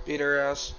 Beat her ass.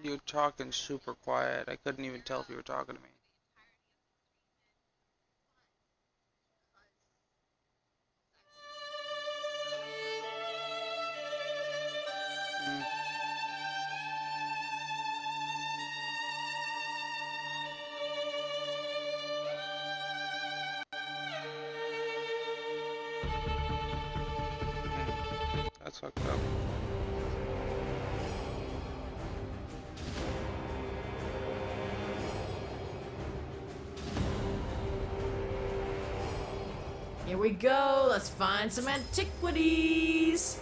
You were talking super quiet. I couldn't even tell if you were talking to me. Mm. That's fucked up. Here we go. Let's find some antiquities.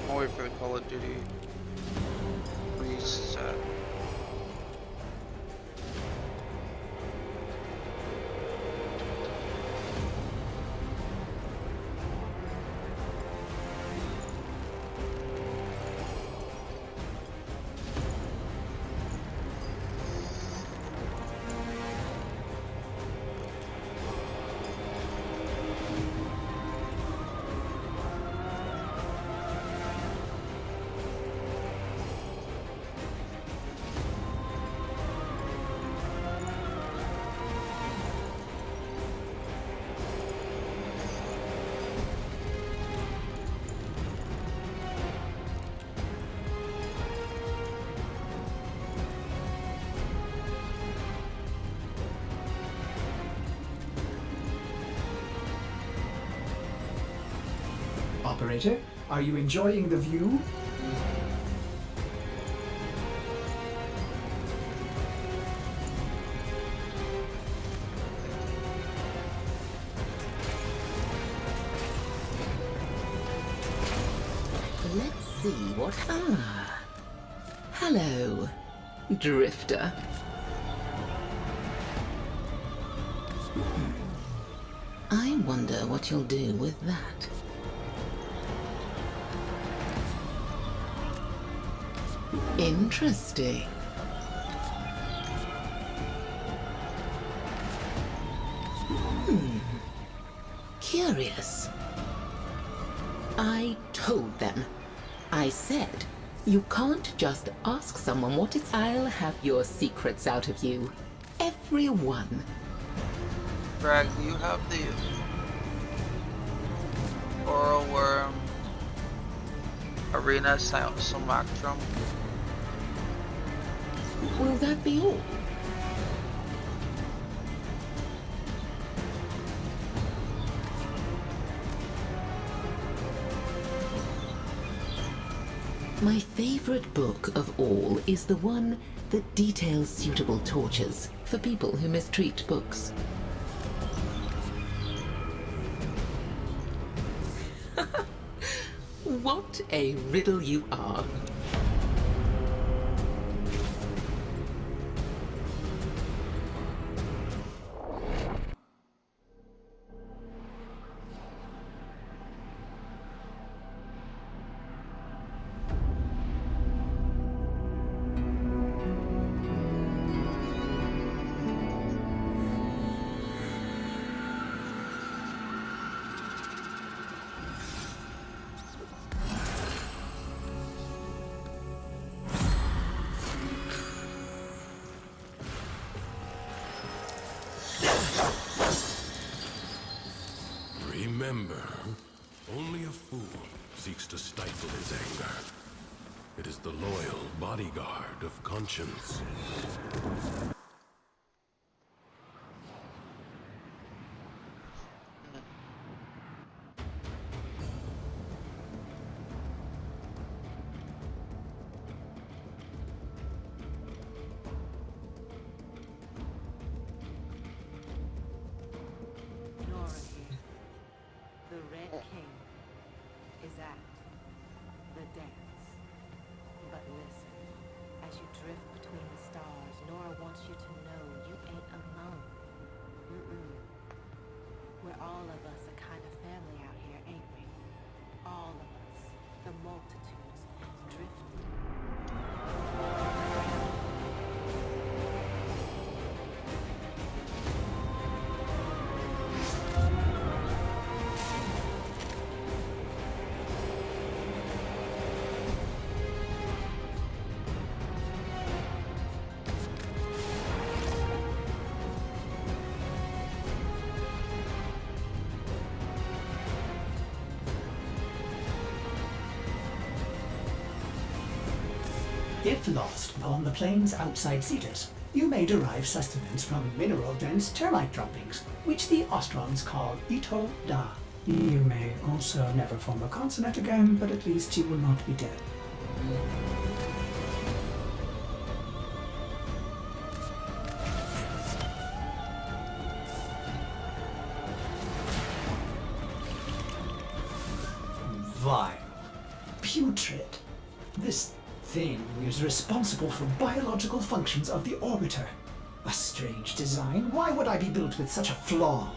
I'm waiting for the Call of Duty reset. operator. Are you enjoying the view? Let's see what... Hello, Drifter. I wonder what you'll do with that. Interesting. Curious. I told them. I said, you can't just ask someone what it's... I'll have your secrets out of you. Everyone. Greg, do you have the Oral Worm Arena Simulacrum? Will that be all? My favorite book of all is the one that details suitable tortures for people who mistreat books. What a riddle you are. Remember, only a fool seeks to stifle his anger. It is the loyal bodyguard of conscience. The Red King is at the dance. But listen, as you drift between the stars, Nora wants you to know you ain't alone. We're all of us a kind of family out here, ain't we? All of us, the multitudes, drifting. If lost upon the plains outside Cetus, you may derive sustenance from mineral-dense termite droppings, which the Ostrons call Ito Da. You may also never form a consonant again, but at least you will not be dead. Vile. Putrid. This thing is responsible for biological functions of the orbiter. A strange design. Why would I be built with such a flaw?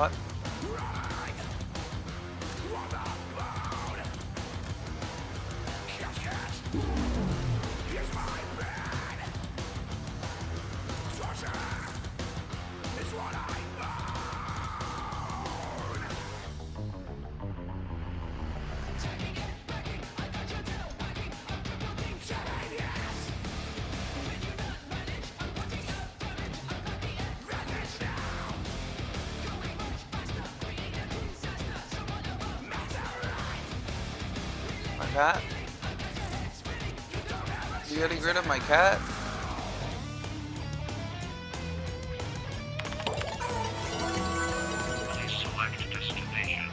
What? My cat? You getting rid of my cat? Please select destination.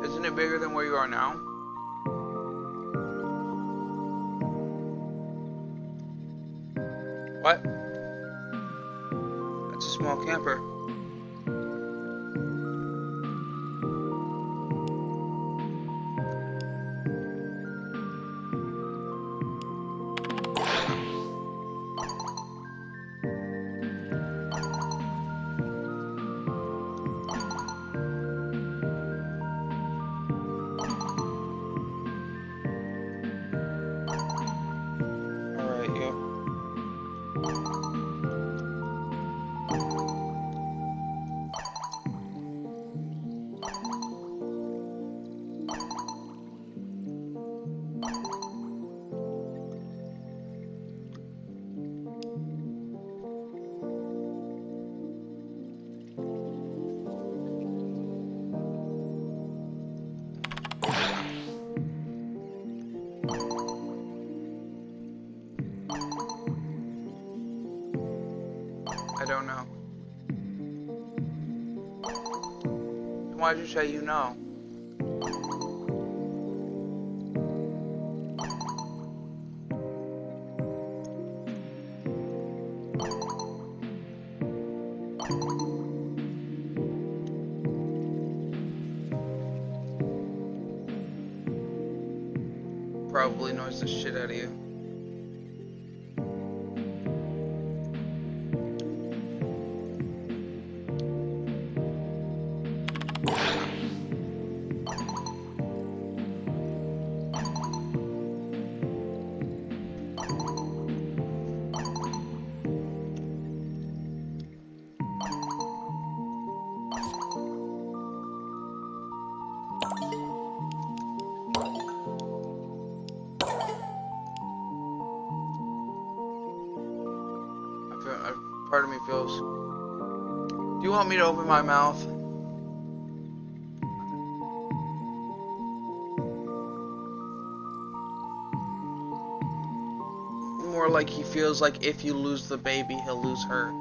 Isn't it bigger than where you are now? What? That's a small camper. Alright, yo. I don't know. Why'd you say you know? Probably annoys the shit out of you. Part of me feels. Do you want me to open my mouth? More like he feels like if you lose the baby, he'll lose her.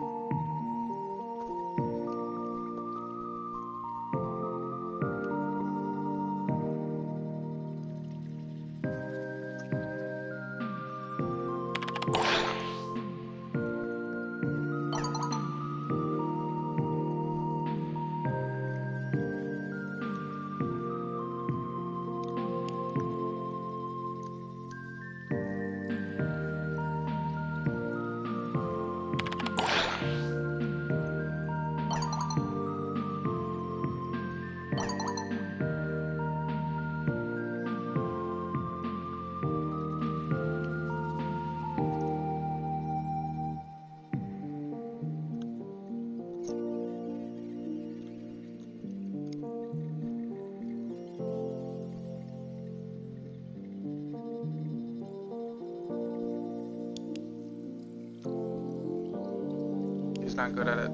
He's not good at it.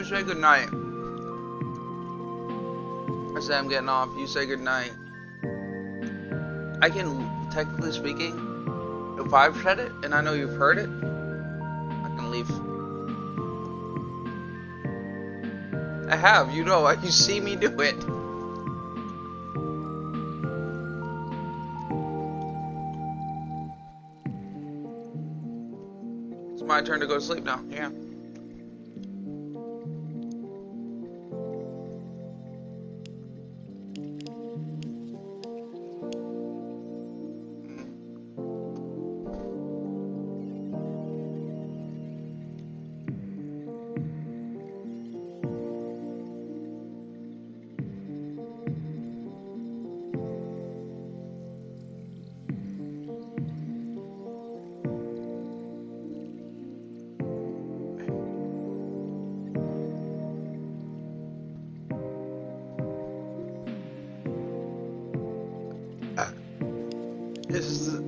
You say goodnight. I say I'm getting off. You say goodnight. I can, technically speaking, if I've said it and I know you've heard it, I can leave. I have, you know, you see me do it. It's my turn to go to sleep now, yeah. This is...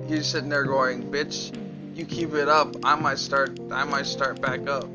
You're sitting there going, bitch, you keep it up, I might start back up.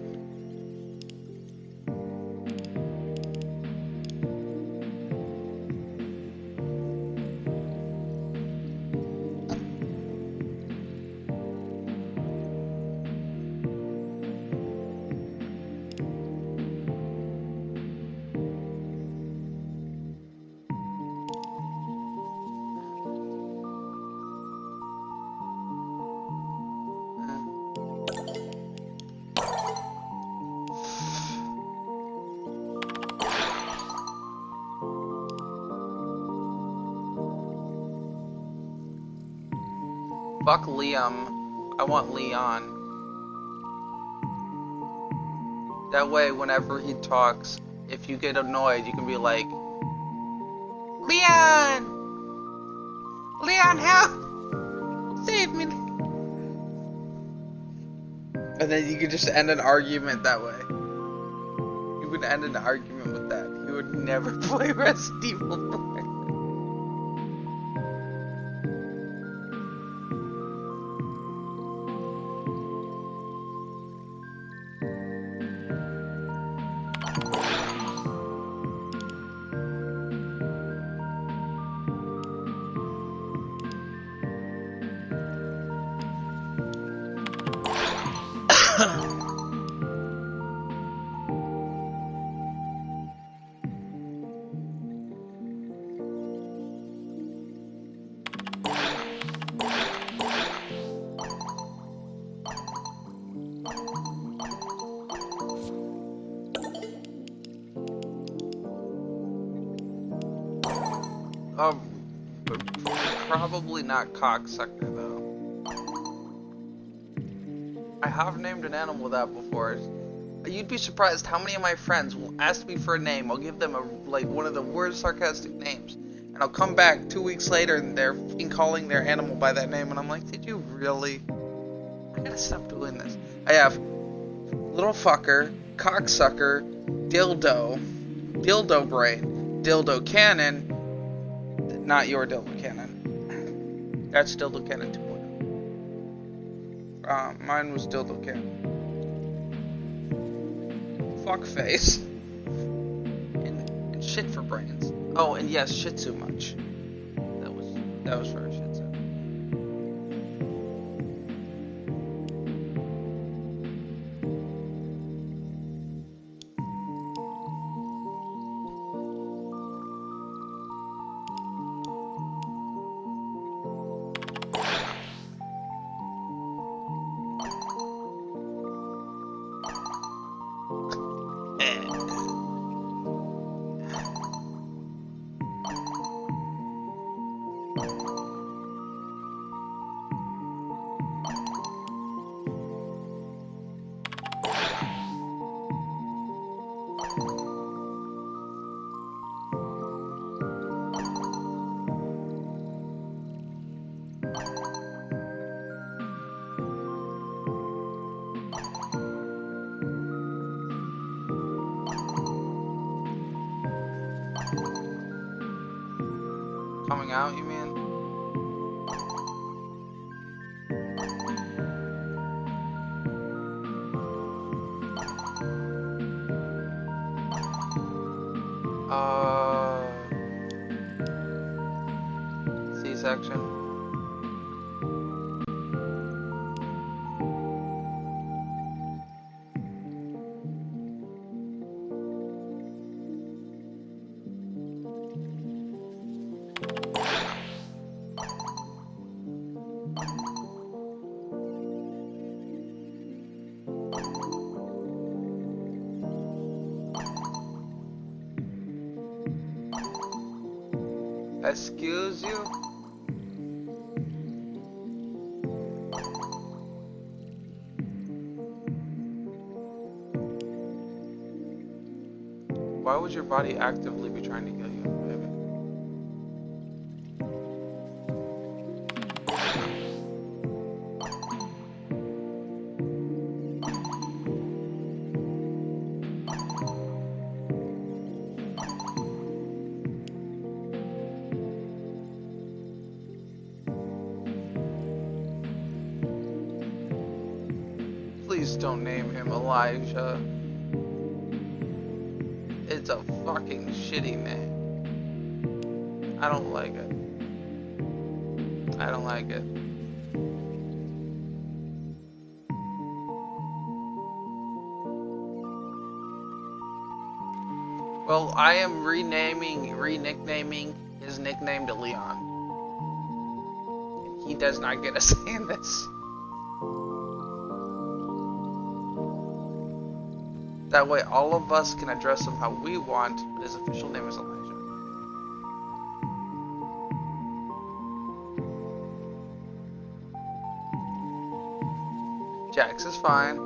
Fuck Liam. I want Leon. That way, whenever he talks, if you get annoyed, you can be like, Leon! Leon, help! Save me! And then you could just end an argument that way. You would end an argument with that. You would never play Resident Evil 4. Probably not cocksucker though. I have named an animal that before. You'd be surprised how many of my friends will ask me for a name. I'll give them one of the worst sarcastic names, and I'll come back 2 weeks later and they're calling their animal by that name, and I'm like, did you really? I gotta stop doing this. I have little fucker, cocksucker, dildo, dildo brain, dildo cannon. Not your dildo cannon. That's dildo cannon 2.0. Mine was dildo cannon. Fuckface. And shit for brains. Oh, and yes, Shih Tzu much. That was for a Shih Tzu. Coming out, you mean? Excuse you? Why would your body actively be trying to kill you, baby? Please don't name him Elijah. It's a fucking shitty name. I don't like it. I don't like it. Well, I am re-nicknaming his nickname to Leon. He does not get a say in this. That way all of us can address him how we want, but his official name is Elijah. Jax is fine.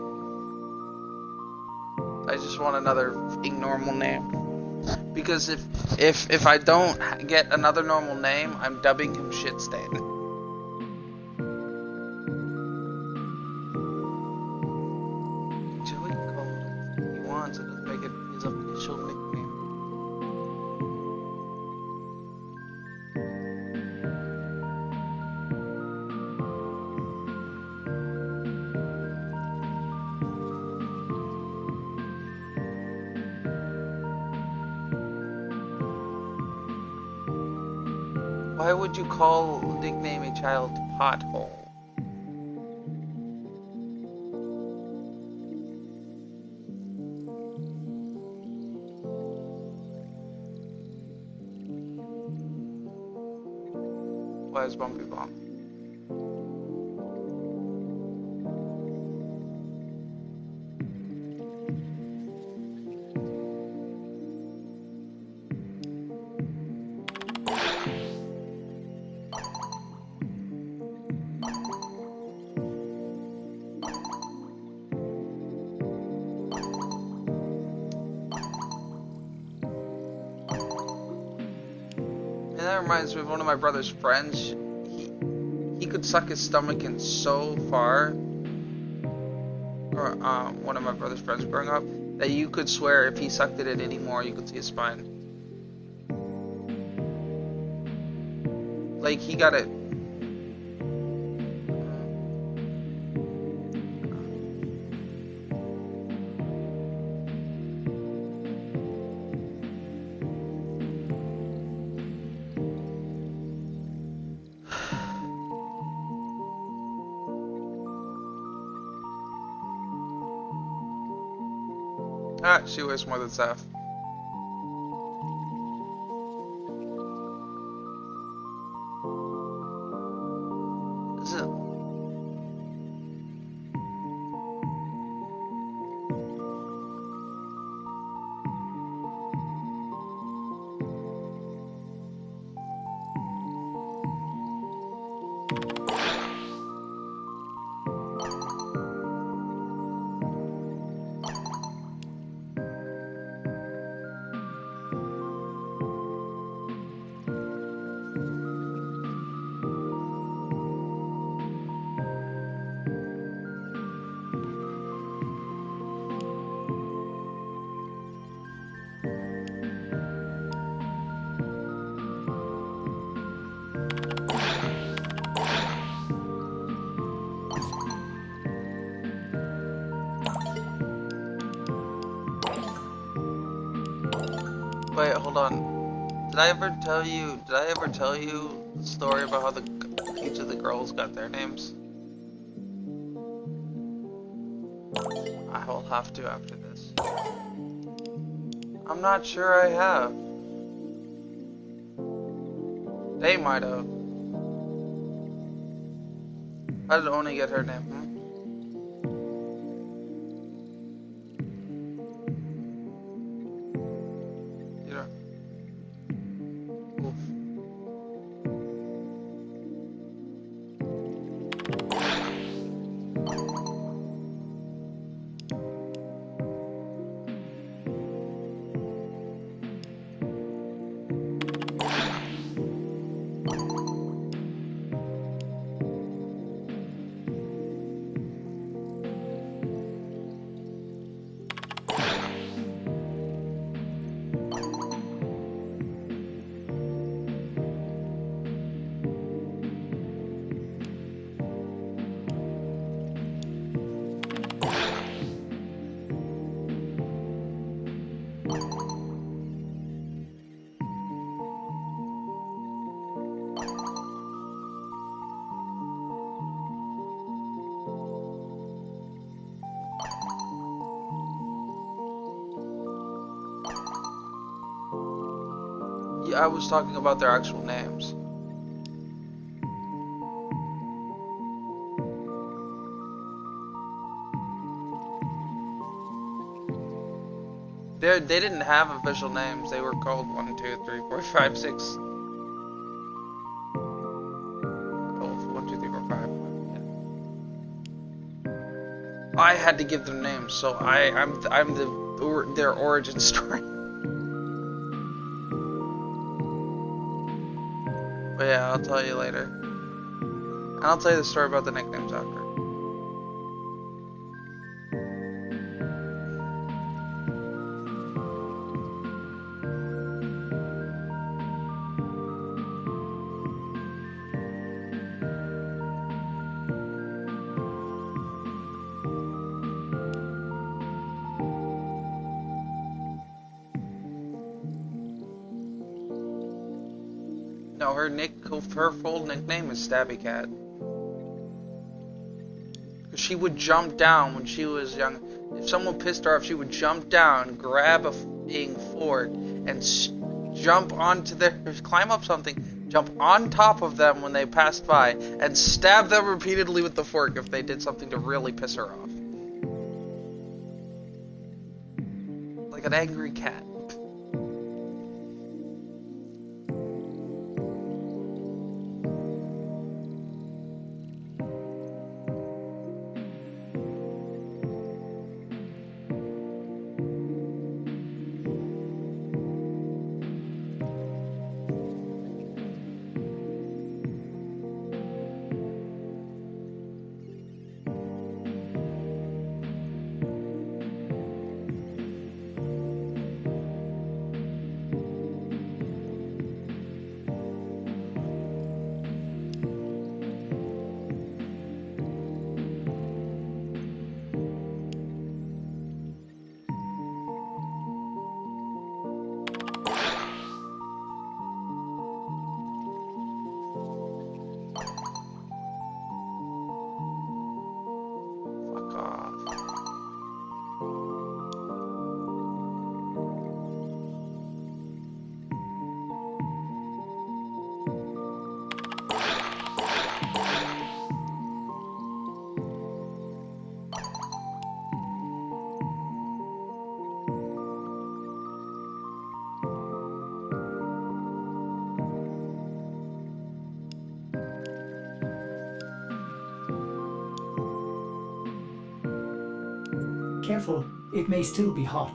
I just want another normal name. Because if I don't get another normal name, I'm dubbing him Shitstain. Joey can call him whatever he wants. It doesn't make it his official nickname. Why would you nickname a child Pothole? Why is Bumpy Bump? And that reminds me of one of my brother's friends. He could suck his stomach in so far, or one of my brother's friends growing up, that you could swear if he sucked it in anymore, you could see his spine. Like, he got it. Ah, she weighs more than Seth. Is it? Wait, hold on. Did I ever tell you the story about how each of the girls got their names? I will have to after this. I'm not sure I have. They might have. How did Oni get her name? You know. Oof. I was talking about their actual names. They didn't have official names. They were called 1, 2, 3, 4, 5, 6. Oh, 1, 2, 3, 4, 5. Yeah. I had to give them names, so I'm their origin story. But yeah, I'll tell you later. And I'll tell you the story about the nicknames after. No, her full nickname is Stabby Cat. She would jump down when she was young. If someone pissed her off, she would jump down, grab a fork, and jump onto climb up something, jump on top of them when they passed by, and stab them repeatedly with the fork if they did something to really piss her off. Like an angry cat. Fuck off. Careful, it may still be hot.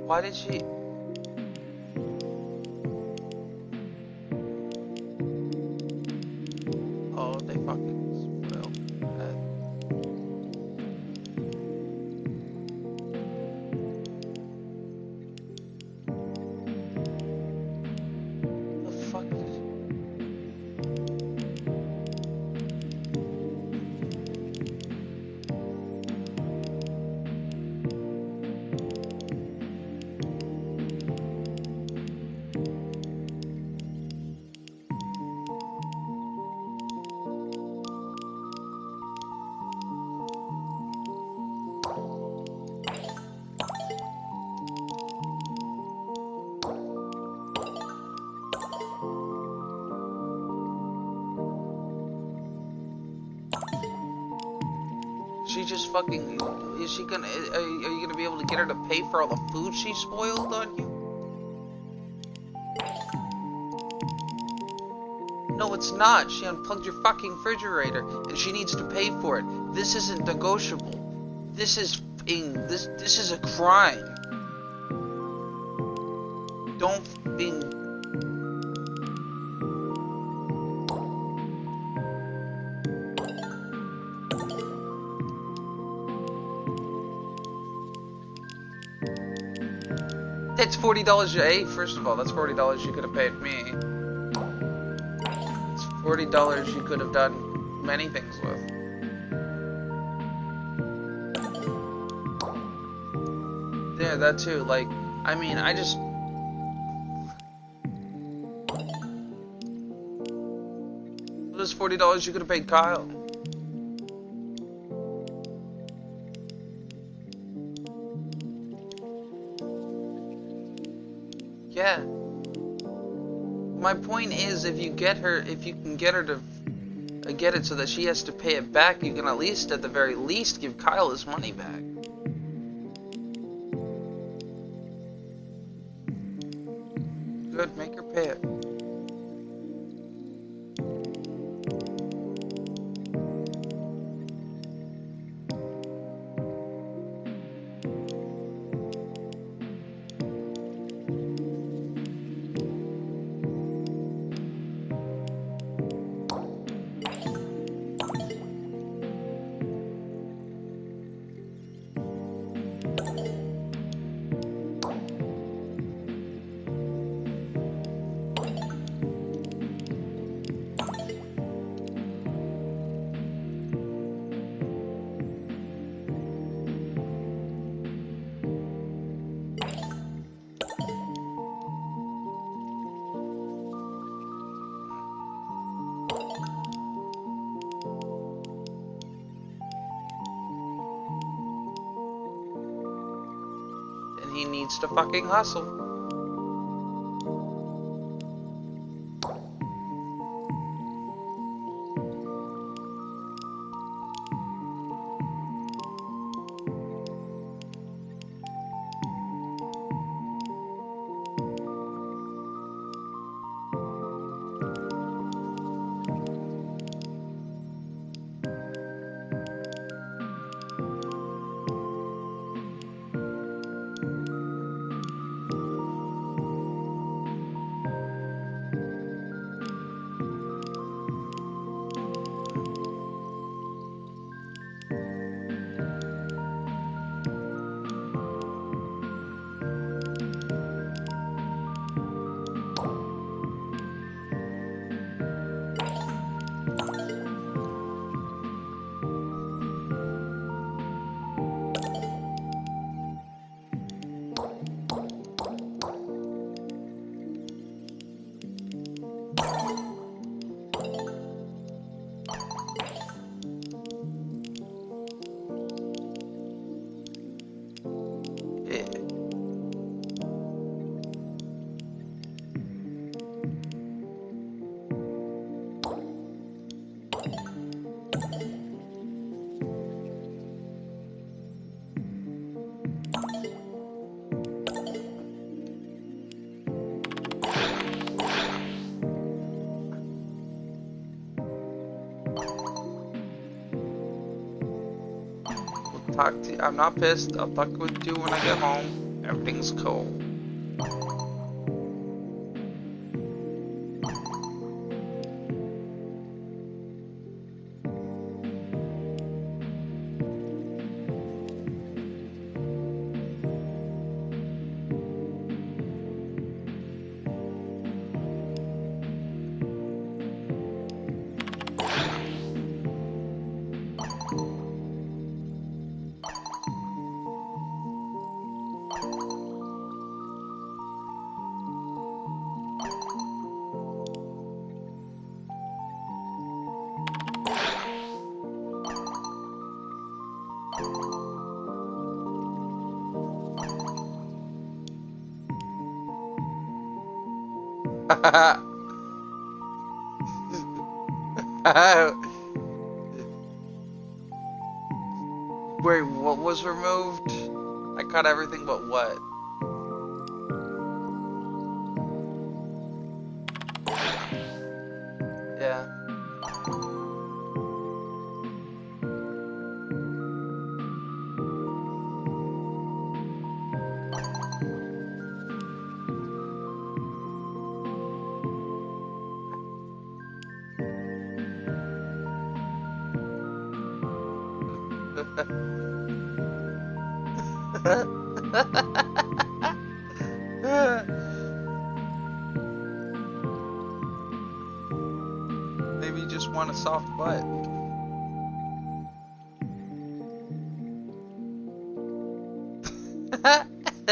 Why did she... Oh, they fucking spoiled that. The fuck did... She just fucking... Is she gonna... Are you gonna be able to get her to pay for all the food she spoiled on you? No, it's not. She unplugged your fucking refrigerator, and she needs to pay for it. This isn't negotiable. This is this is a crime. Don't fucking... It's $40. Hey, first of all, that's $40 you could have paid me. It's $40 you could have done many things with. Yeah, that too. Like, I mean, I just... What is $40 you could have paid Kyle? Yeah. My point is, if you can get her to get it so that she has to pay it back, you can at least, at the very least, give Kyle his money back. Good, make her pay it. And he needs to fucking hustle. Talk to you. I'm not pissed. I'll talk with you when I get home. Everything's cool. Wait, what was removed? I cut everything but what? Yeah. Maybe you just want a soft butt.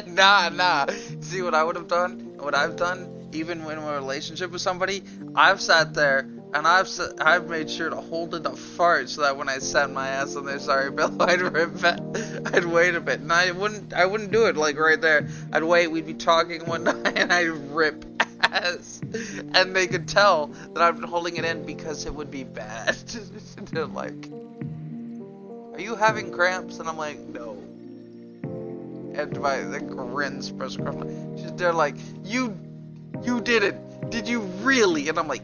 Nah. See what I would have done? What I've done, even when in a relationship with somebody, I've sat there and I've made sure to hold in a fart so that when I sat my ass on their sorry bill, I'd rip back. I'd wait a bit, and I wouldn't do it like right there. I'd wait. We'd be talking one night, and I'd rip ass, and they could tell that I've been holding it in because it would be bad. They're like, "Are you having cramps?" And I'm like, "No." And the grin spreads across my. They're like, "You did it? Did you really?" And I'm like,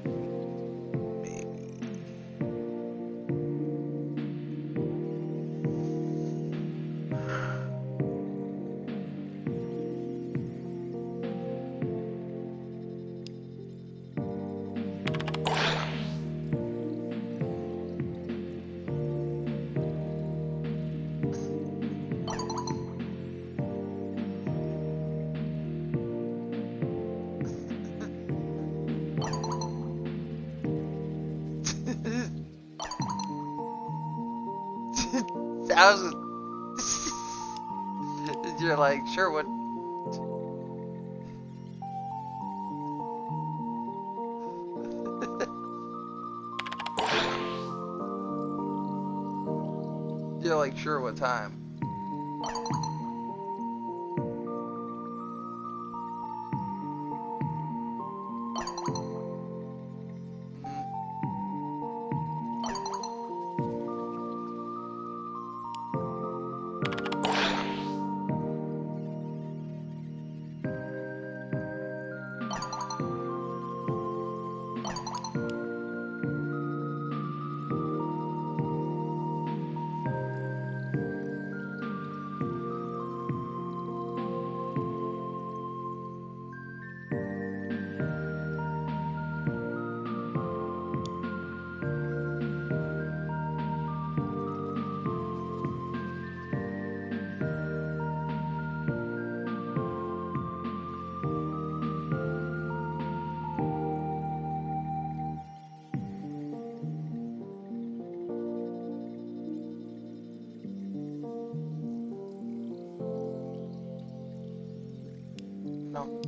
I was. You're like, sure, what? You're like, sure, what time? No.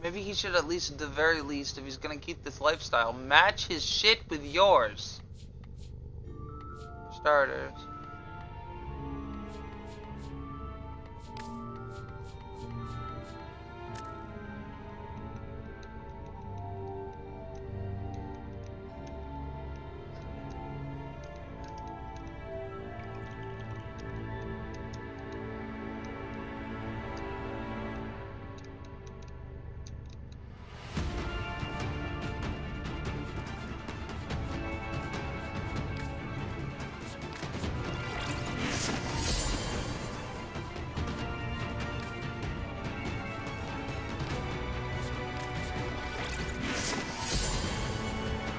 Maybe he should at least, at the very least, if he's gonna keep this lifestyle, match his shit with yours. For starters.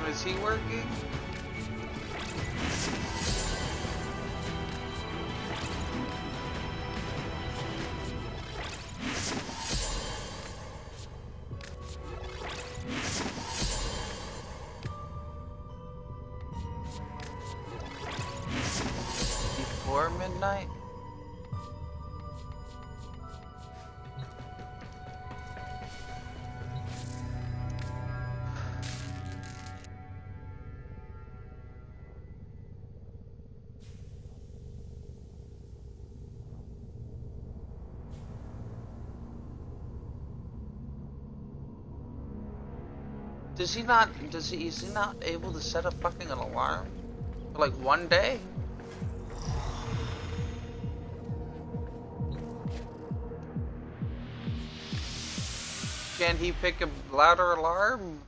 Is he working? midnight? Is he not able to set a fucking an alarm? For like one day? Can he pick a louder alarm?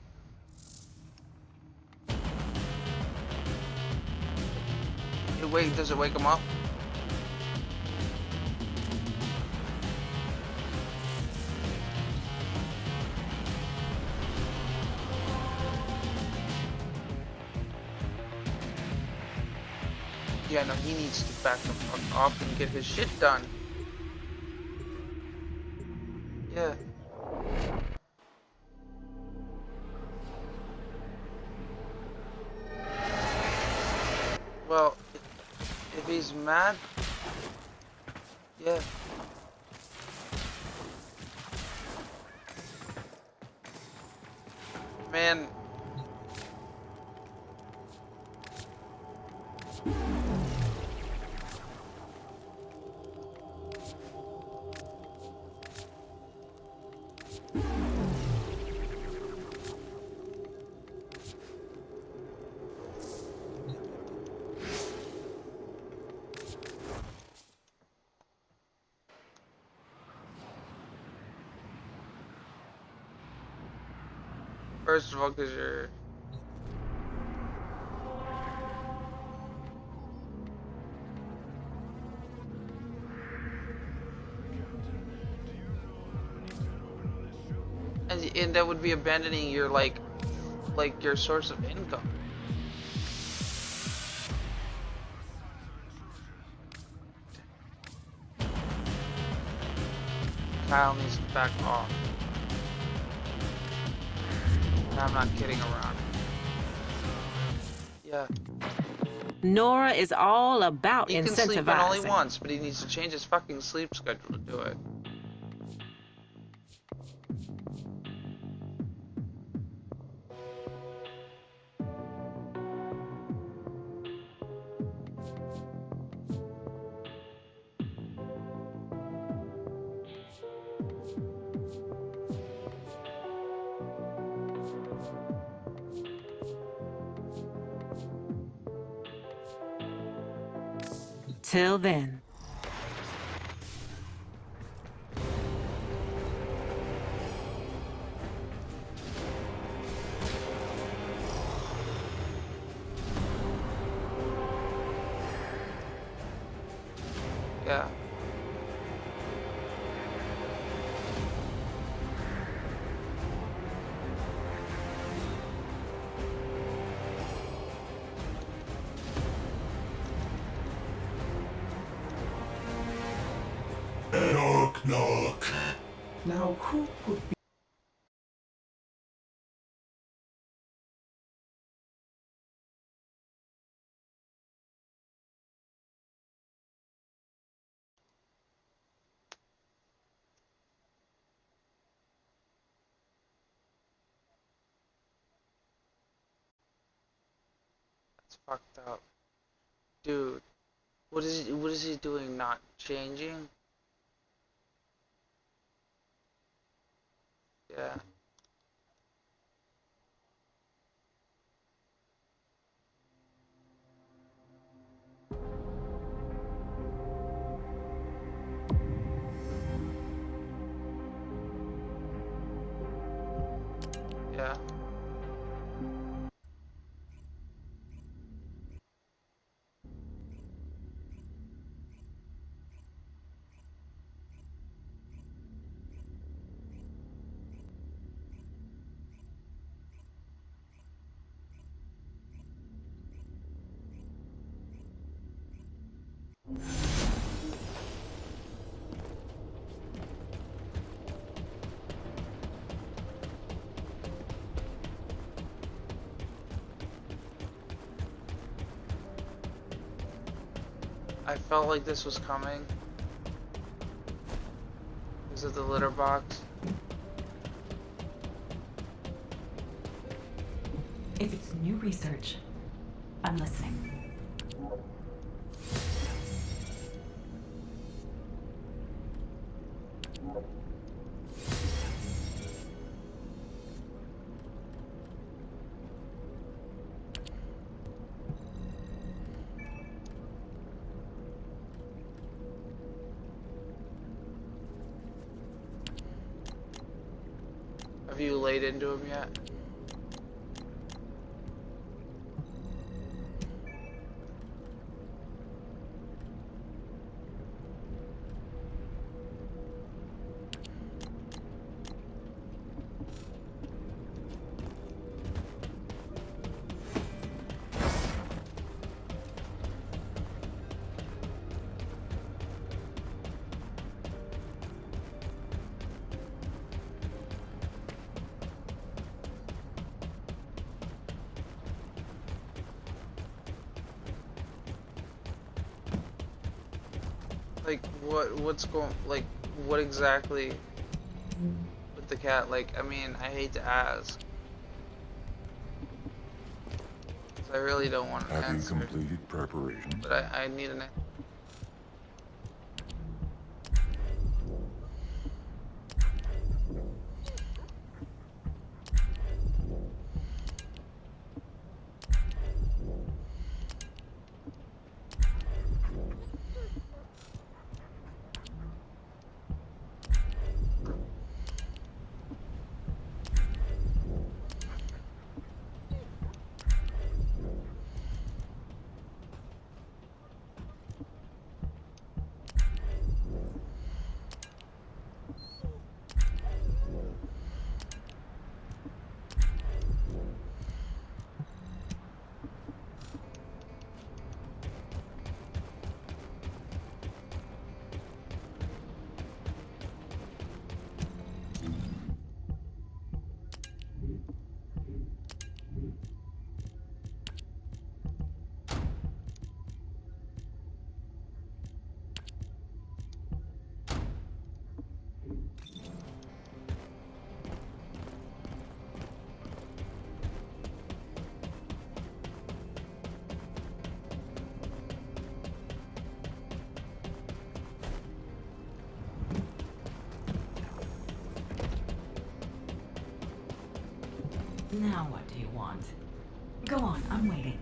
Wait, does it wake him up? Yeah, no, he needs to back the fuck off and get his shit done. Yeah. Well, if he's mad, yeah. Man. First of all, because you're... And that would be abandoning your, like your source of income. Kyle needs to back off. And I'm not kidding around. Yeah. Nora is all about He can incentivizing. sleep in only once, but he needs to change his fucking sleep schedule to do it. Till then. Yeah. Knock, knock. Now, who could be... That's fucked up. Dude. What is he doing? Not changing? Yeah. Yeah. I felt like this was coming. Is it the litter box? If it's new research, I'm listening. Have you laid into him yet? Like, what's going, like, what exactly with the cat? Like, I mean, I hate to ask. 'Cause I really don't want an Have you answer. completed preparation? But I need an answer. Now what do you want? Go on, I'm waiting.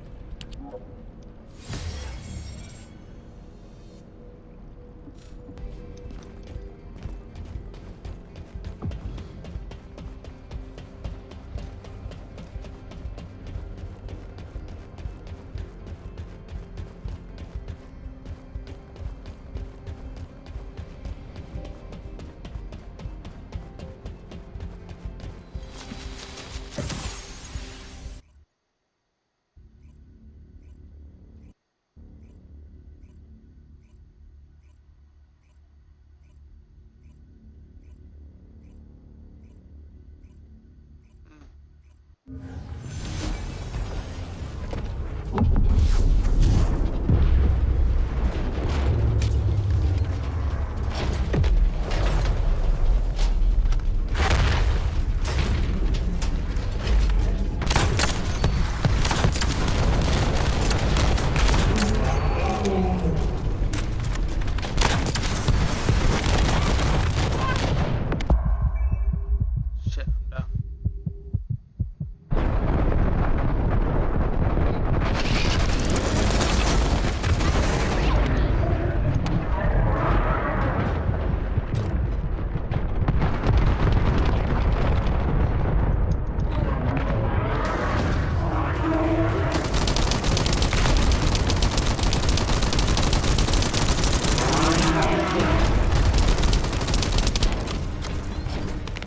Shit, I'm down.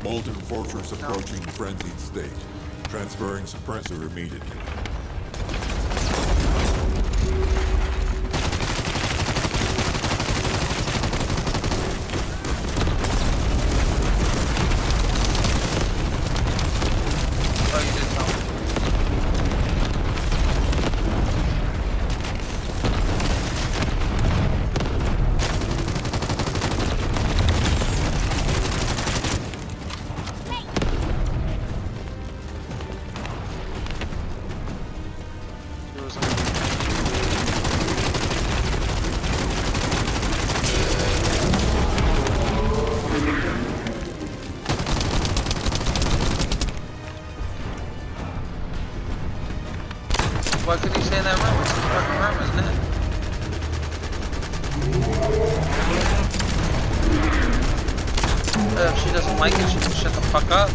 Molten Fortress approaching frenzied state. Transferring suppressor immediately. Oh, you did tell me. Why couldn't you stay in that room? It's a fucking room, isn't it? If she doesn't like it, she can shut the fuck up.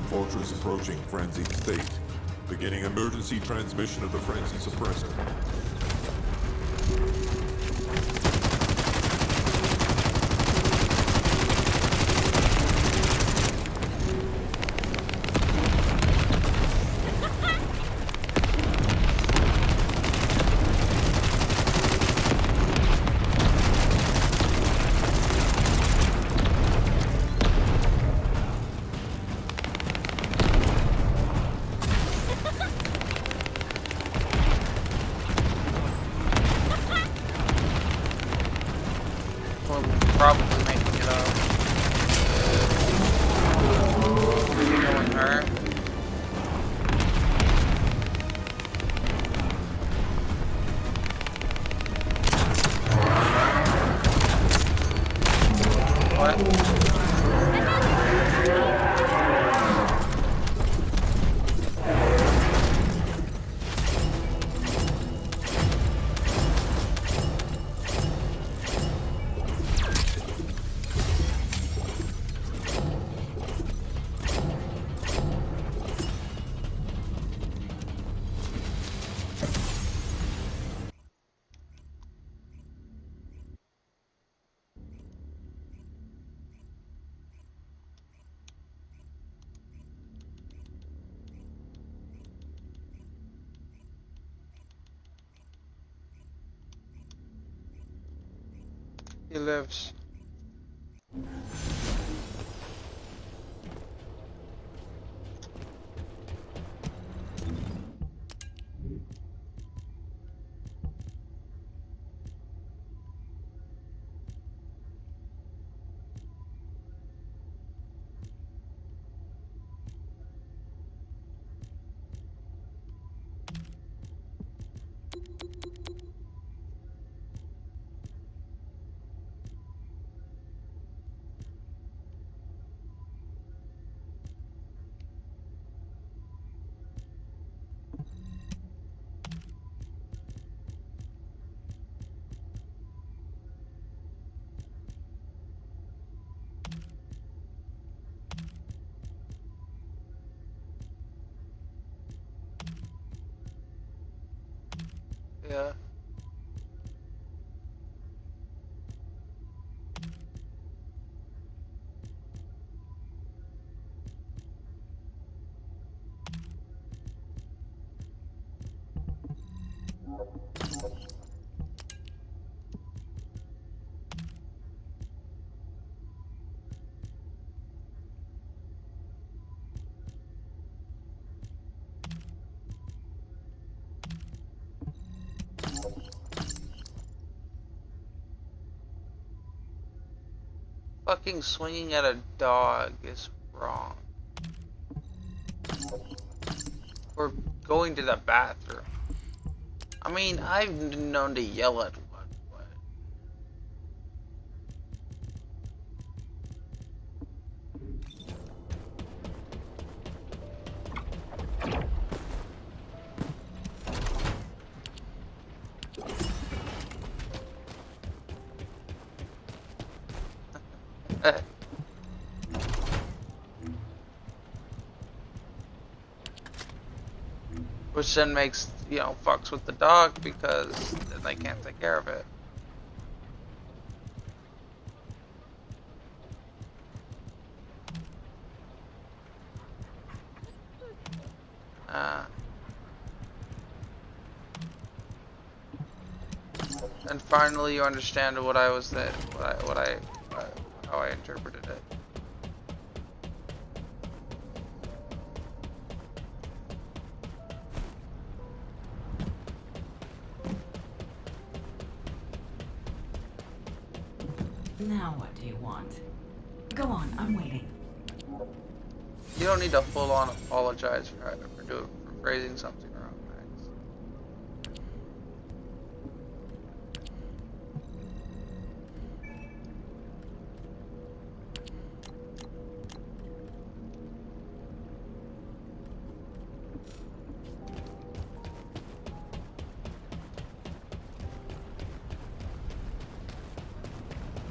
Fortress approaching frenzied state. Beginning emergency transmission of the frenzy suppressor. Probably making it up. Knowing her. What? He lives. Yeah. Fucking swinging at a dog is wrong. Or going to the bathroom. I mean, I've been known to yell at one, but... Which then makes you know, fucks with the dog because then they can't take care of it. And finally, you understand what I was that, how I interpreted it. Now what do you want? Go on, I'm waiting. You don't need to full-on apologize for phrasing something wrong, Max.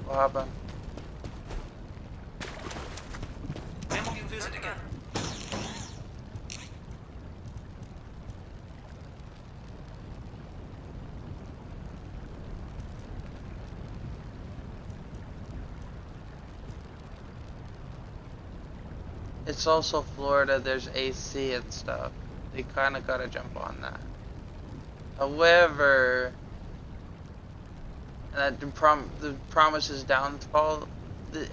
What happened? When will you visit again? It's also Florida, there's AC and stuff. They kinda gotta jump on that. However, and that the Promise's downfall,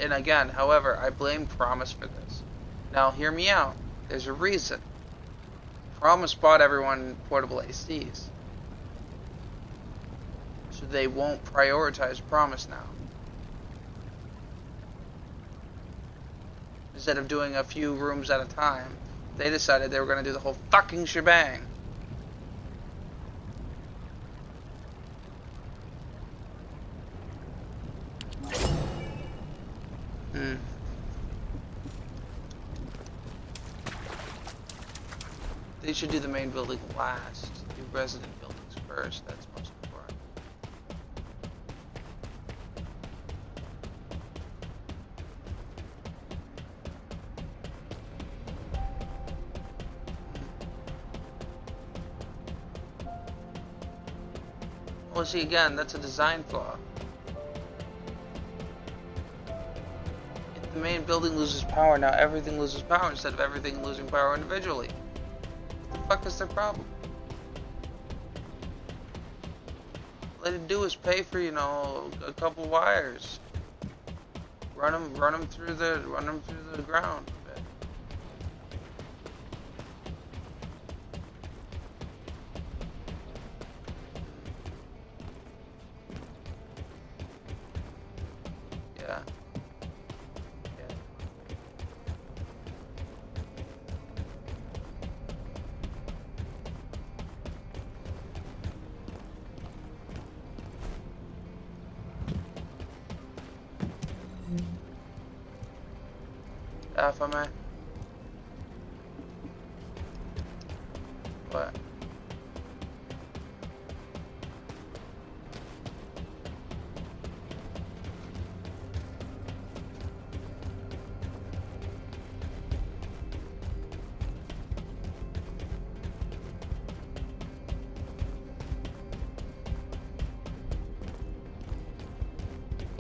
and again, however, I blame Promise for this. Now, hear me out. There's a reason. Promise bought everyone portable ACs. So they won't prioritize Promise now. Instead of doing a few rooms at a time, they decided they were going to do the whole fucking shebang. They should do the main building last. Do resident buildings first. That's most important. Well, see, again, that's a design flaw. If the main building loses power, now everything loses power instead of everything losing power individually. What the fuck is their problem? All they do is pay for, you know, a couple wires. Run them through the ground. Yeah. If I may. What?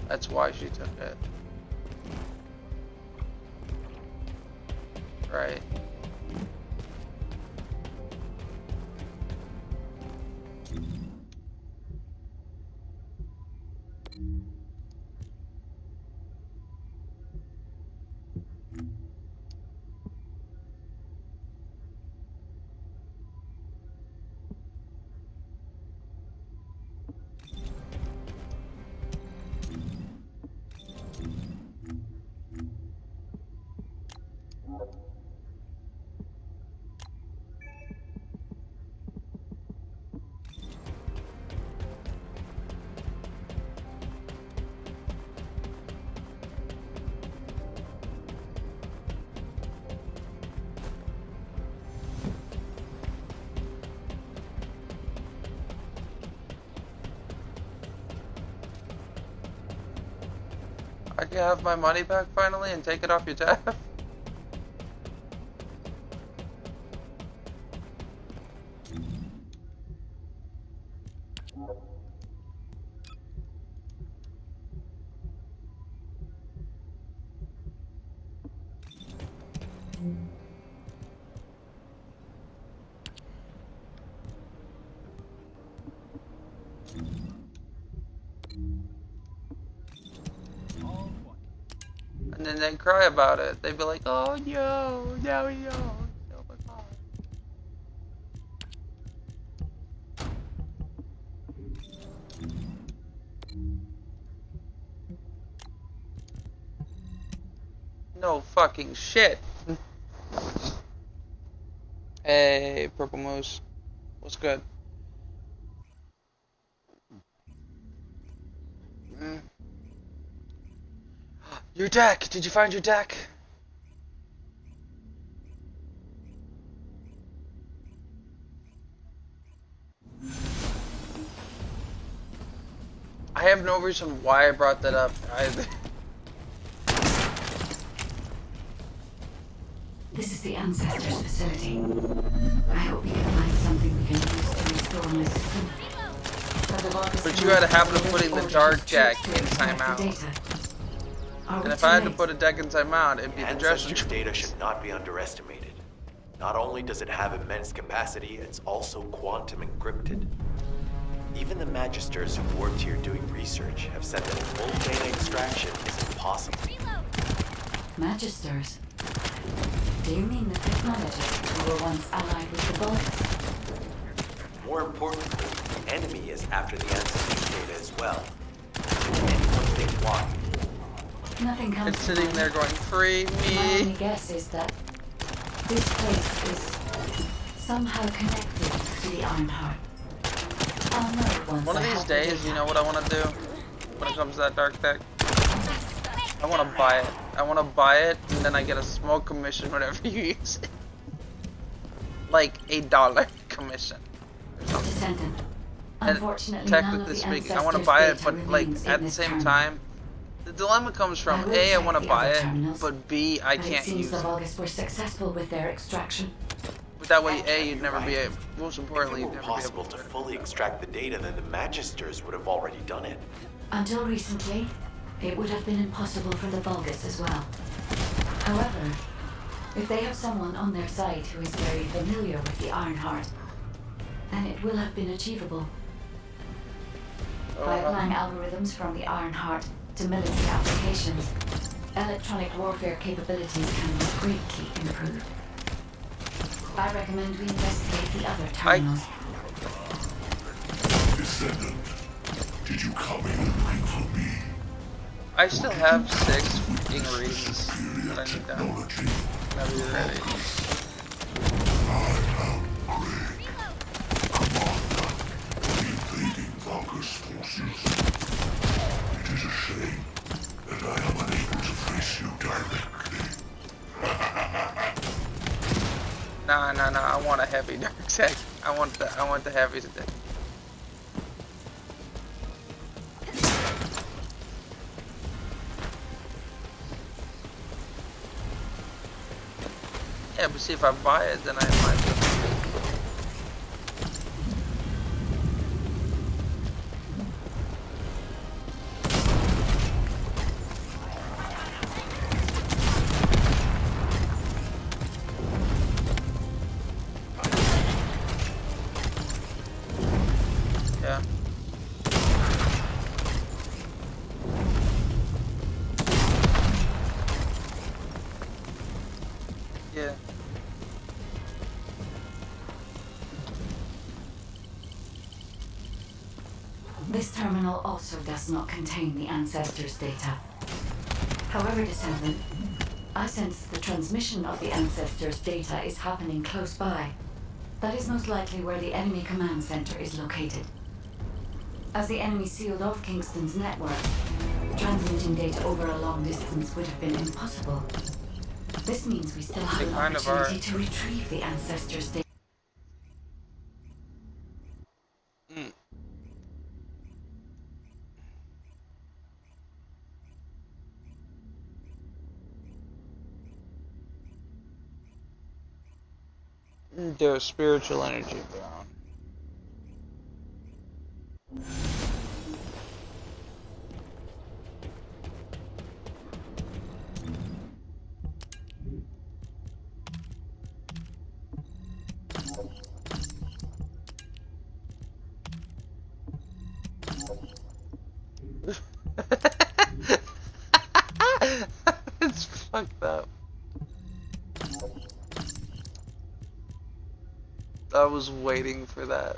That's why she took it. Right. I can have my money back finally and take it off your tab. And then they'd cry about it. They'd be like, oh no, now we know. Oh my god. No fucking shit. Hey, Purple Moose. What's good? Your deck! Did you find your deck? I have no reason why I brought that up either. This is the Ancestors facility. I hope we can find something we can use to restore my system. But you had a habit of putting the dark deck in timeout. And if I had to put a deck in timeout, it'd be the Ancestors data should not be underestimated. Not only does it have immense capacity, it's also quantum encrypted. Even the Magisters who worked here doing research have said that full data extraction is impossible. Magisters? Do you mean the technologists who were once allied with the Vulgus? More importantly, the enemy is after the Ancestors data as well. Can anyone think why? Nothing comes It's sitting there going, free My only me. guess is that this place is somehow connected to the Ironheart. I'll know once One of I these have the days, data. you know what I want to do when it comes to that dark deck? I want to buy it. I want to buy it, and then I get a small commission whenever you use it. Like $1 commission. Descendant. And Unfortunately, none of technically the speaking, I want to Ancestors' buy it, data but like remains at in the this same terminal. time, the dilemma comes from I will A, I check want to the buy other it, terminals, but B, I but can't it seems use the it. Vulgus were successful with their extraction. But that way, A, you'd never be able. Most If importantly, it you'd were never be possible able to to. fully extract the data, then the Magisters would have already done it. Until recently, it would have been impossible for the Vulgus as well. However, if they have someone on their side who is very familiar with the Ironheart, then it will have been achievable. By applying algorithms from the Ironheart to military applications, electronic warfare capabilities can be greatly improved. I recommend we investigate the other terminals. Descendant, did you come here looking for me? I still have 6 freaking reasons that I need done. Whenever you're ready. Invading Vulgus forces. It is a shame that I am unable to face you directly. Nah, I want a heavy dark deck. I want the heavy deck. Yeah, but see, if I buy it, then I might just... Yeah. Yeah. This terminal also does not contain the Ancestors' data. However, Descendant, I sense the transmission of the Ancestors' data is happening close by. That is most likely where the enemy command center is located. As the enemy sealed off Kingston's network, transmitting data over a long distance would have been impossible. This means we still have an opportunity to retrieve the Ancestors' data. There's spiritual energy around. It's fucked up. I was waiting for that.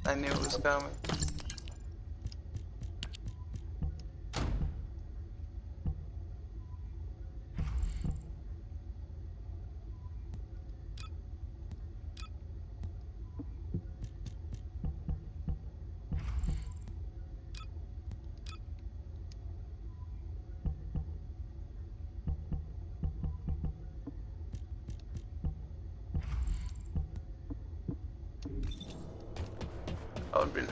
I knew it was coming. That would be nice.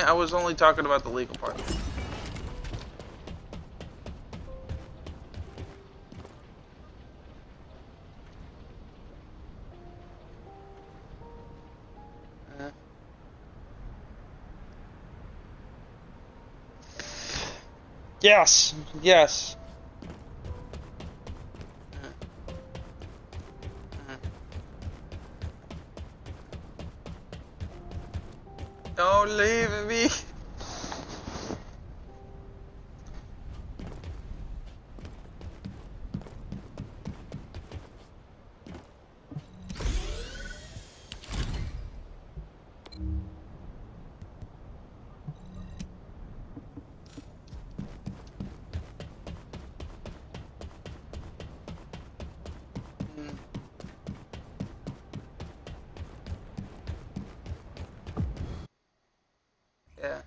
I was only talking about the legal part. Yes, yes. Don't leave me. Yeah.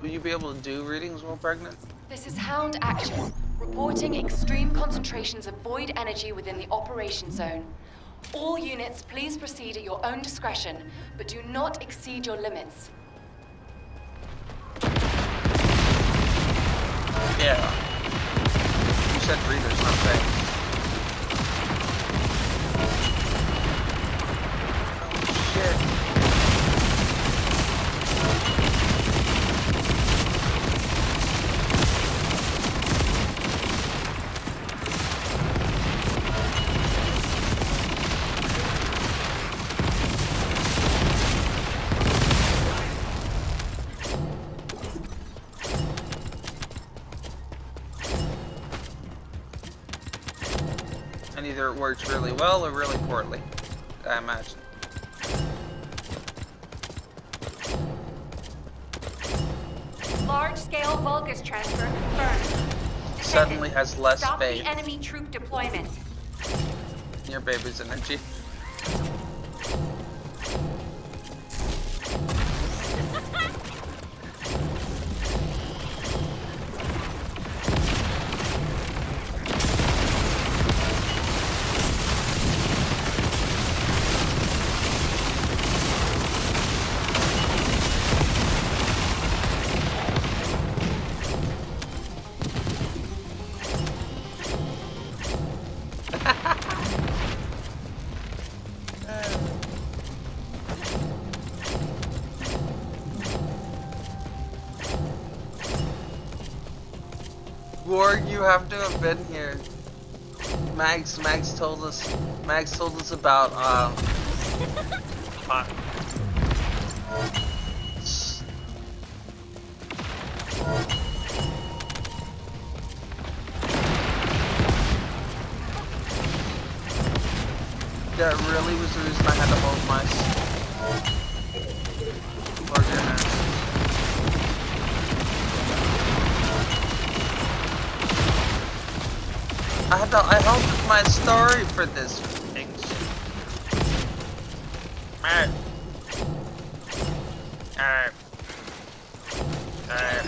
Will you be able to do readings while pregnant? This is Hound Action, reporting extreme concentrations of void energy within the operation zone. All units, please proceed at your own discretion, but do not exceed your limits. Yeah. You said readers, not things. Oh, shit. And either it works really well or really poorly, I imagine. Large-scale Vulgus transfer confirmed. Suddenly has less Stop faith the enemy troop deployment. in your baby's energy. Gorg, you have to have been here. Max told us about that really was the reason I had to hold my burger. I held my story for this thing. Alright. Alright. Alright.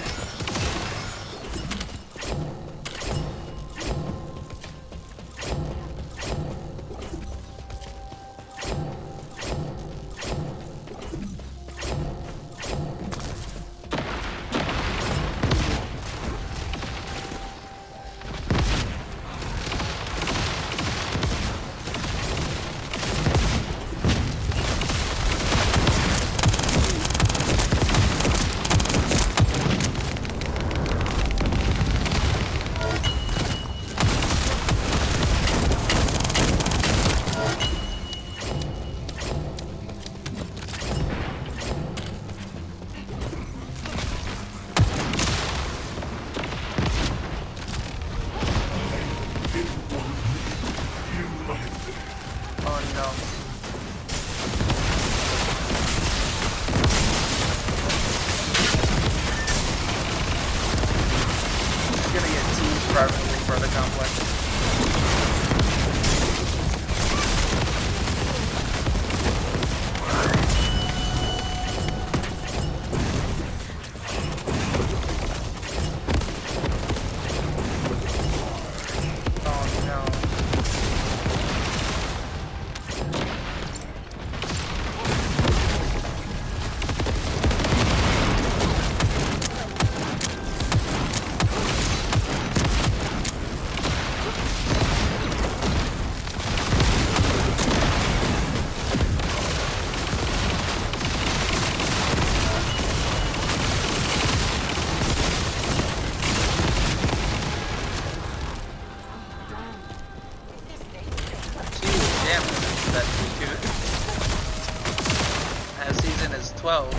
his 12s.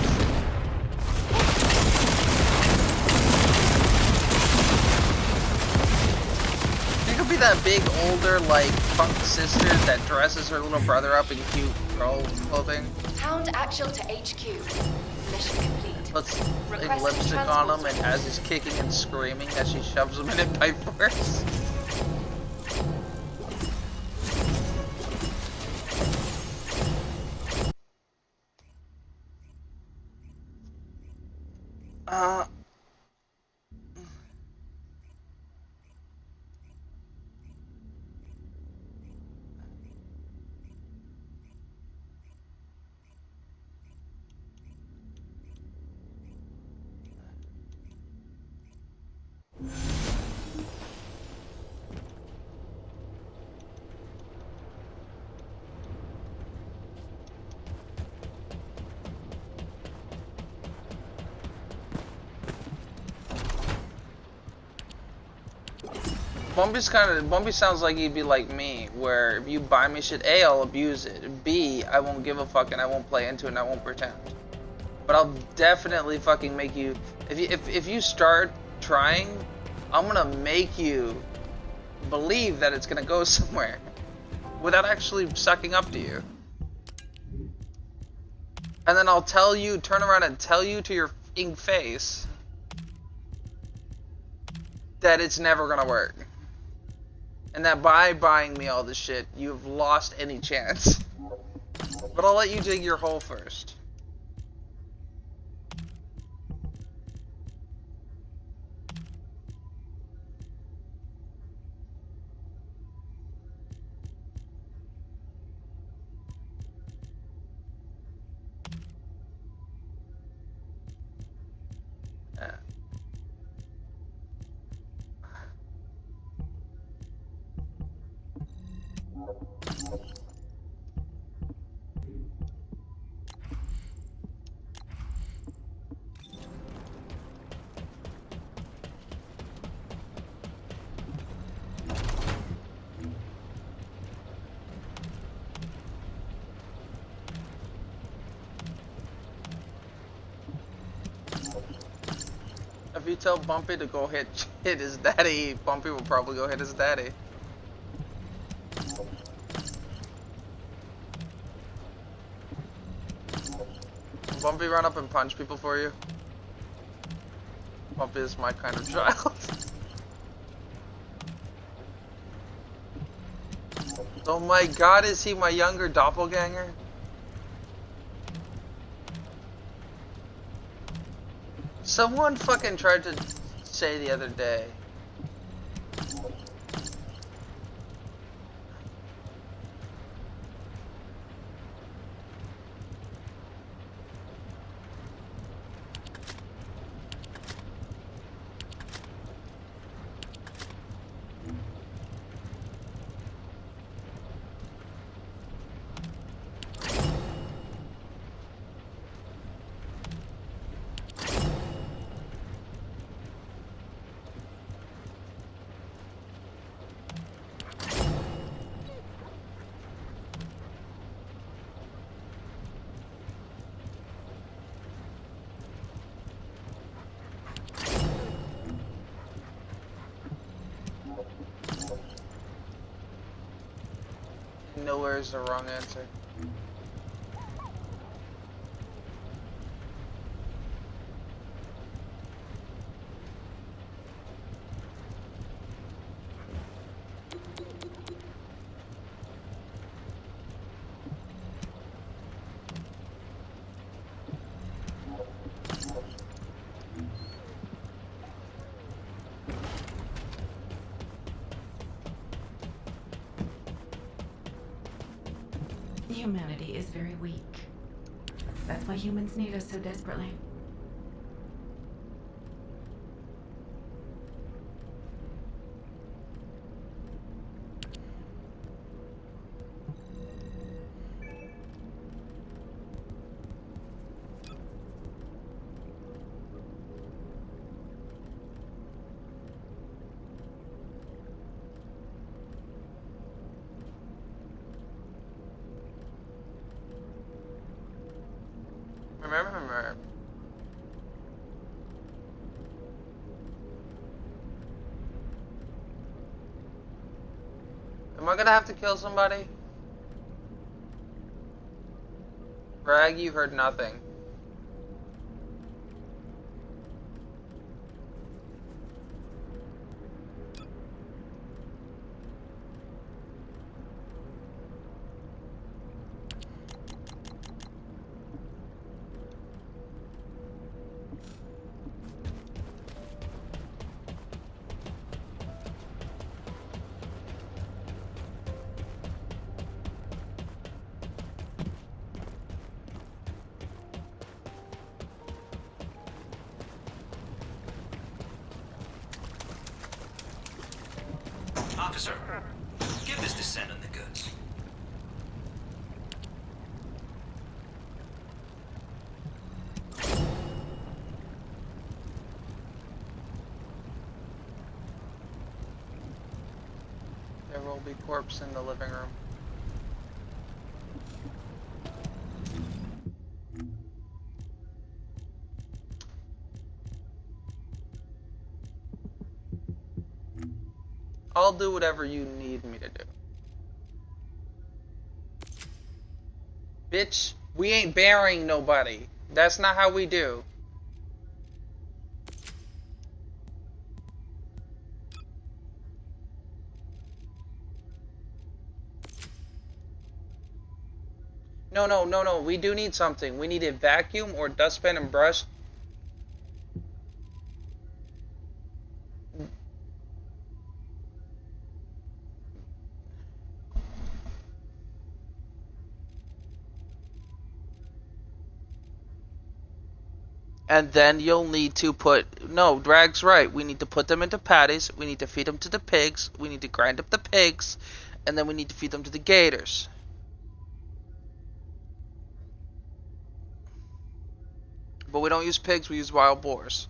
You could be that big, older, like, punk sister that dresses her little brother up in cute girl clothing. Hound Actual to HQ. Mission complete. Puts like, Requesting lipstick on transport him, and as he's kicking and screaming as she shoves him in it by force. Bumpy sounds like he'd be like me, where if you buy me shit, A, I'll abuse it. B, I won't give a fuck and I won't play into it and I won't pretend. But I'll definitely fucking make you, if you start trying, I'm gonna make you believe that it's gonna go somewhere without actually sucking up to you. And then I'll tell you, turn around and tell you to your fucking face that it's never gonna work. And that by buying me all this shit, you've lost any chance. But I'll let you dig your hole first. If you tell Bumpy to go hit his daddy, Bumpy will probably go hit his daddy. Bumpy run up and punch people for you. Bumpy is my kind of child. Oh my god, is he my younger doppelganger? Someone fucking tried to say the other day. Nowhere is the wrong answer. Humanity is very weak. That's why humans need us so desperately. Remember. Am I gonna have to kill somebody? Greg, you heard nothing. Officer, give this descendant the goods. There will be corpse in the living room. I'll do whatever you need me to do. Bitch, we ain't burying nobody. That's not how we do. No. We do need something. We need a vacuum or dustpan and brush. And then you'll need to put... No, Drag's right. We need to put them into patties. We need to feed them to the pigs. We need to grind up the pigs. And then we need to feed them to the gators. But we don't use pigs, we use wild boars.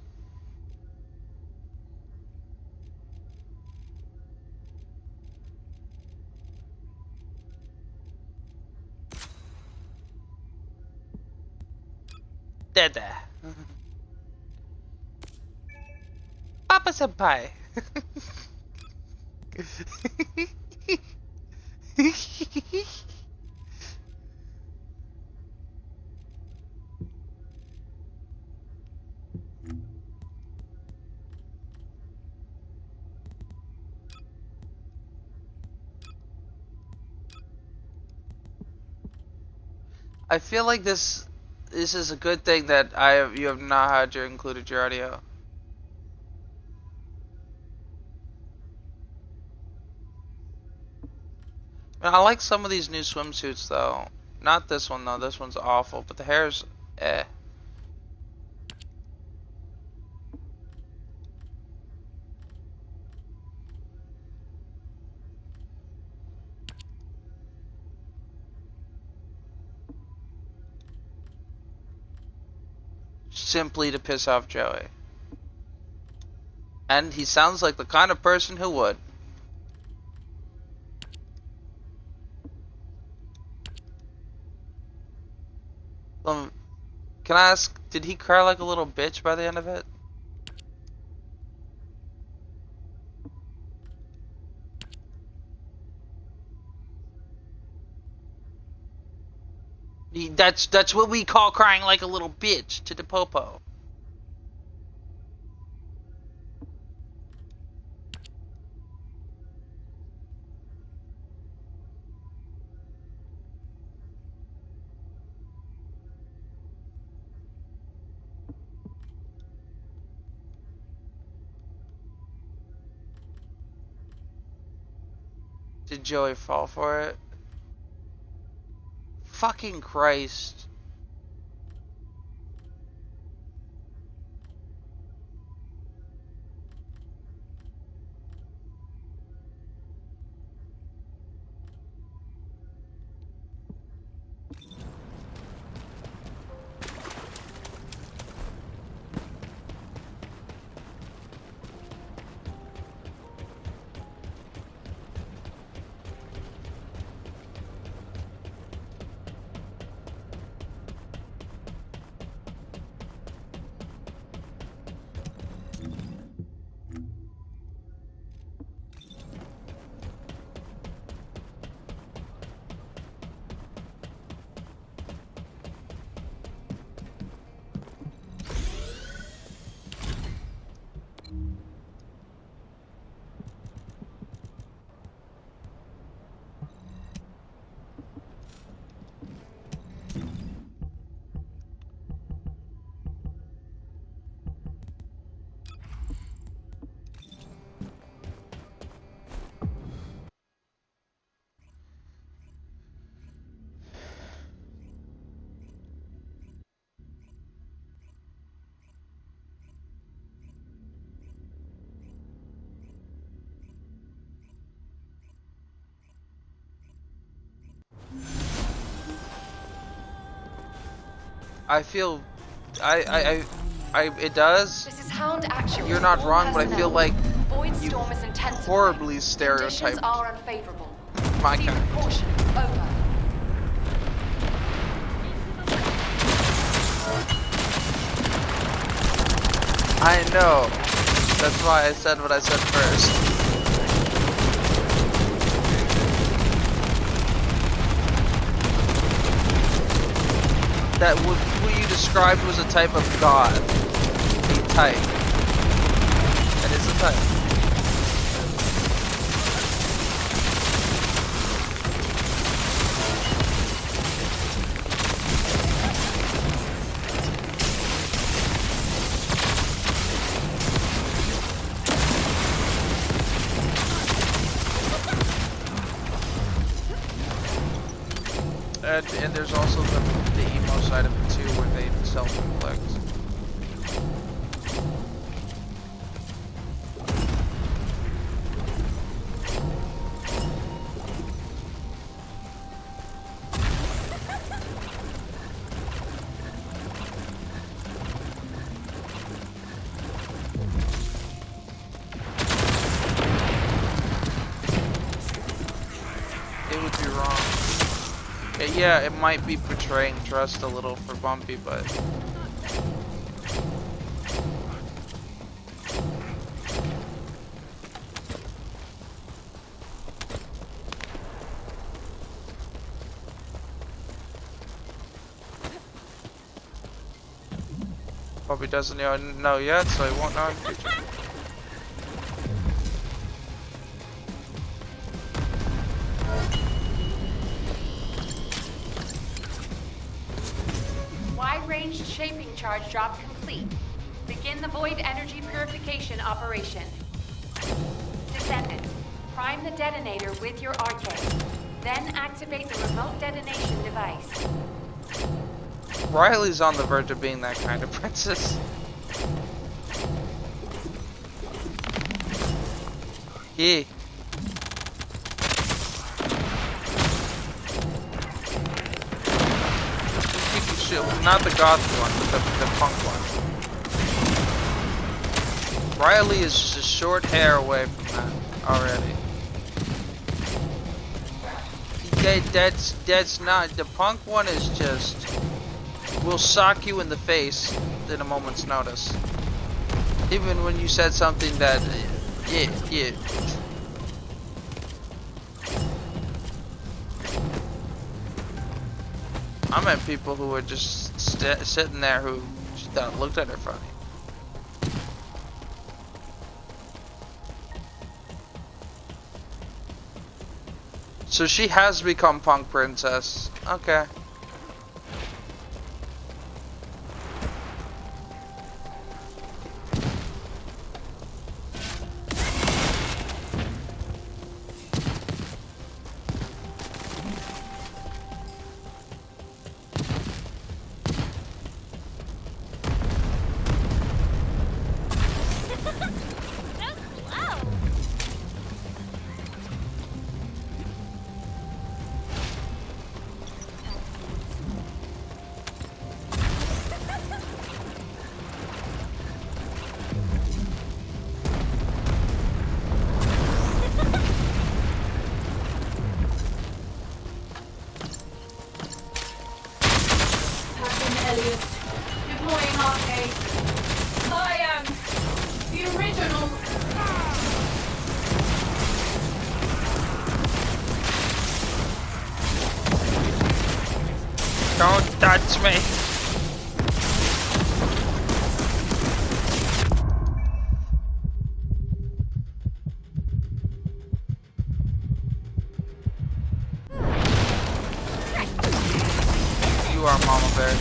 Dada. Papa Senpai. I feel like this is a good thing that you have not had included your audio. I like some of these new swimsuits though. Not this one though. This one's awful, but the hair's eh. Simply to piss off Joey. And he sounds like the kind of person who would. Can I ask, did he cry like a little bitch by the end of it? That's what we call crying like a little bitch to the popo. Did Joey fall for it? Fucking Christ. I feel, it does. This is Hound Action. You're not All wrong, but I feel personnel. like Void you storm is intensifying. horribly Conditions stereotyped are unfavorable. my Proceed kind. with caution. Over. I know. That's why I said what I said first. That what you described was a type of god. A type. That is a type. And there's also the emo side of it too, where they self-inflict. It would be wrong. Yeah, it might be portraying trust a little for Bumpy, but Bumpy doesn't know yet, so he won't know in the future. Wide-range shaping charge drop complete. Begin the void energy purification operation. Descendant, prime the detonator with your arcade. Then activate the remote detonation device. Riley's on the verge of being that kind of princess. Yeah. Not the goth one, but the punk one. Riley is just a short hair away from that already. That's not, the punk one is just, will sock you in the face in a moment's notice. Even when you said something that, yeah. I met people who were just sitting there who just looked at her funny. So she has become punk princess. Okay. Deploying arcade. I am the original. Don't touch me. You are Mama Bear.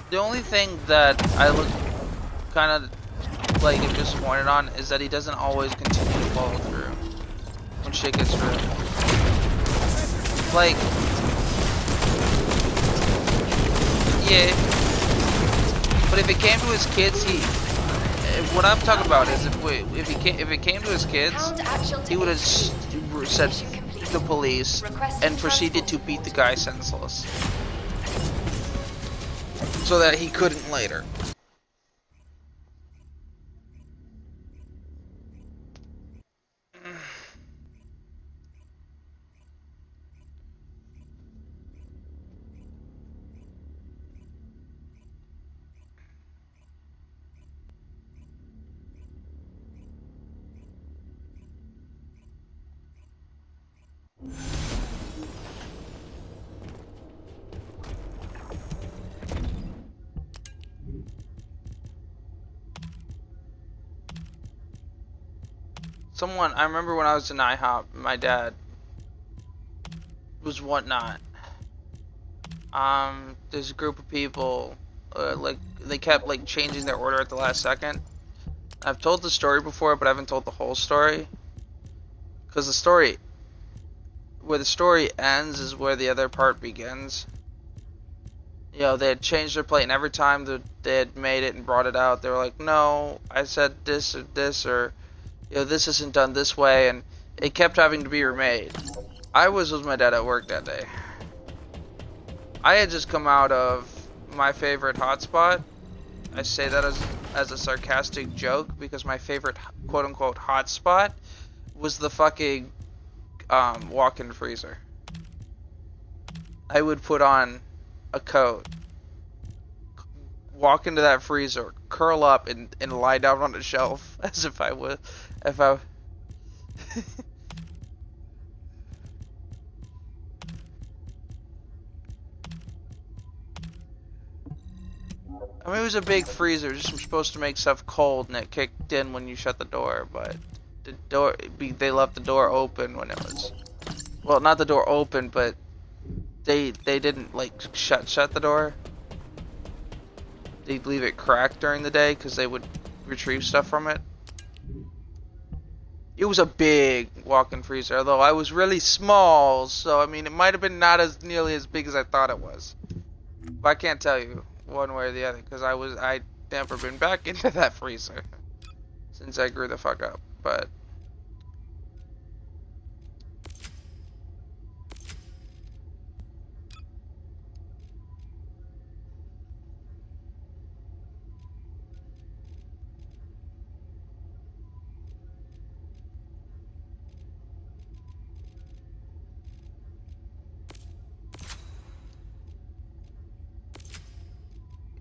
The only thing that I look kind of like disappointed on is that he doesn't always continue to follow through when shit gets real. Like, Yeah. But if it came to his kids, what I'm talking about is if it came to his kids, he would have said the police and proceeded to beat the guy senseless, so that he couldn't later. I remember when I was in IHOP, my dad was whatnot. There's a group of people, like, they kept, like, changing their order at the last second. I've told the story before, but I haven't told the whole story. Because where the story ends is where the other part begins. You know, they had changed their plate, and every time that they had made it and brought it out, they were like, no, I said this, or, you know, this isn't done this way, and it kept having to be remade. I was with my dad at work that day. I had just come out of my favorite hotspot. I say that as a sarcastic joke, because my favorite quote-unquote hotspot was the fucking walk-in freezer. I would put on a coat, walk into that freezer, curl up, and lie down on a shelf as if I would, I mean, it was a big freezer, just supposed to make stuff cold, and it kicked in when you shut the door, but they left the door open when it was, well, not the door open, but they didn't, like, shut the door. They'd leave it cracked during the day, because they would retrieve stuff from it. It was a big walk-in freezer, although I was really small, so, I mean, it might have been not as nearly as big as I thought it was. But I can't tell you one way or the other, because I'd never been back into that freezer since I grew the fuck up, but...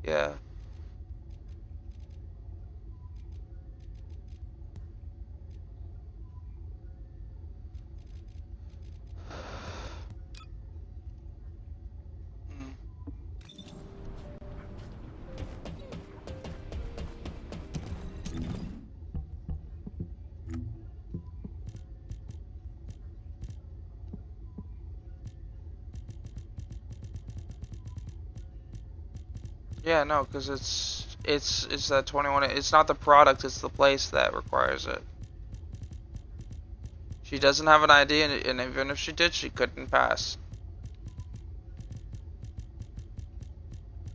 yeah. Yeah, no, because it's that 21. It's not the product; it's the place that requires it. She doesn't have an ID, and even if she did, she couldn't pass.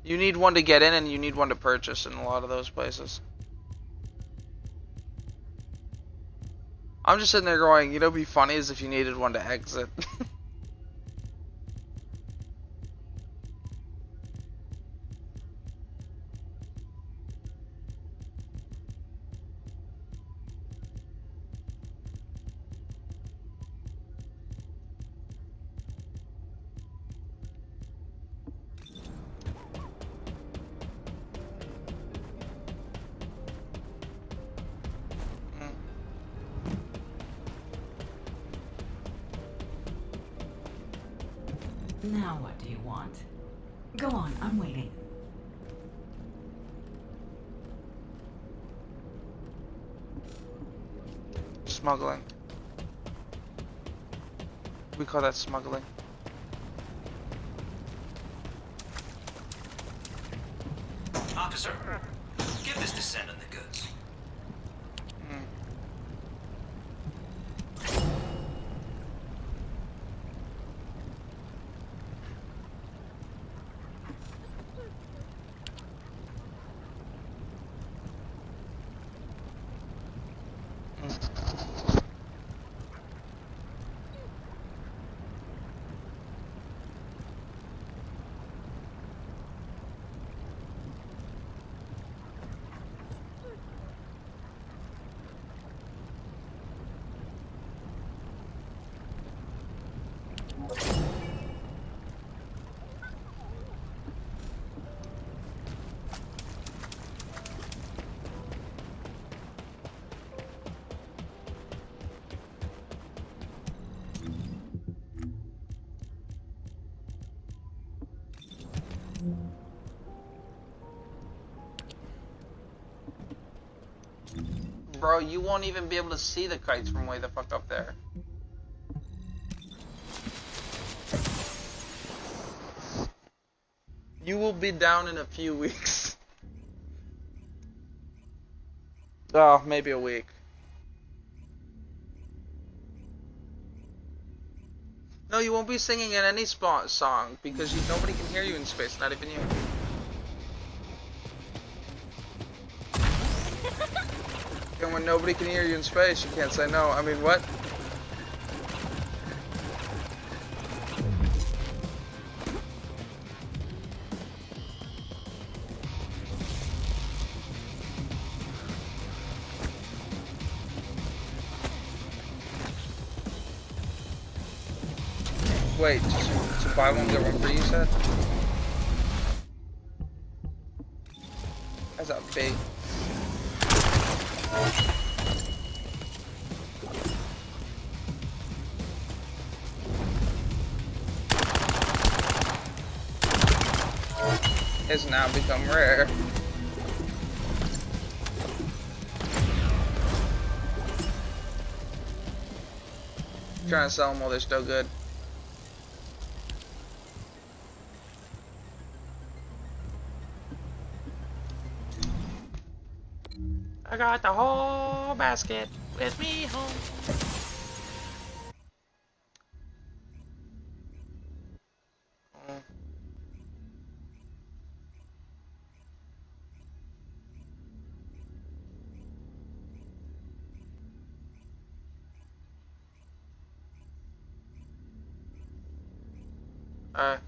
You need one to get in, and you need one to purchase in a lot of those places. I'm just sitting there going, you know, it'd be funny as if you needed one to exit. Now what do you want? Go on, I'm waiting. Smuggling. We call that smuggling. Officer, give this descendant the goods. Bro, you won't even be able to see the kites from way the fuck up there. You will be down in a few weeks. Oh, maybe a week. No, you won't be singing in any song because nobody can hear you in space, not even you. And when nobody can hear you in space, you can't say no. I mean, what? Wait, so buy one get one free, you said? That's a big... It's now become rare. Trying to sell them while they're still good. I got the whole basket with me home. Alright.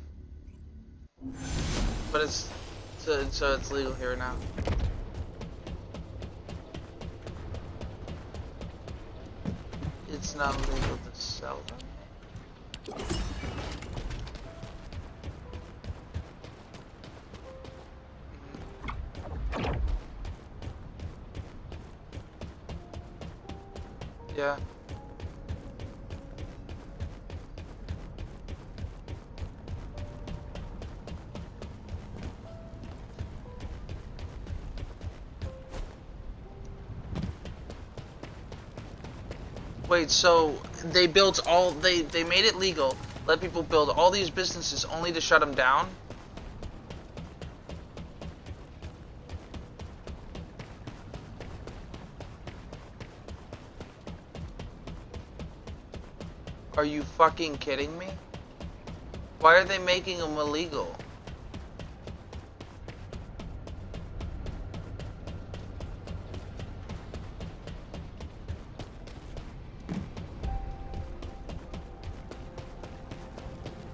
But it's so it's legal here now. It's not legal to sell them. Yeah. Wait, so they built all they made it legal, let people build all these businesses only to shut them down? Are you fucking kidding me? Why are they making them illegal?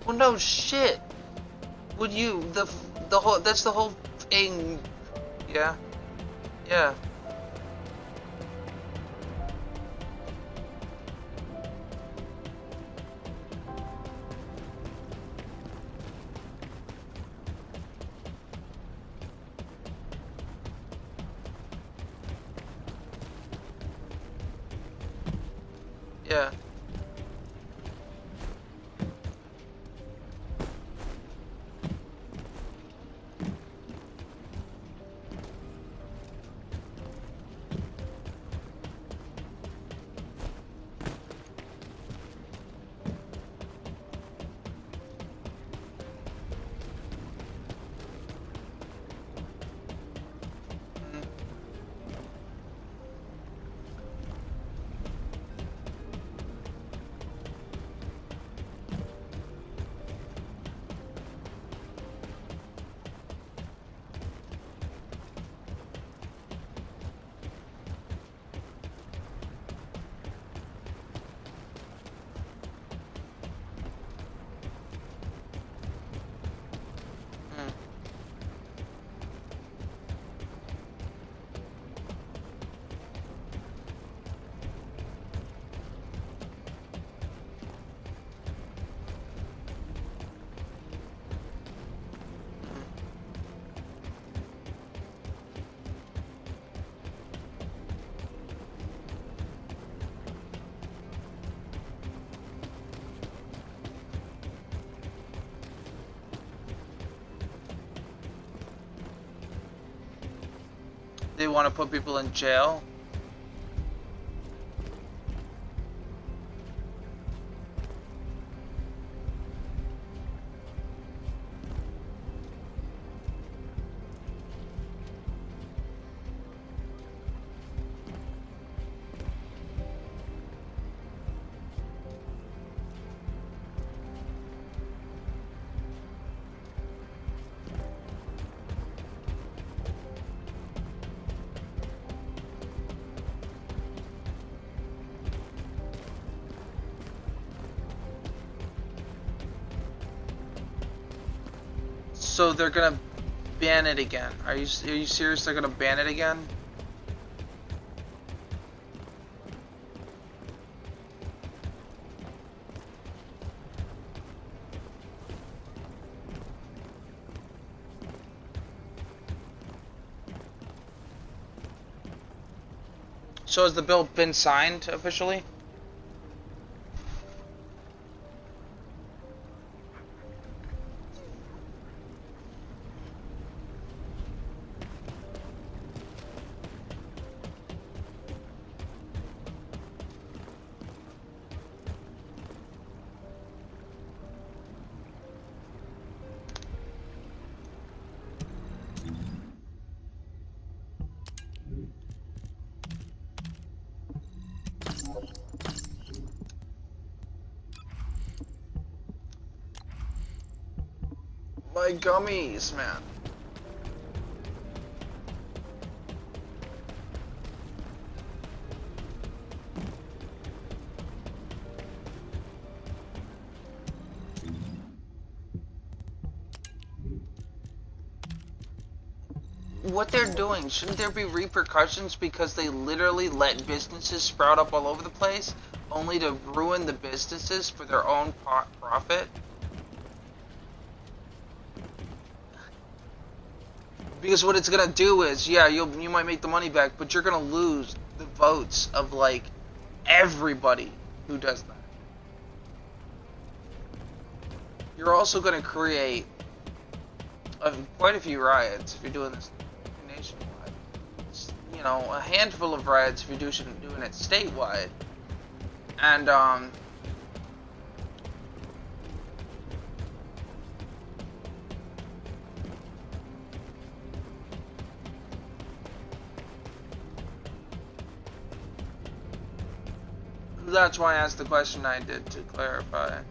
Well, no shit. Would you the whole that's the whole thing? Yeah, yeah. Yeah. They want to put people in jail. So they're gonna ban it again. Are you serious? They're gonna ban it again? So has the bill been signed officially? My gummies, man. What they're doing, shouldn't there be repercussions because they literally let businesses sprout up all over the place only to ruin the businesses for their own profit? Because what it's gonna do is, yeah, you might make the money back, but you're gonna lose the votes of like everybody who does that. You're also gonna create quite a few riots if you're doing this nationwide. You know, a handful of riots if you're doing it statewide, and that's why I asked the question I did, to clarify.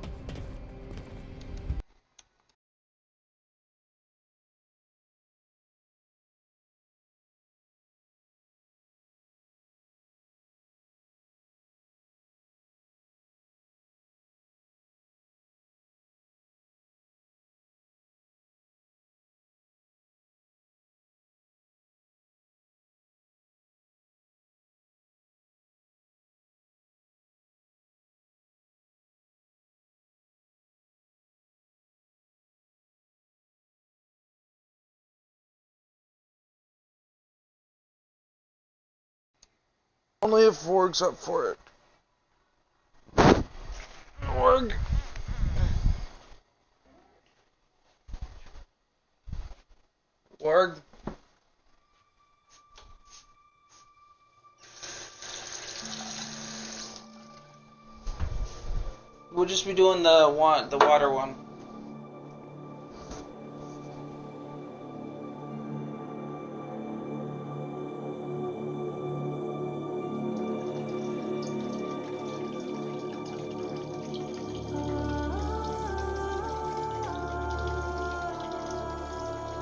Only if Warg's up for it. Warg. Warg. We'll just be doing the water one.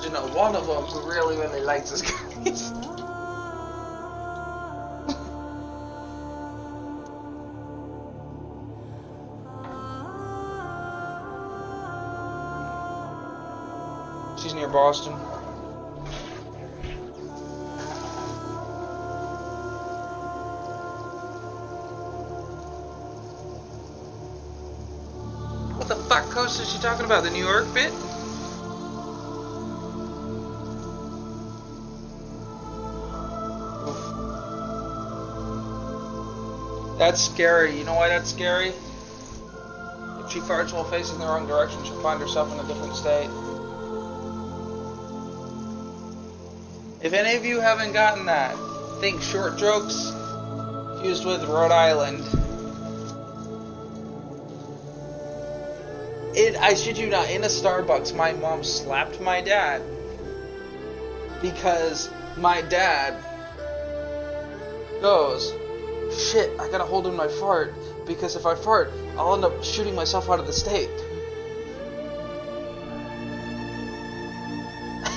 You know, one of them who really likes this guy. She's near Boston. What the fuck coast is she talking about? The New York bit? That's scary. You know why that's scary? If she farts while facing the wrong direction, she'll find herself in a different state. If any of you haven't gotten that, think short jokes fused with Rhode Island. I shit you not, in a Starbucks, my mom slapped my dad because my dad goes, shit, I gotta hold in my fart because if I fart, I'll end up shooting myself out of the state.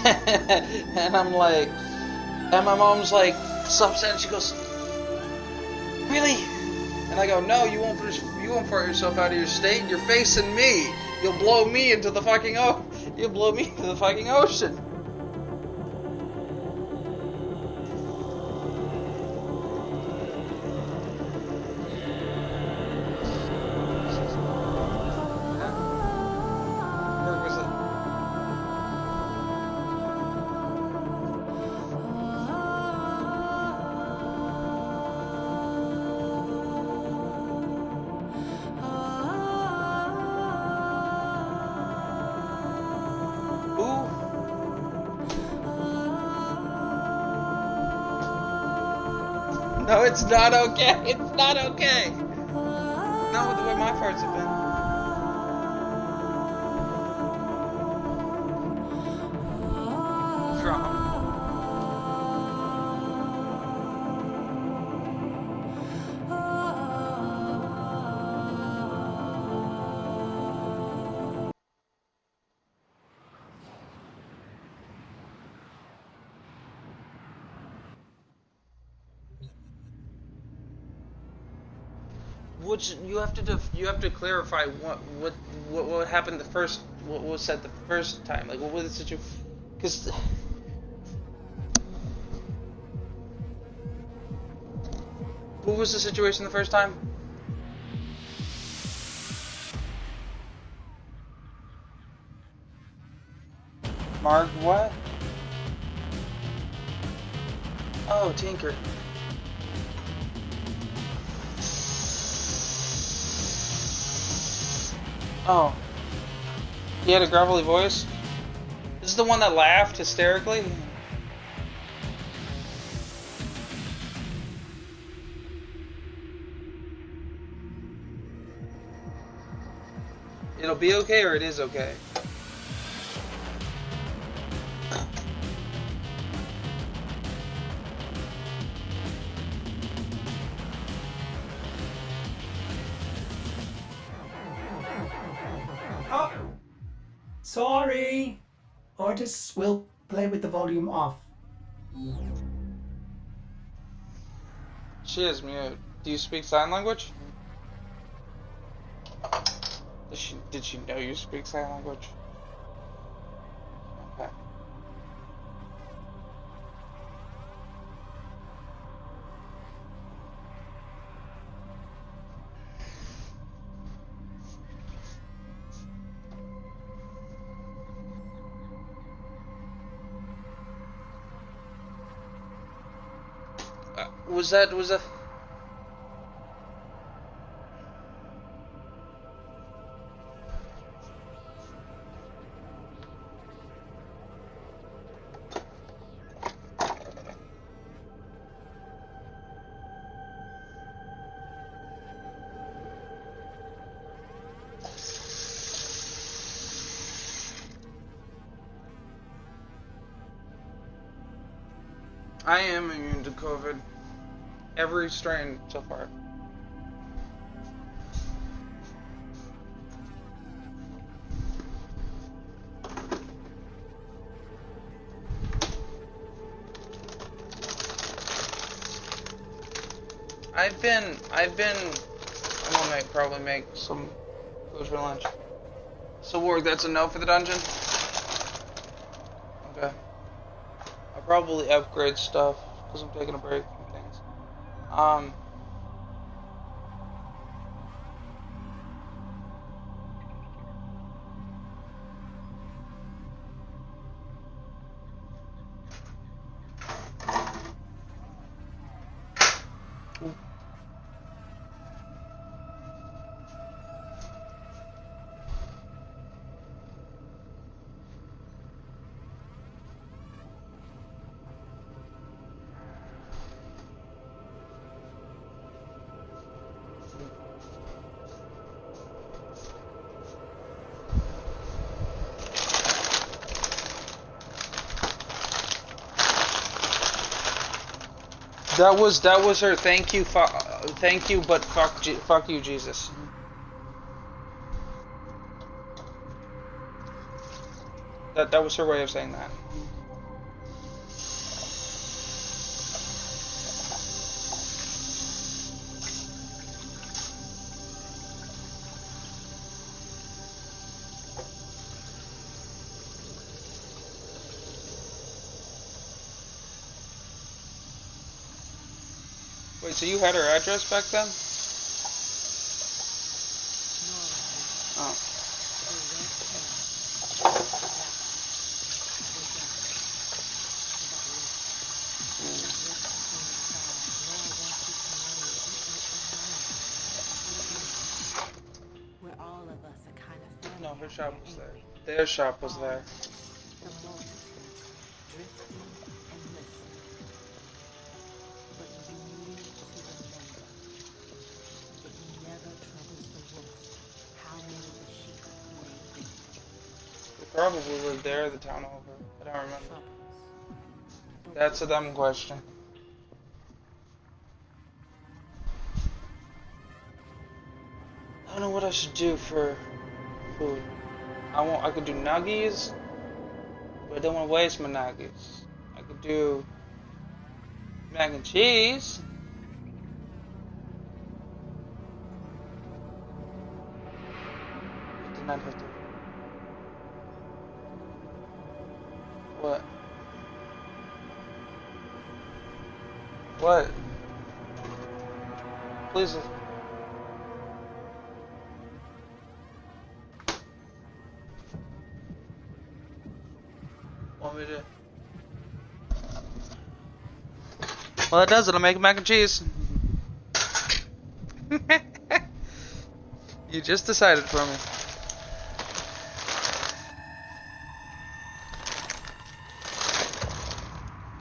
And I'm like, and my mom's like, stops and she goes, really? And I go, no, you won't fart yourself out of your state. You're facing me. You'll blow me into the fucking ocean. Where was it? No, it's not okay. It's not okay. Not with the way my farts have been. Which you have to clarify what happened the first, what was said the first time, like what was the situation, because what was the situation the first time? Mark, what? Oh, Tinker. Oh. He had a gravelly voice? This is the one that laughed hysterically? It'll be okay or it is okay? Oh, sorry. Orders will play with the volume off. She is mute. Do you speak sign language? Did she know you speak sign language? Okay. Was that I am immune to COVID. Every strain so far. I'm gonna probably make some food for lunch. So Warg, that's a no for the dungeon? Okay. I'll probably upgrade stuff because I'm taking a break from things. That was her thank you, but fuck you, Jesus. That was her way of saying that. Wait, so you had her address back then? Oh. Where all of us are kind of family. No, her shop was there. Their shop was there. The multitudes drifting and listening. But you need to remember, it never troubles the wolf how many the sheep may be. They probably lived there the town over. I don't remember. That's a dumb question. I don't know what I should do for food. I could do nuggies, but I don't want to waste my nuggies. I could do mac and cheese. I did not have to. What? What? Please. Want me to? Well, it does. It'll make mac and cheese. You just decided for me.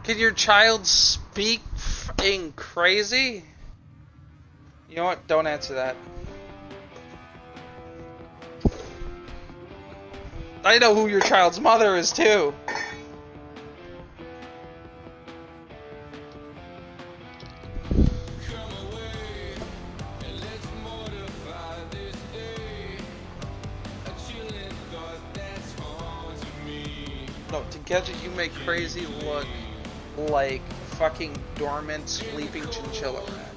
Can your child speak f***ing crazy? You know what? Don't answer that. I know who your child's mother is too. No, together you make crazy look like fucking dormant sleeping chinchilla rat.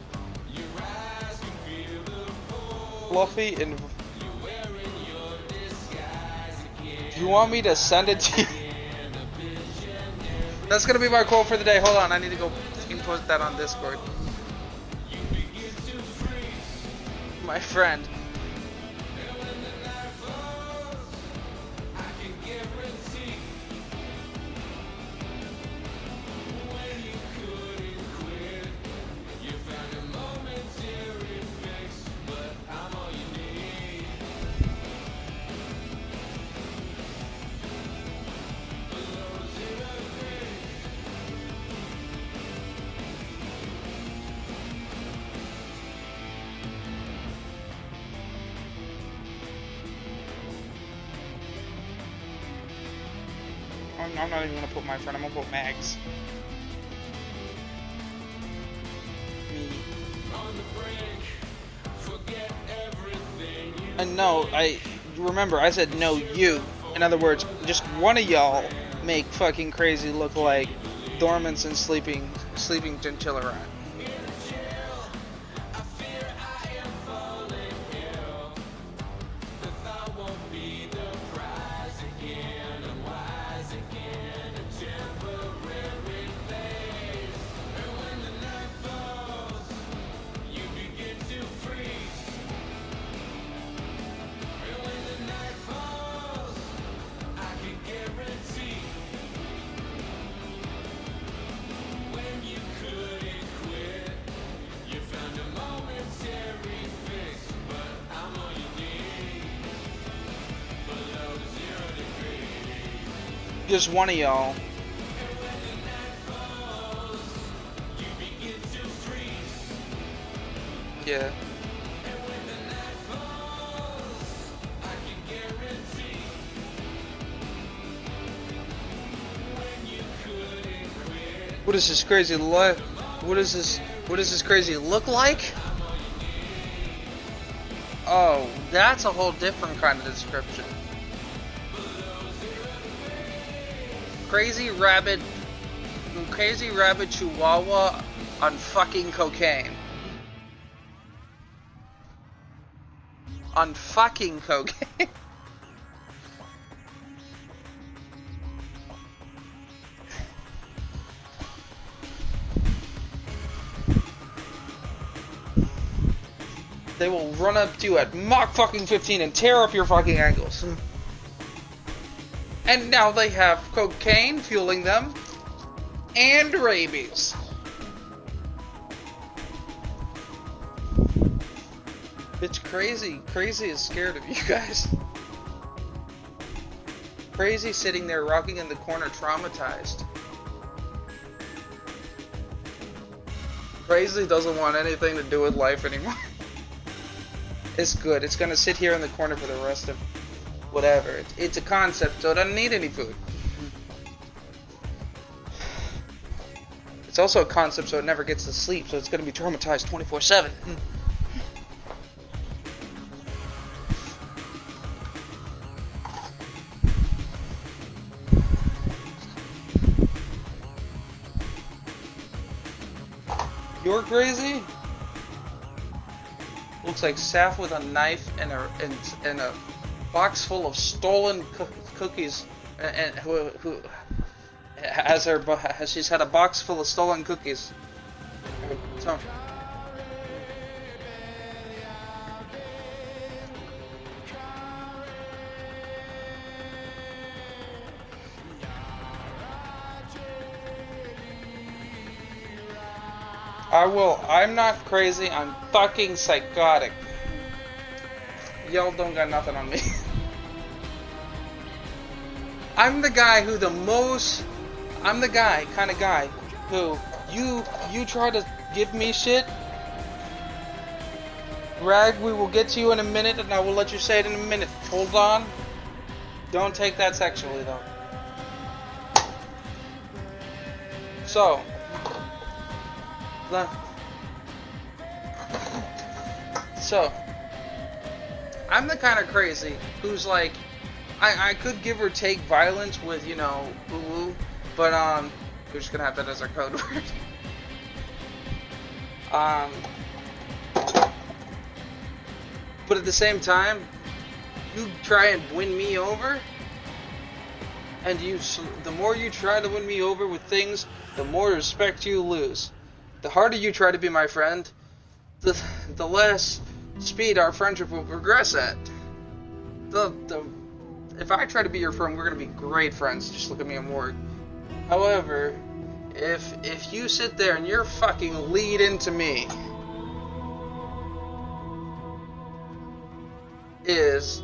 Fluffy and... Do you want me to send it to you? That's gonna be my quote for the day. Hold on, I need to go input that on Discord. My friend. I'm not even gonna put my friend, I'm gonna put Mags. Me. And no, remember, I said no, you. In other words, just one of y'all make fucking crazy look like dormants and sleeping chinchilla rat. Just one of y'all. Yeah. What is this crazy life? What is this? What does this crazy look like? Oh, that's a whole different kind of description. Crazy rabbit chihuahua on fucking cocaine. On fucking cocaine. They will run up to you at Mach fucking 15 and tear up your fucking ankles. And now they have cocaine fueling them and rabies. It's crazy. Crazy is scared of you guys. Crazy sitting there rocking in the corner traumatized. Crazy doesn't want anything to do with life anymore. It's good. It's gonna sit here in the corner for the rest of whatever. It's a concept, so it doesn't need any food. It's also a concept, so it never gets to sleep, so it's gonna be traumatized 24/7. You're crazy? Looks like Saf with a knife and a box full of stolen cookies, and who has she's had a box full of stolen cookies. So, I'm not crazy, I'm fucking psychotic. Y'all don't got nothing on me. I'm the guy who I'm the kind of guy who, you try to give me shit, Rag, we will get to you in a minute and I will let you say it in a minute. Hold on. Don't take that sexually though. So, I'm the kind of crazy who's like, I could give or take violence with, you know, woo-woo, but we're just gonna have that as our code word. But at the same time, you try and win me over, and the more you try to win me over with things, the more respect you lose. The harder you try to be my friend, the less speed our friendship will progress at. If I try to be your friend, we're gonna be great friends. Just look at me and work. However, if you sit there and you're fucking lead into me, is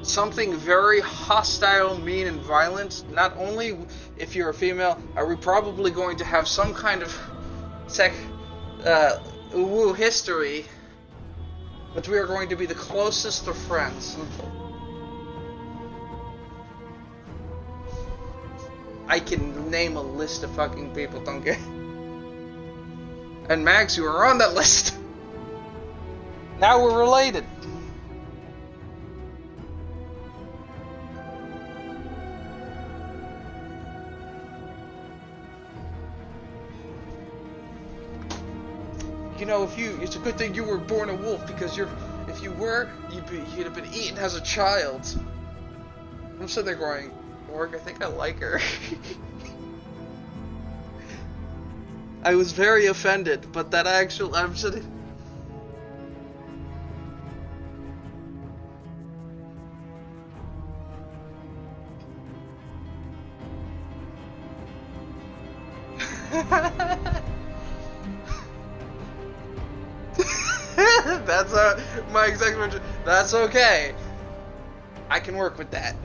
something very hostile, mean, and violent. Not only if you're a female, are we probably going to have some kind of woo history, but we are going to be the closest of friends. I can name a list of fucking people, don't get. And Max, you were on that list. Now we're related. You know, it's a good thing you were born a wolf, because if you were, you'd have been eaten as a child. I'm sitting there going, Org, I think I like her. I was very offended, but that I'm sitting. That's my exact words. That's okay. I can work with that.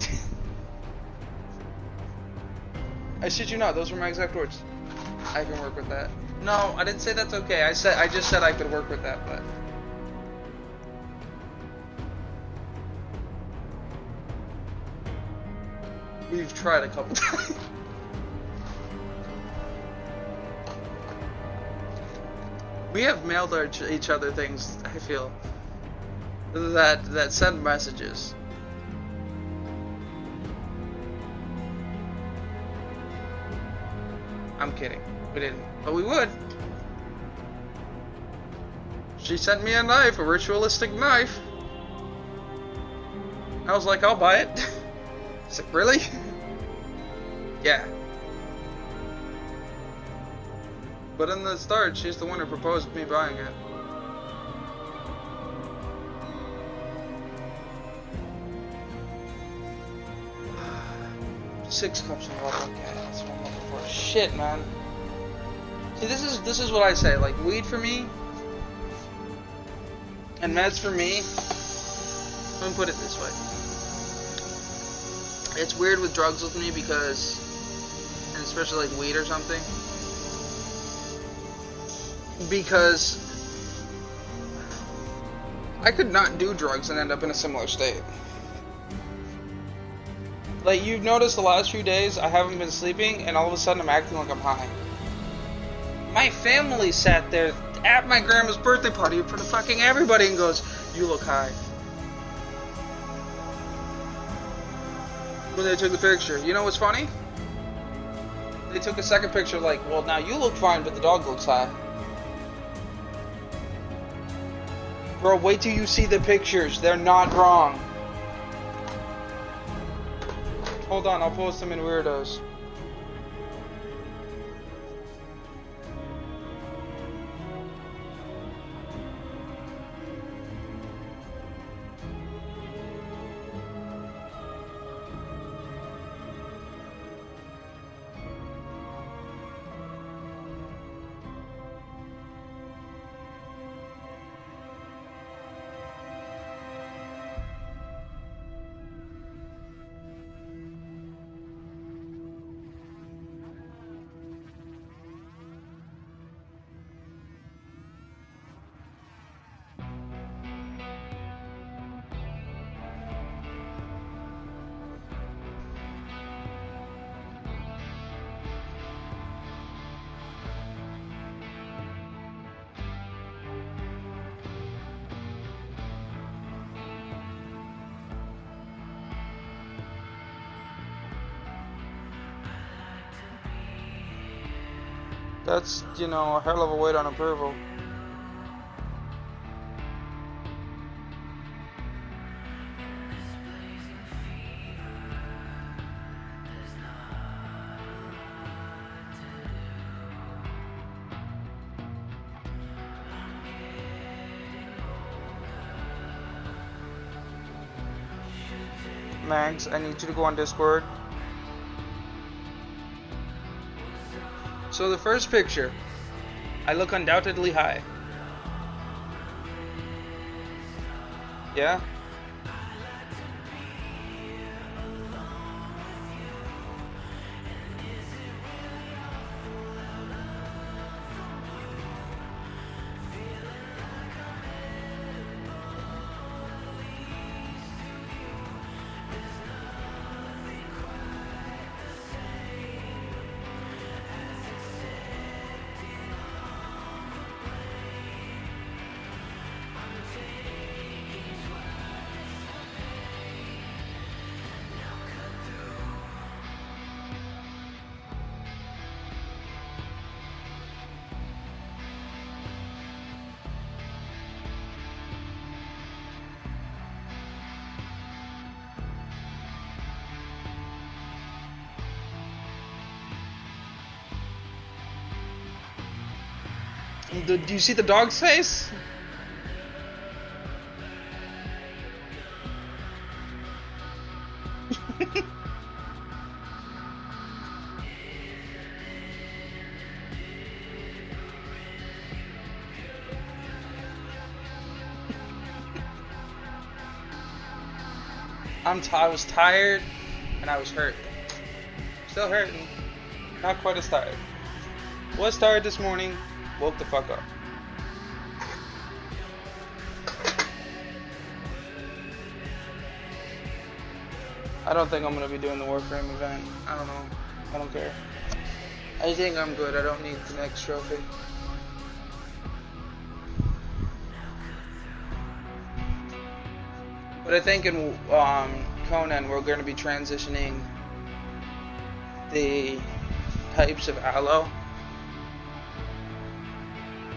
I shit you not, those were my exact words. I can work with that. No, I didn't say that's okay. I just said I could work with that, but we've tried a couple times. We have mailed each other things, I feel. That send messages. I'm kidding. We didn't. But we would. She sent me a knife, a ritualistic knife. I was like, I'll buy it. She's like, really? Yeah. But in the start, she's the one who proposed me buying it. Six cups of water. Okay, that's what I'm looking for. Shit, man. See, this is what I say. Like, weed for me, and meds for me. Let me put it this way. It's weird with drugs with me because, and especially like weed or something, because I could not do drugs and end up in a similar state. Like, you've noticed the last few days I haven't been sleeping and all of a sudden I'm acting like I'm high. My family sat there at my grandma's birthday party in front of fucking everybody and goes, "You look high." When they took the picture, you know what's funny? They took a second picture like, "Well, now you look fine, but the dog looks high." Bro, wait till you see the pictures. They're not wrong. Hold on, I'll post them in Weirdos. That's, you know, a hell of a weight on approval. Max, I need you to go on Discord. So the first picture, I look undoubtedly high. Yeah? Do you see the dog's face? I was tired and I was hurt. Still hurting. Not quite as tired. Was tired this morning. Woke the fuck up. I don't think I'm gonna be doing the Warframe event. I don't know. I don't care. I think I'm good. I don't need the next trophy. But I think in Conan we're going to be transitioning the types of aloe.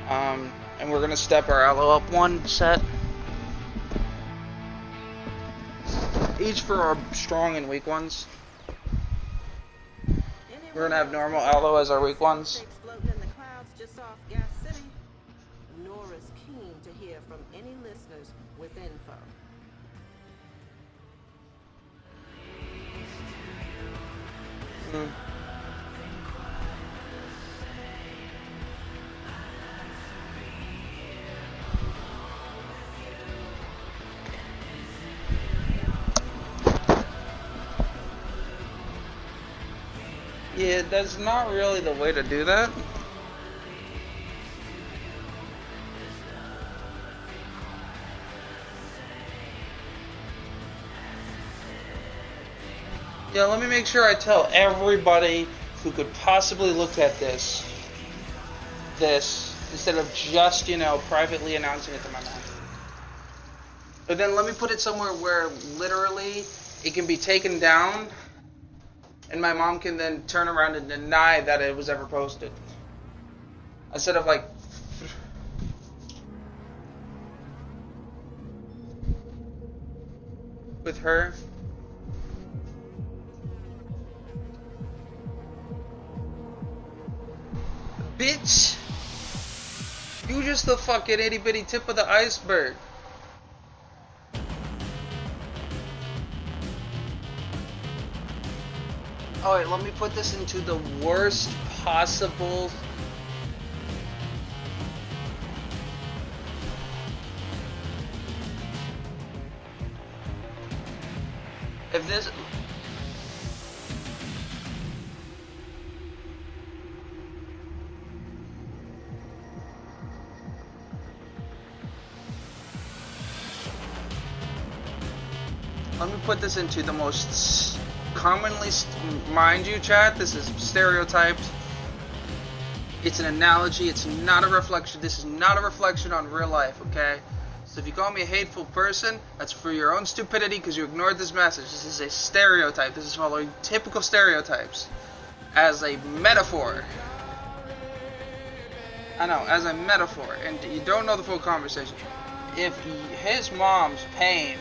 And we're going to step our aloe up one set. Each for our strong and weak ones. We're going to have normal aloe as our weak ones. Nora's keen to hear from any listeners with info. Yeah, that's not really the way to do that. Yeah, let me make sure I tell everybody who could possibly look at this instead of just, privately announcing it to my mom. But then let me put it somewhere where literally it can be taken down and my mom can then turn around and deny that it was ever posted. Instead of like... with her. Bitch! You just the fucking itty bitty tip of the iceberg. Alright, let me put this into the worst possible... If this... Let me put this into the most commonly, mind you, chat, this is stereotyped. It's an analogy. It's not a reflection. This is not a reflection on real life, okay? So if you call me a hateful person, that's for your own stupidity because you ignored this message. This is a stereotype. This is following typical stereotypes as a metaphor. I know, as a metaphor. And you don't know the full conversation. If his mom's pain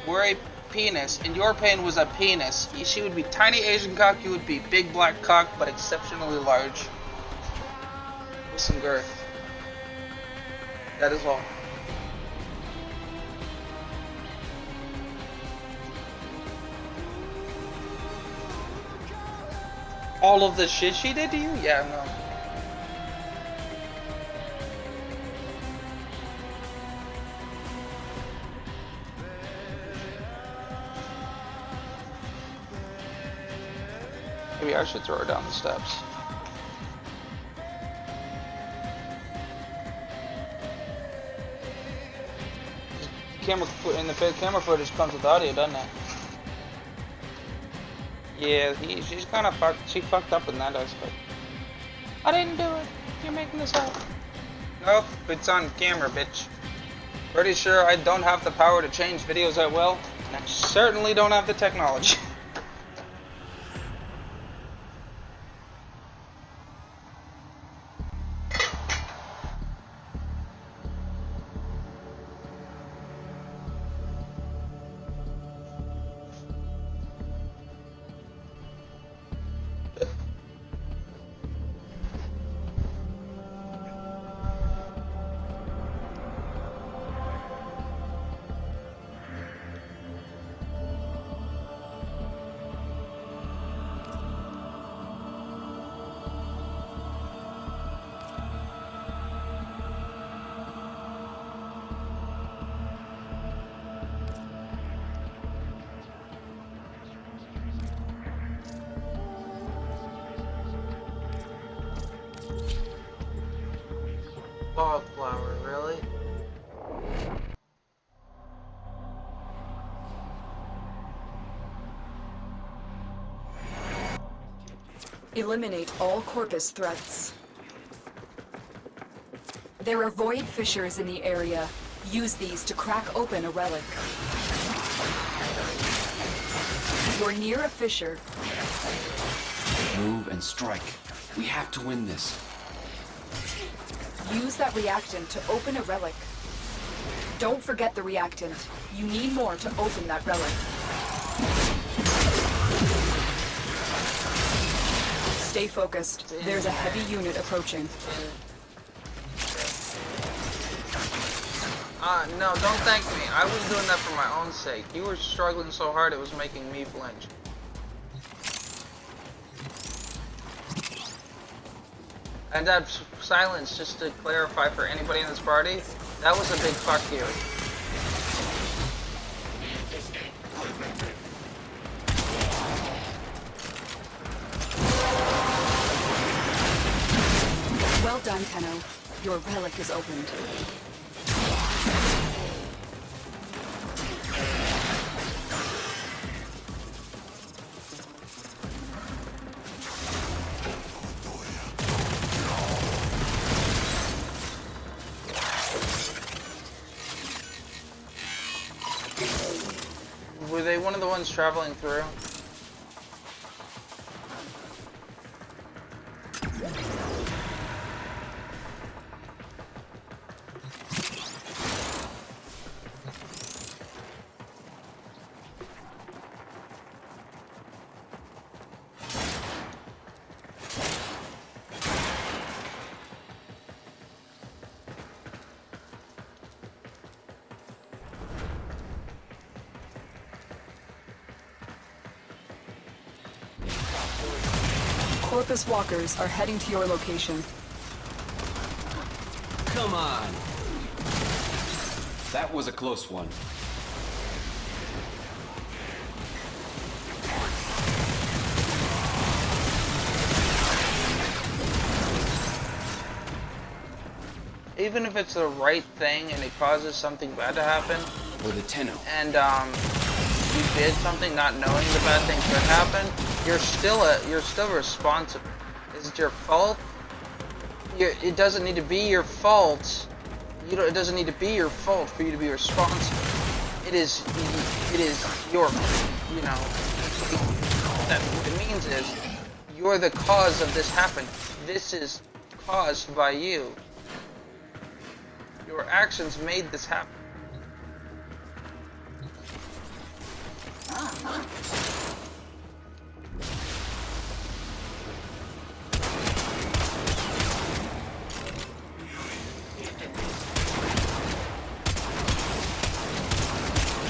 were a penis and your pain was a penis, she would be tiny Asian cock, you would be big black cock, but exceptionally large with some girth. That is all. All of the shit she did to you? Yeah, no. Maybe I should throw her down the steps. Camera footage comes with audio, doesn't it? Yeah, she's kind of fucked. She fucked up in that aspect. I didn't do it. You're making this up. Nope, it's on camera, bitch. Pretty sure I don't have the power to change videos that well, and I certainly don't have the technology. Wildflower, really? Eliminate all Corpus threats. There are void fissures in the area. Use these to crack open a relic. You're near a fissure. Move and strike. We have to win this. Use that reactant to open a relic. Don't forget the reactant. You need more to open that relic. Stay focused. There's a heavy unit approaching. No, don't thank me. I was doing that for my own sake. You were struggling so hard it was making me flinch. And that silence, just to clarify for anybody in this party, that was a big fuck you. Well done, Tenno. Your relic is opened. Were they one of the ones traveling through? Corpus walkers are heading to your location. Come on. That was a close one. Even if it's the right thing and it causes something bad to happen, Or the Tenno. and you did something not knowing the bad thing could happen, you're still responsible. Is it your fault? It doesn't need to be your fault. It doesn't need to be your fault for you to be responsible. It is your, that what it means is you're the cause of this happening. This is caused by you. Your actions made this happen.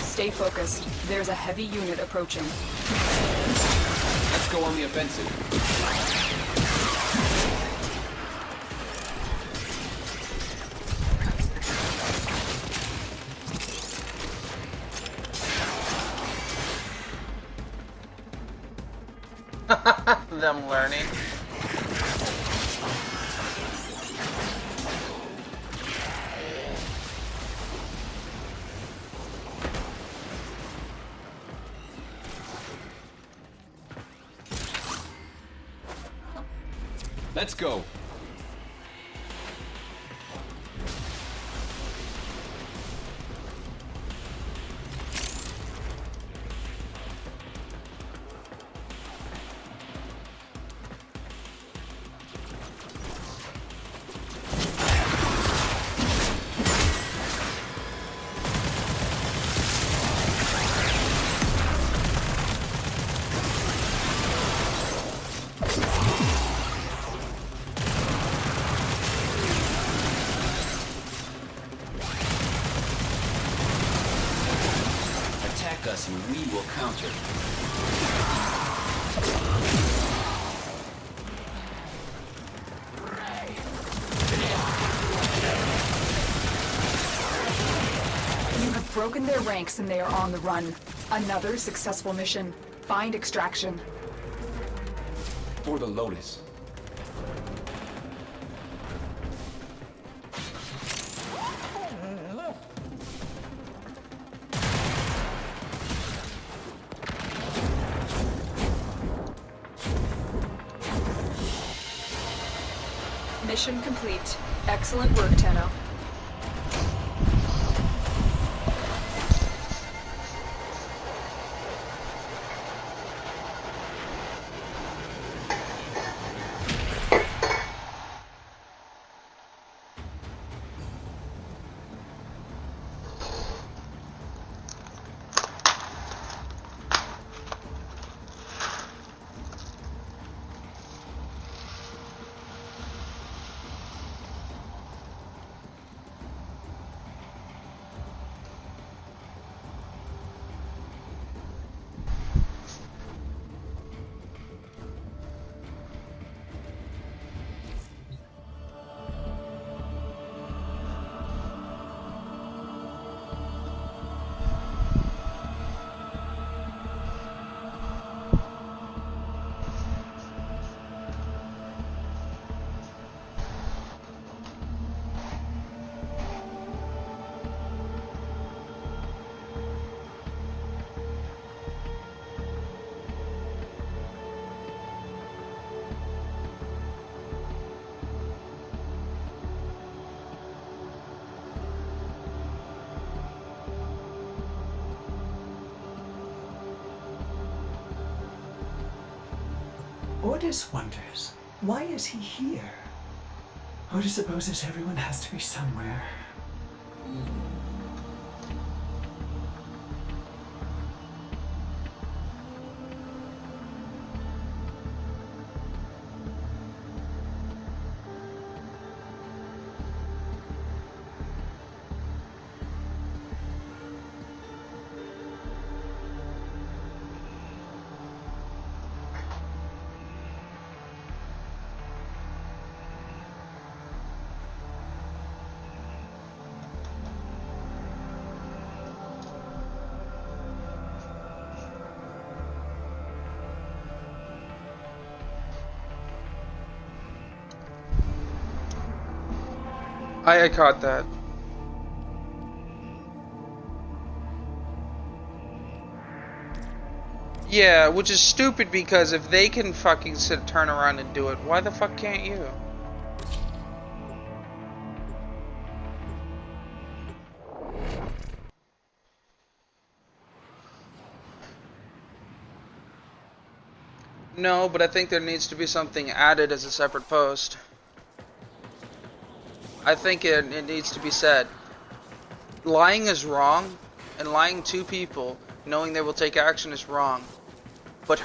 Stay focused. There's a heavy unit approaching. Let's go on the offensive. Them learning. Let's go. Us and we will counter. You have broken their ranks and they are on the run. Another successful mission. Find extraction. For the Lotus. Mission complete. Excellent work, Tenno. Ordis wonders, why is he here? Ordis supposes everyone has to be somewhere. I caught that. Yeah, which is stupid because if they can fucking turn around and do it, why the fuck can't you? No, but I think there needs to be something added as a separate post. I think it needs to be said. Lying is wrong, and lying to people, knowing they will take action, is wrong. But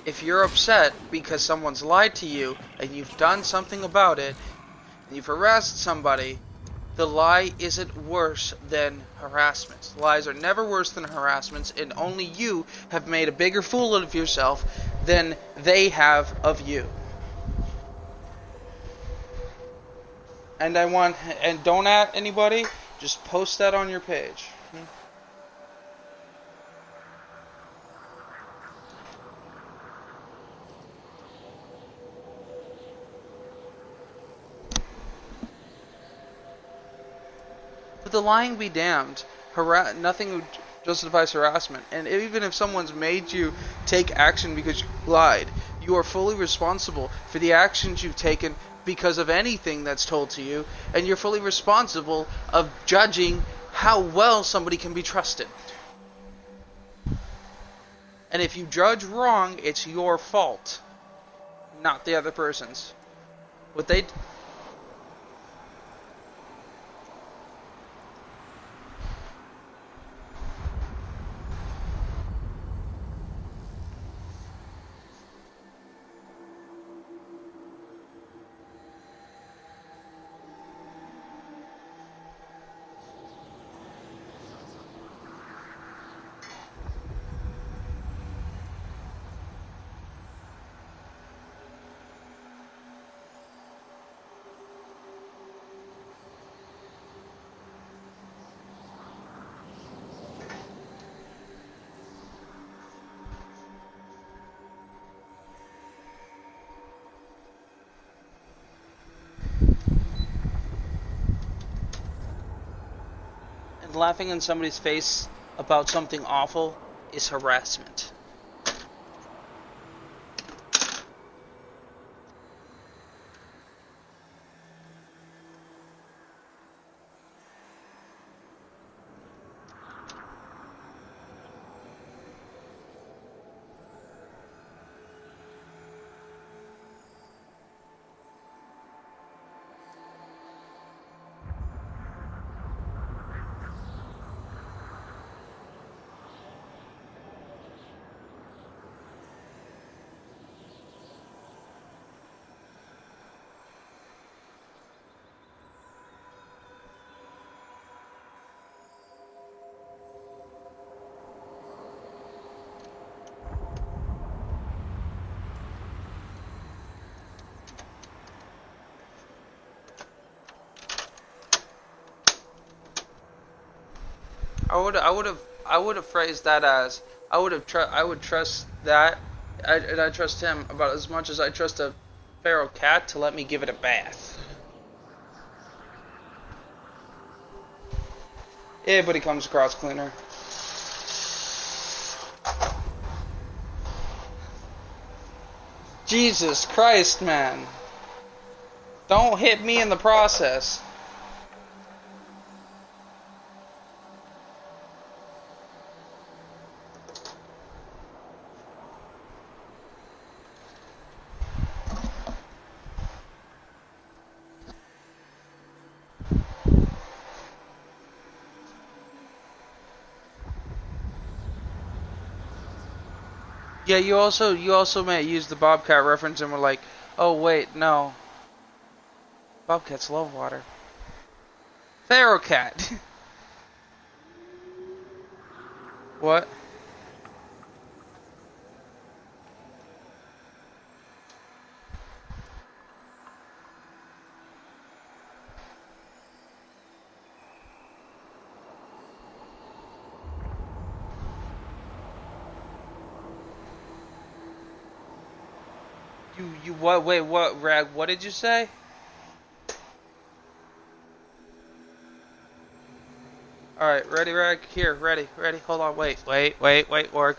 if you're upset because someone's lied to you and you've done something about it, and you've harassed somebody, the lie isn't worse than harassments. Lies are never worse than harassments, and only you have made a bigger fool of yourself than they have of you. And don't at anybody, just post that on your page. But the lying be damned. Nothing justifies harassment. And even if someone's made you take action because you lied, you are fully responsible for the actions you've taken because of anything that's told to you, and you're fully responsible of judging how well somebody can be trusted. And if you judge wrong, it's your fault, not the other person's. What they... And laughing in somebody's face about something awful is harassment. I would have phrased that as I would trust that, and I trust him about as much as I trust a feral cat to let me give it a bath. Everybody comes across cleaner. Jesus Christ, man. Don't hit me in the process. Yeah, you also may use the Bobcat reference and were like, oh wait, no. Bobcats love water. Pharaoh cat. What? You what? Wait, what? Rag? What did you say? All right, ready, Rag? Here, ready. Hold on, wait, Org.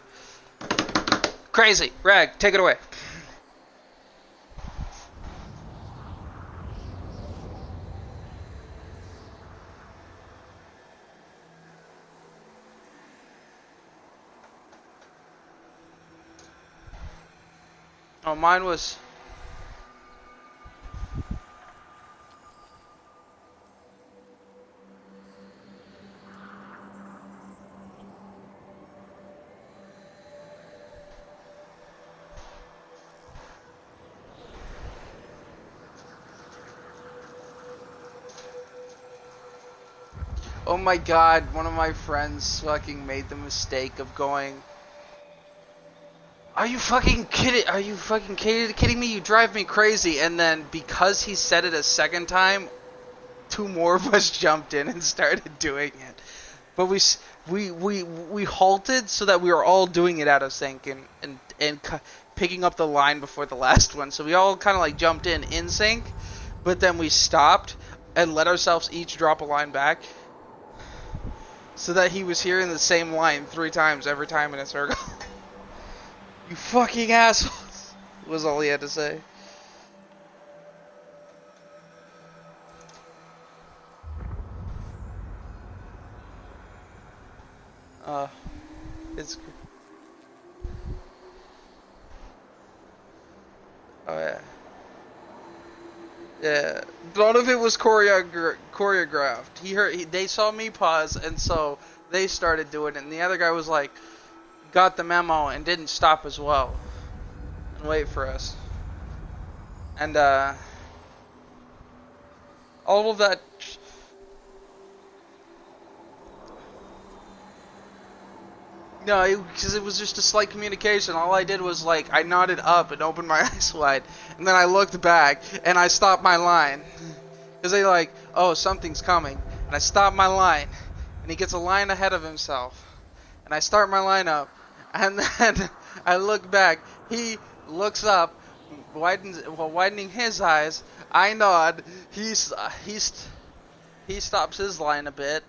Crazy, Rag, take it away. Oh, mine was. Oh my god, one of my friends fucking made the mistake of going, Are you fucking kidding me? You drive me crazy. And then because he said it a second time, two more of us jumped in and started doing it. But we halted so that we were all doing it out of sync and picking up the line before the last one. So we all kind of like jumped in sync, but then we stopped and let ourselves each drop a line back. So that he was hearing the same line 3 times every time in a circle. You fucking assholes, was all he had to say. It's... Oh yeah. Yeah, none of it was choreographed. They saw me pause, and so they started doing it. And the other guy was like, got the memo and didn't stop as well, and wait for us. And all of that. No, because it was just a slight communication. All I did was, like, I nodded up and opened my eyes wide. And then I looked back, and I stopped my line. Because they like, oh, something's coming. And I stop my line. And he gets a line ahead of himself. And I start my line up. And then I look back. He looks up, widening his eyes. I nod. He stops his line a bit,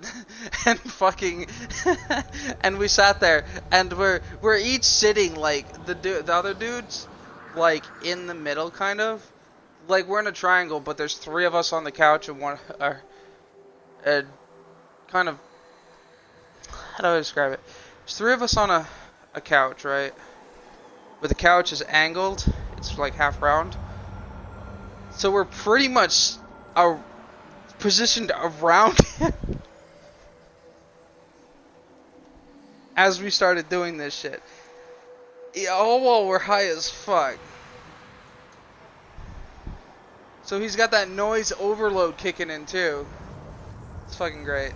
and fucking, and we sat there, and we're each sitting like the other dudes, like in the middle, kind of, like we're in a triangle, but there's 3 of us on the couch and one, kind of, how do I describe it? There's 3 of us on a couch, right? But the couch is angled, it's like half round, so we're pretty much positioned around him as we started doing this shit. Yeah, all while we're high as fuck. So he's got that noise overload kicking in too. It's fucking great.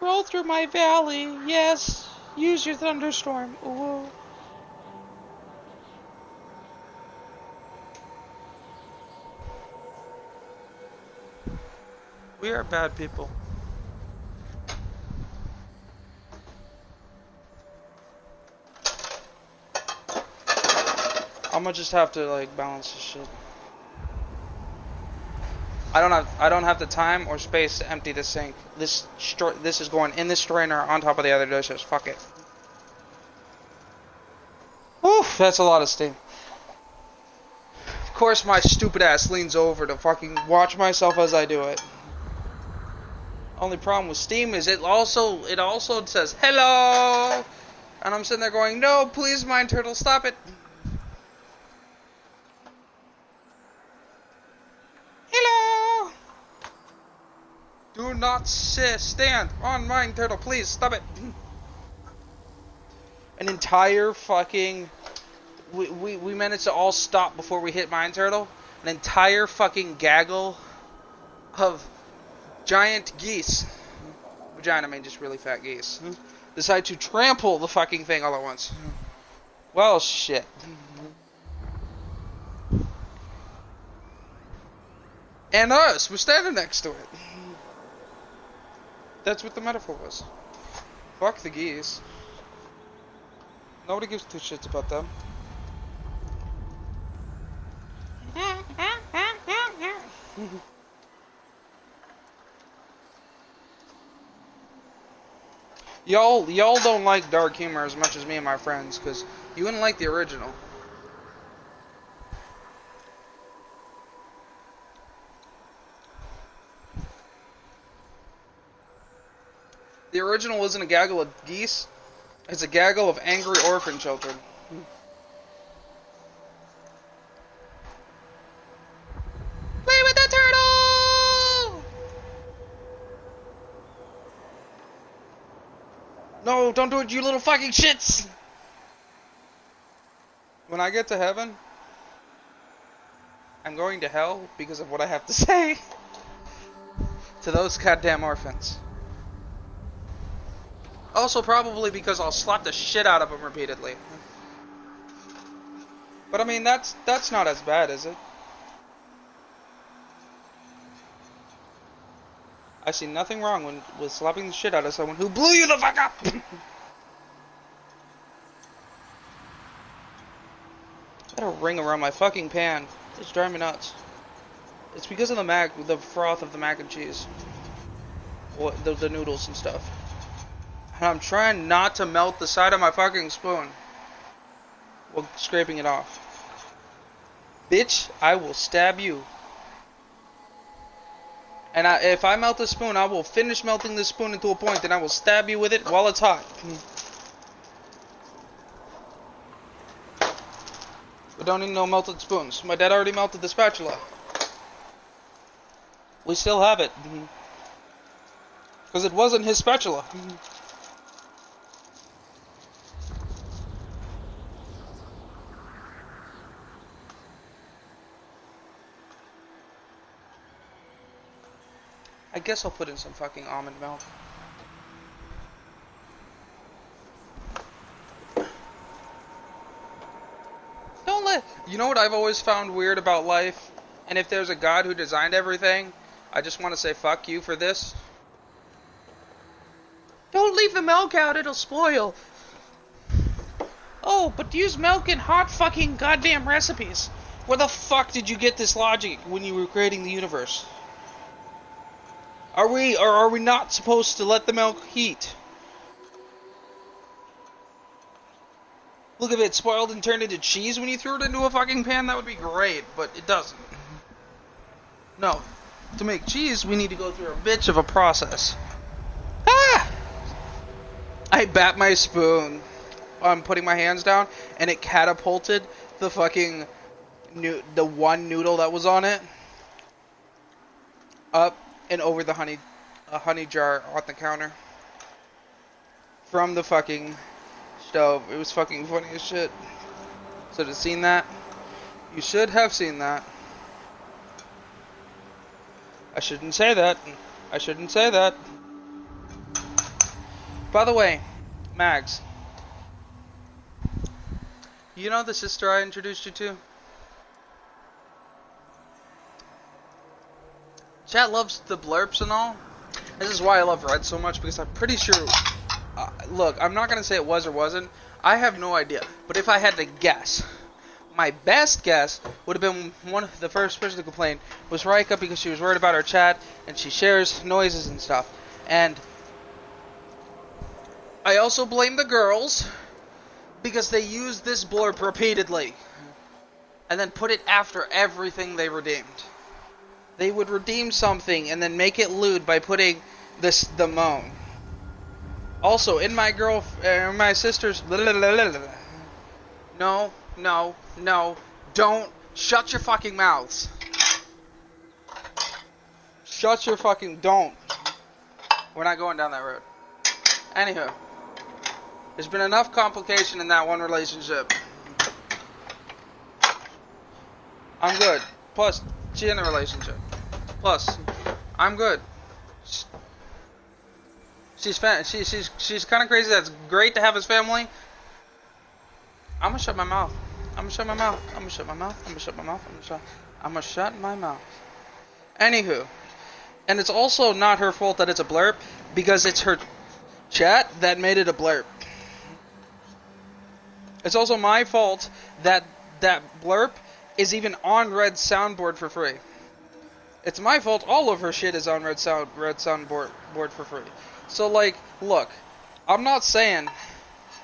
Roll through my valley, yes. Use your thunderstorm. Ooh. We are bad people. I'm gonna just have to like balance this shit. I don't have the time or space to empty the sink. This is going in this strainer on top of the other dishes. Fuck it. Oof, that's a lot of steam. Of course my stupid ass leans over to fucking watch myself as I do it. Only problem with steam is it also says hello. And I'm sitting there going, no, please, Mind Turtle, stop it. Hello. Do not stand on Mind Turtle, please, stop it. An entire fucking... We managed to all stop before we hit Mind Turtle. An entire fucking gaggle of giant geese. Giant, I mean just really fat geese. Decide to trample the fucking thing all at once. Well, shit. And us, we're standing next to it. That's what the metaphor was. Fuck the geese. Nobody gives two shits about them. Y'all don't like dark humor as much as me and my friends, because you wouldn't like the original. The original isn't a gaggle of geese, it's a gaggle of angry orphan children. Play with the turtle! No, don't do it, you little fucking shits! When I get to heaven, I'm going to hell because of what I have to say to those goddamn orphans. Also, probably because I'll slap the shit out of them repeatedly. But I mean, that's not as bad, is it? I see nothing wrong with slapping the shit out of someone who blew you the fuck up! Got a ring around my fucking pan. It's driving me nuts. It's because of the froth of the mac and cheese. The noodles and stuff. And I'm trying not to melt the side of my fucking spoon while scraping it off. Bitch, I will stab you. And if I melt the spoon, I will finish melting the spoon into a point, and I will stab you with it while it's hot. We don't need no melted spoons. My dad already melted the spatula. We still have it. Because it wasn't his spatula. I guess I'll put in some fucking almond milk. Don't let... You know what I've always found weird about life? And if there's a God who designed everything, I just want to say fuck you for this. Don't leave the milk out, it'll spoil. Oh, but use milk in hot fucking goddamn recipes. Where the fuck did you get this logic when you were creating the universe? Are we not supposed to let the milk heat? Look, if it spoiled and turned into cheese when you threw it into a fucking pan, that would be great, but it doesn't. No. To make cheese, we need to go through a bitch of a process. Ah! I bat my spoon. I'm putting my hands down, and it catapulted the fucking... the one noodle that was on it up and over the honey jar on the counter from the fucking stove. It was fucking funny as shit. Should have seen that. You should have seen that. I shouldn't say that. I shouldn't say that. By the way, Mags, you know the sister I introduced you to? Chat loves the blurps and all. This is why I love Red so much, because I'm pretty sure... look, I'm not going to say it was or wasn't. I have no idea. But if I had to guess, my best guess would have been one of the first person to complain was Rika, because she was worried about her chat, and she shares noises and stuff. And I also blame the girls, because they used this blurb repeatedly. And then put it after everything they redeemed. They would redeem something and then make it lewd by putting the moan. Also, in my my sister's. No, no, no. Don't. Shut your fucking mouths. Shut your fucking. Don't. We're not going down that road. Anywho. There's been enough complication in that one relationship. I'm good. Plus, she in a relationship. Plus, I'm good. She's kind of crazy. That's great to have his family. I'm gonna shut my mouth. I'm gonna shut my mouth. I'm gonna shut my mouth. I'm gonna shut my mouth. I'm gonna shut my mouth. Anywho, and it's also not her fault that it's a blurb because it's her chat that made it a blurb. It's also my fault that that blurb is even on Red soundboard for free. It's my fault all of her shit is on Red soundboard for free. So like, look, I'm not saying,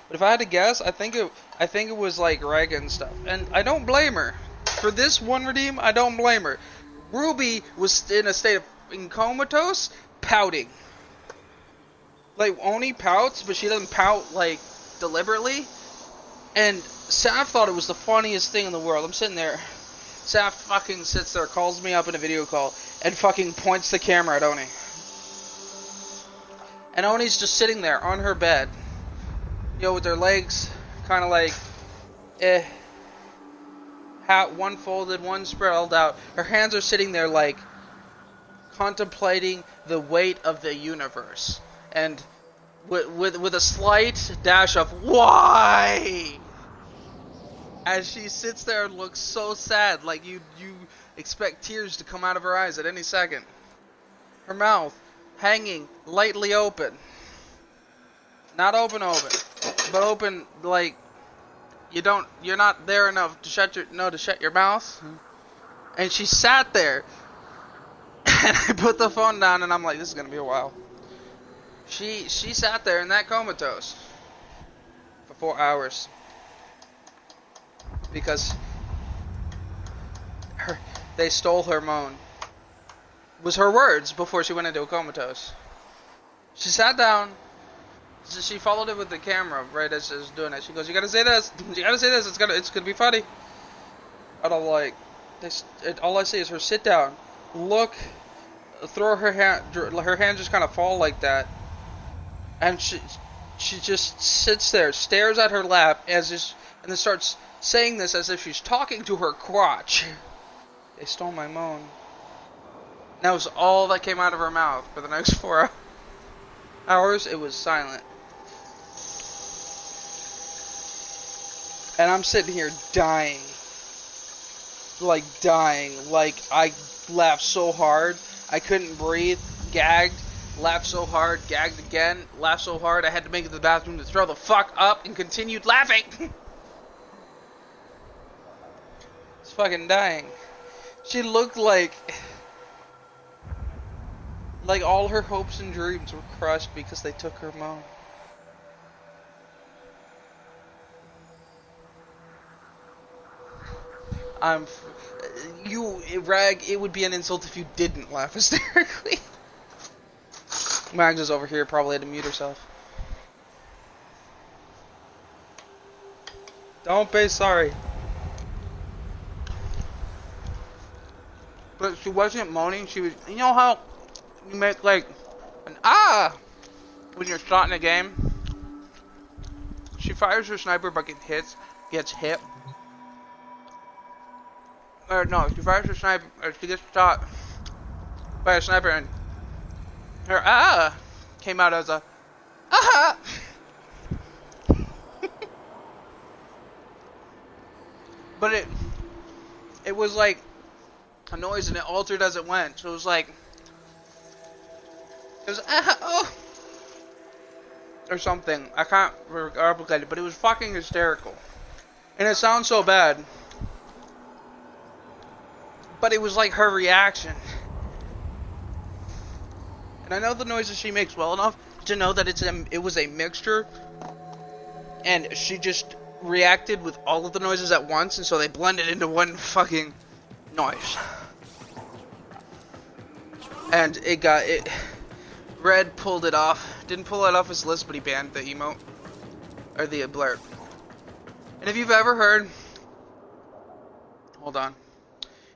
but if I had to guess, I think it was like Reg and stuff, and I don't blame her for this one redeem. I don't blame her. Ruby was in a state of comatose, pouting. Like Oni pouts, but she doesn't pout like deliberately. And Saf thought it was the funniest thing in the world. I'm sitting there. Saf fucking sits there, calls me up in a video call, and fucking points the camera at Oni. And Oni's just sitting there on her bed, you know, with her legs kind of like, one folded, one sprawled out. Her hands are sitting there like contemplating the weight of the universe, and with a slight dash of why, as she sits there and looks so sad, like you expect tears to come out of her eyes at any second. Her mouth hanging lightly open. Not open, but open like you're not there enough to shut your mouth. And she sat there, and I put the phone down, and I'm like, this is gonna be a while. She sat there in that comatose for 4 hours because they stole her moan. Was her words before she went into a comatose. She sat down. She followed it with the camera right as she was doing it. She goes, "You gotta say this. You gotta say this. It's gonna be funny." And I'm like, all I see is her sit down, look, throw her hand just kind of fall like that, and she just sits there, stares at her lap and then starts saying this as if she's talking to her crotch. They stole my moan. That was all that came out of her mouth for the next 4 hours. It was silent. And I'm sitting here dying. Like I laughed so hard I couldn't breathe, gagged, laughed so hard, gagged again, laughed so hard I had to make it to the bathroom to throw the fuck up and continued laughing. It's fucking dying. She looked like all her hopes and dreams were crushed because they took her mom. Rag, it would be an insult if you didn't laugh hysterically. Mags is over here, probably had to mute herself. Don't be sorry. But she wasn't moaning, she was, you know how you make like an when you're shot in a game? She fires her sniper but gets hit. Or no, she fires her sniper, or she gets shot by a sniper, and her came out as a but it was like a noise, and it altered as it went. So it was like or something. I can't replicate it, but it was fucking hysterical, and it sounds so bad. But it was like her reaction. And I know the noises she makes well enough to know that it was a mixture. And she just reacted with all of the noises at once, and so they blended into one fucking noise. And Red pulled it off. Didn't pull it off his list, but he banned the emote. Or the blurb. And if you've ever heard... Hold on.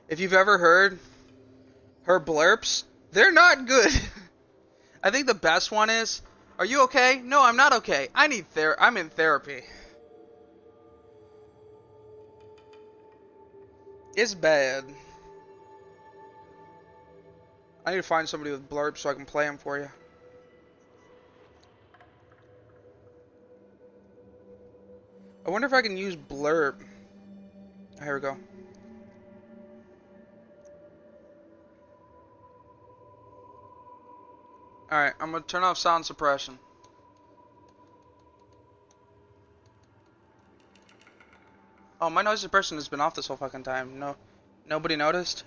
If you've ever heard her blurps, they're not good. I think the best one is, are you okay? No, I'm not okay. I'm in therapy. It's bad. I need to find somebody with blurps so I can play them for you. I wonder if I can use blurb. Here we go. Alright, I'm gonna turn off sound suppression. Oh, my noise suppression has been off this whole fucking time. No, nobody noticed?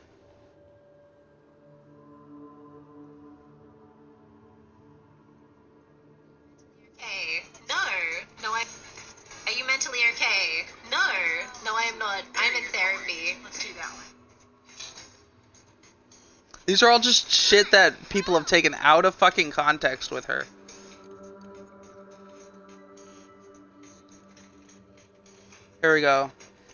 Okay. No, are you mentally okay? No, I am not. I'm in therapy. Let's do that one. These are all just shit that people have taken out of fucking context with her. Here we go.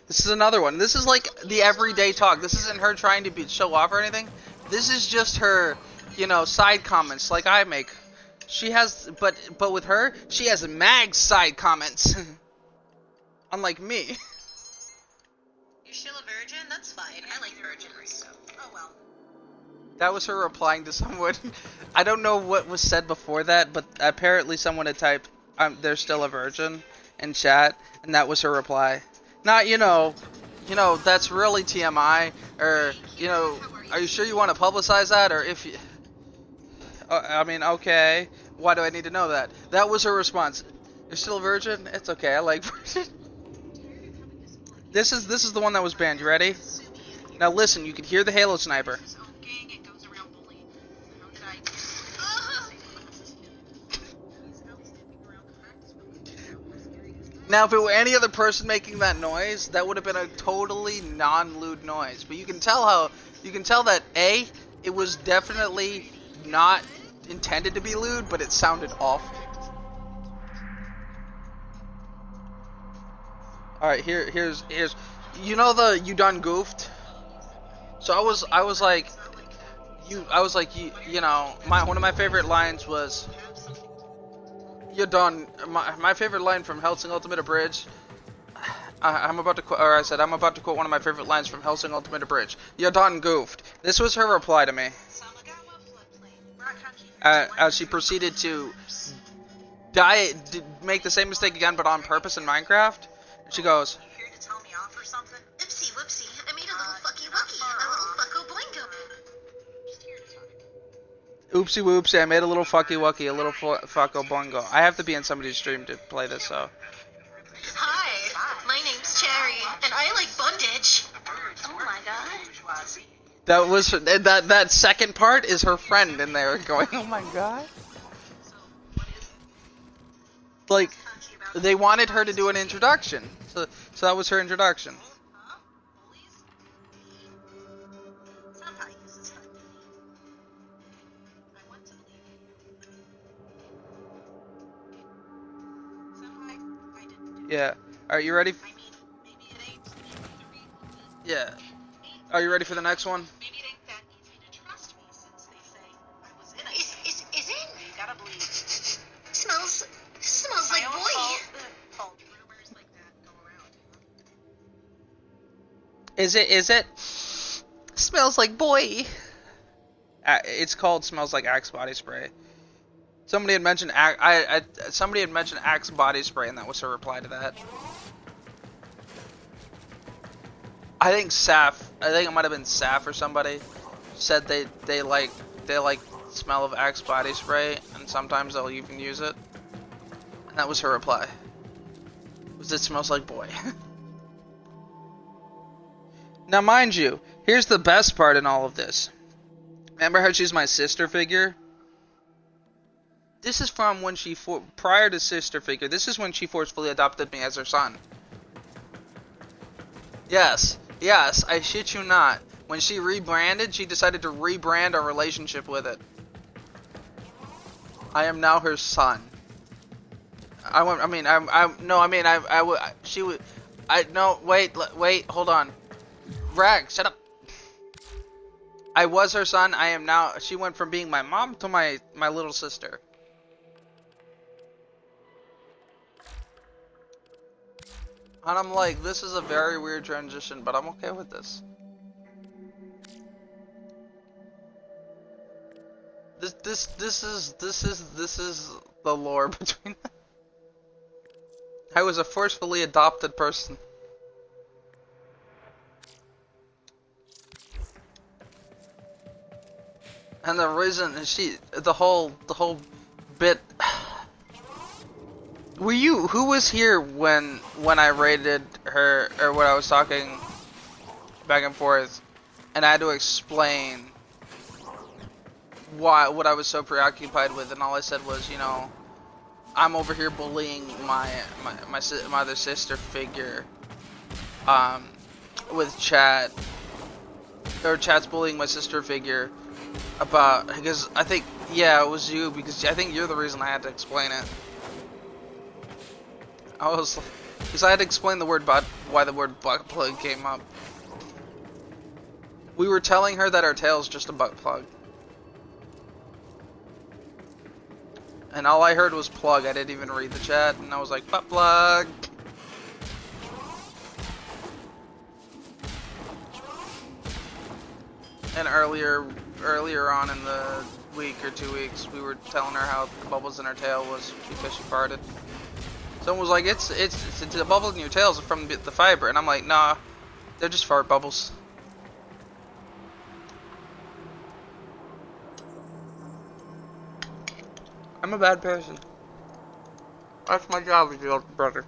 This is another one. This is like the everyday talk. This isn't her trying to show off or anything. This is just her, you know, side comments like I make. She has, but with her, she has mag side comments. Unlike me. You're still a virgin? That's fine. I like virgins. So. Oh well. That was her replying to someone. I don't know what was said before that, but apparently someone had typed, "They're still a virgin" in chat, and that was her reply. Not, you know, that's really TMI, or, you know, are you sure you want to publicize that, or if you... I mean, okay, why do I need to know that? That was her response. You're still a virgin? It's okay, I like virgin. This is the one that was banned, you ready? Now listen, you can hear the Halo sniper. Now, if it were any other person making that noise, that would have been a totally non-lewd noise. But you can tell that A, it was definitely not intended to be lewd, but it sounded awful. All right, here's you know the "you done goofed." So I was like you know, one of my favorite lines was, "You're done." My favorite line from Hellsing Ultimate Abridged. I'm about to quote one of my favorite lines from Hellsing Ultimate Abridged. "You're done goofed." This was her reply to me. As she proceeded to make the same mistake again, but on purpose in Minecraft. She goes, You here to tell me off or something? Oopsie whoopsie. I made a little fucky wucky. A little fucko boingo. Just here to talk. "Oopsie whoopsie, I made a little fucky wucky, a little fucko boingo." I have to be in somebody's stream to play this, so. Hi, my name's Cherry, and I like bondage. Oh my god. That was that second part is her friend in there going, "Oh my god." Like, they wanted her to do an introduction, so that was her introduction. Yeah. Are you ready? Yeah. Are you ready for the next one? Is it? Gotta believe. Smells like boy. Is it? Smells like boy. It's called "Smells Like Axe Body Spray." Somebody had mentioned somebody had mentioned Axe Body Spray, and that was her reply to that. I think it might have been Saf or somebody said they like smell of Axe Body Spray, and sometimes they'll even use it. And that was her reply. Was "it smells like boy." Now, mind you, here's the best part in all of this. Remember how she's my sister figure? This is from when prior to sister figure, this is when she forcefully adopted me as her son. Yes, I shit you not. When she rebranded, she decided to rebrand our relationship with it. I am now her son. She would. No, wait, hold on. Rag, shut up. I was her son. I am now. She went from being my mom to my little sister. And I'm like, this is a very weird transition, but I'm okay with this. This is the lore between them. I was a forcefully adopted person. And the reason the whole bit. Who was here when I rated her, or when I was talking back and forth, and I had to explain what I was so preoccupied with, and all I said was, I'm over here bullying my other sister figure, with chat, or chat's bullying my sister figure because I think, yeah, it was you, because I think you're the reason I had to explain it. Because I had to explain why the word butt plug came up. We were telling her that our tail's just a butt plug. And all I heard was plug. I didn't even read the chat, and I was like, butt plug. And earlier on in the week or 2 weeks, we were telling her how the bubbles in her tail was because she farted. Someone was like, it's the bubbles in your tails from the fiber, and I'm like, nah, they're just fart bubbles. I'm a bad person. That's my job as your older brother.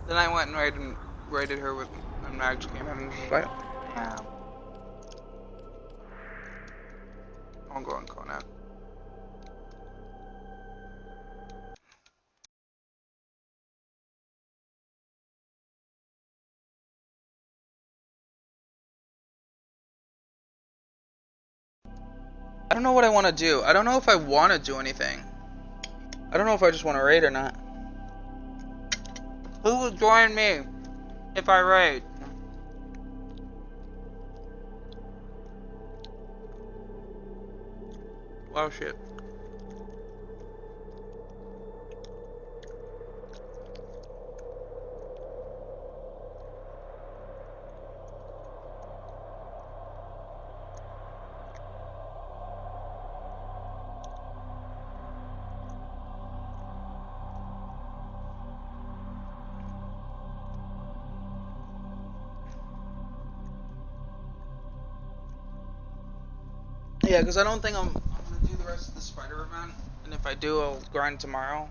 Then I went and raided her with a Max game, and just like, yeah. I'll go and Conan. I don't know what I want to do. I don't know if I want to do anything. I don't know if I just want to raid or not. Who will join me if I raid? Oh shit. Yeah, because I don't think I'm gonna do the rest of the spider event, and if I do, I'll grind tomorrow.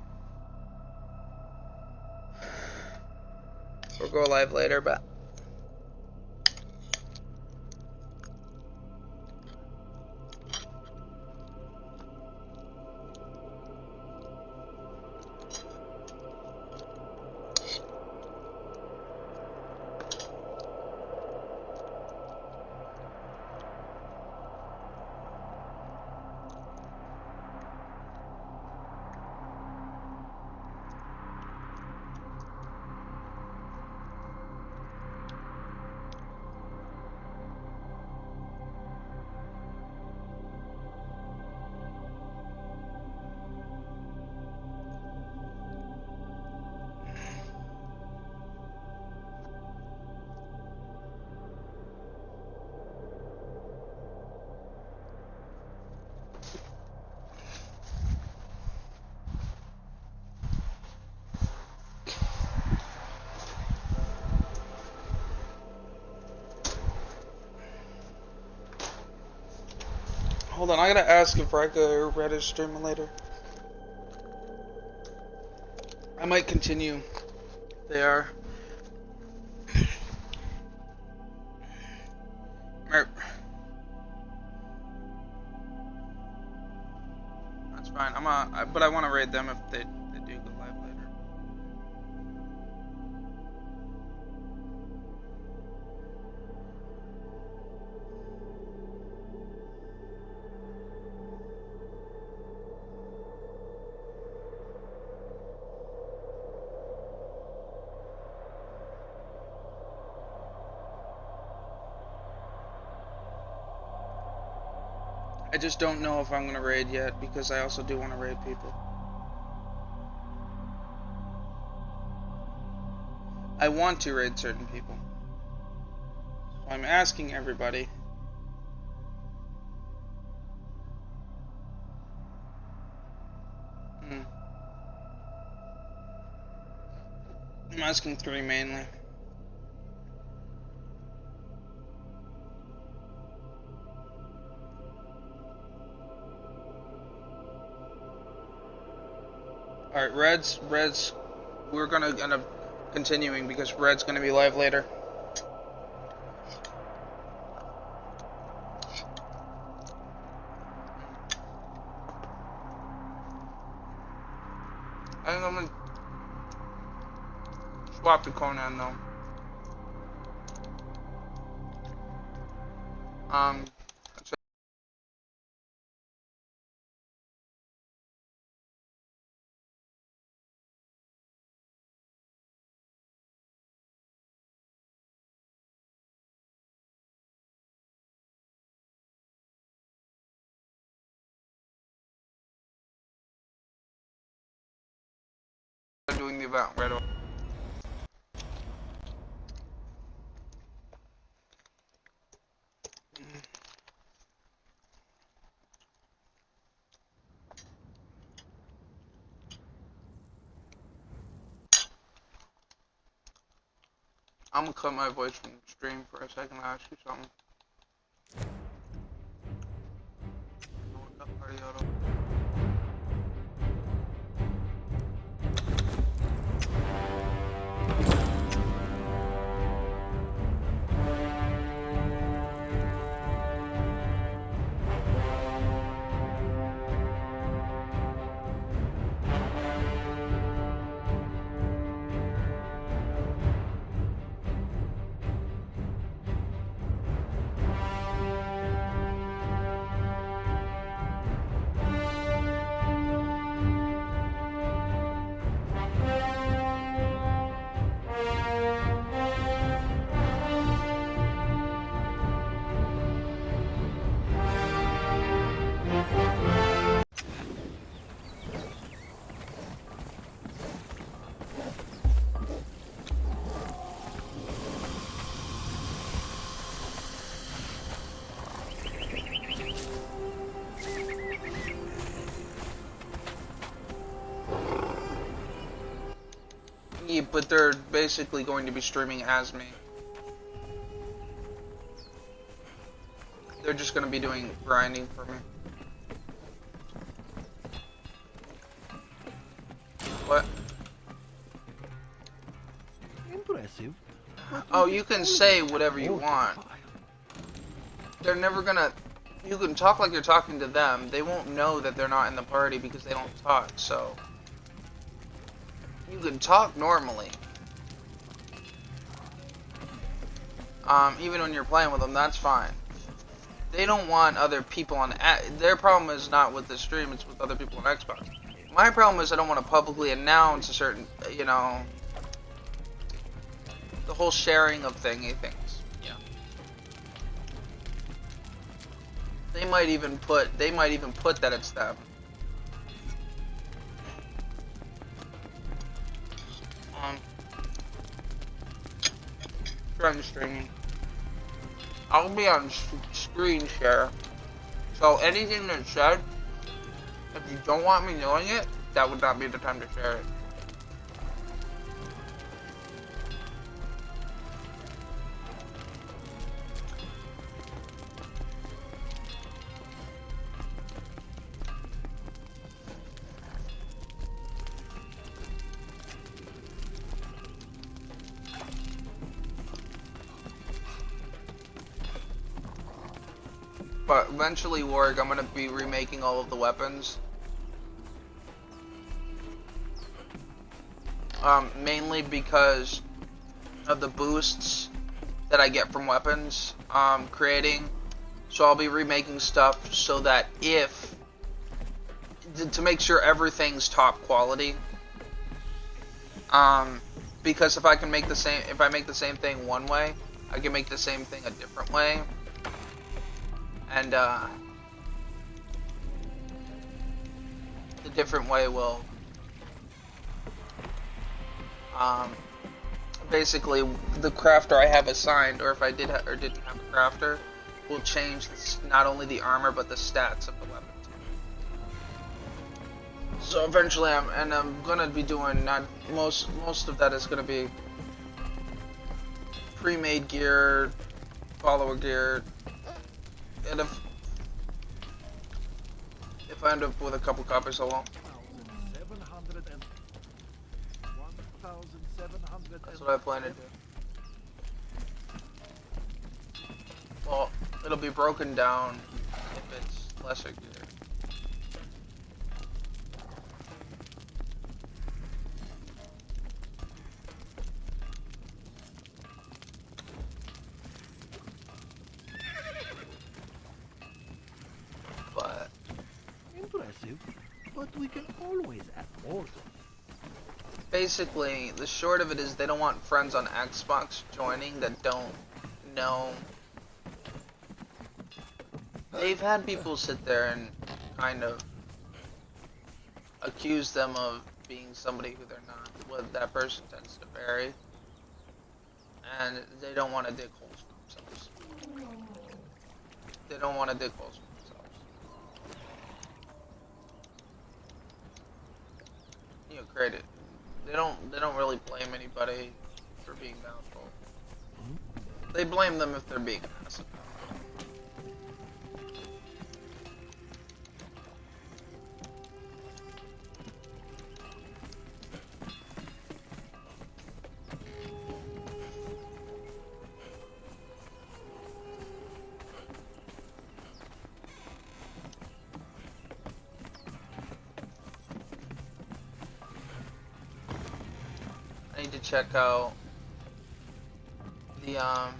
Or go live later, but hold on, I gotta ask if Rika or Red is streaming later. I might continue. They are. That's fine. But I want to raid them if they do go live later. I just don't know if I'm gonna raid yet because I also do want to raid people. I want to raid certain people. So I'm asking everybody. I'm asking 3 mainly. Alright, Reds, we're gonna end up continuing because Red's gonna be live later. I think I'm gonna swap to Conan though. I'm doing the event right away. I'm gonna cut my voice from the stream for a second and ask you something. Yeah, but they're basically going to be streaming as me. They're just going to be doing grinding for me. What? Impressive. Oh, you can say whatever you want. They're never gonna... You can talk like you're talking to them. They won't know that they're not in the party because they don't talk, so... You can talk normally. Even when you're playing with them, that's fine. They don't want other people on... Their problem is not with the stream, it's with other people on Xbox. My problem is I don't want to publicly announce a certain, you know... The whole sharing of things. Yeah. They might even put that it's them. Trying streaming. I'll be on screen share. So anything that's said, if you don't want me knowing it, that would not be the time to share it. But eventually, Warg, I'm gonna be remaking all of the weapons. Mainly because of the boosts that I get from weapons creating. So I'll be remaking stuff so that to make sure everything's top quality. Because if I make the same thing one way, I can make the same thing a different way. And the different way will basically the crafter I have assigned, or if I did or didn't have a crafter, will change not only the armor but the stats of the weapon. So eventually, I'm gonna be doing not most of that is gonna be pre-made gear, follower gear, and if I end up with a couple copies, I won't. That's what I plan to do. Well, it'll be broken down if it's lesser gear. But impressive, but we can always add more. Basically, the short of it is they don't want friends on Xbox joining that don't know. They've had people sit there and kind of accuse them of being somebody who they're not. Well, that person tends to vary, and they don't want to dig holes for themselves. They don't want to dig holes for themselves. You know, credit. They don't really blame anybody for being doubtful. They blame them if they're being passive. I need to check out the I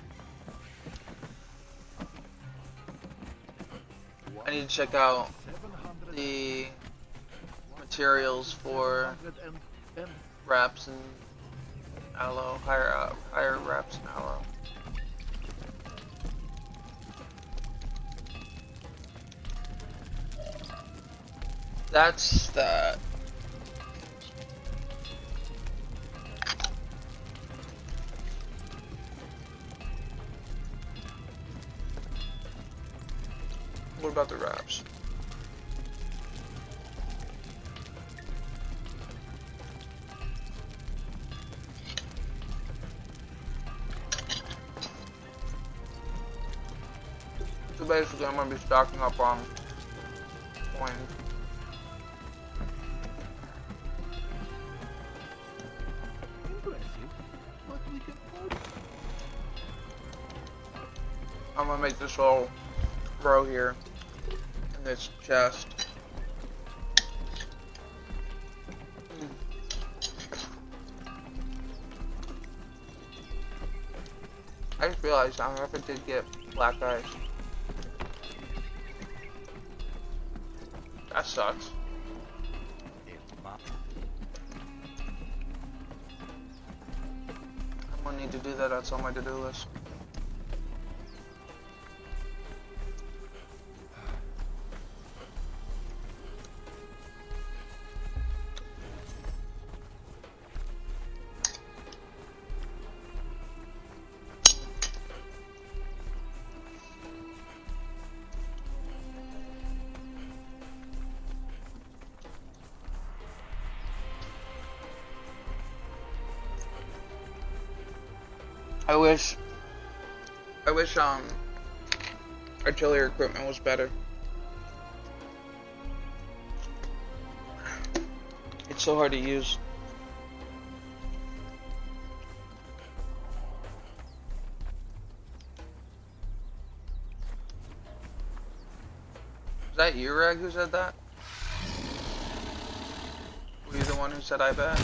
need to check out the materials for wraps and aloe, higher wraps and aloe. That's that. What about the wraps? So basically, I'm gonna be stocking up on coins. I'm gonna make this whole row here in this chest. I just realized I never did get black eyes. That sucks. I'm gonna need to do that. That's on my to-do list. I wish artillery equipment was better. It's so hard to use. Is that you, Reg, who said that? Were you the one who said I bet?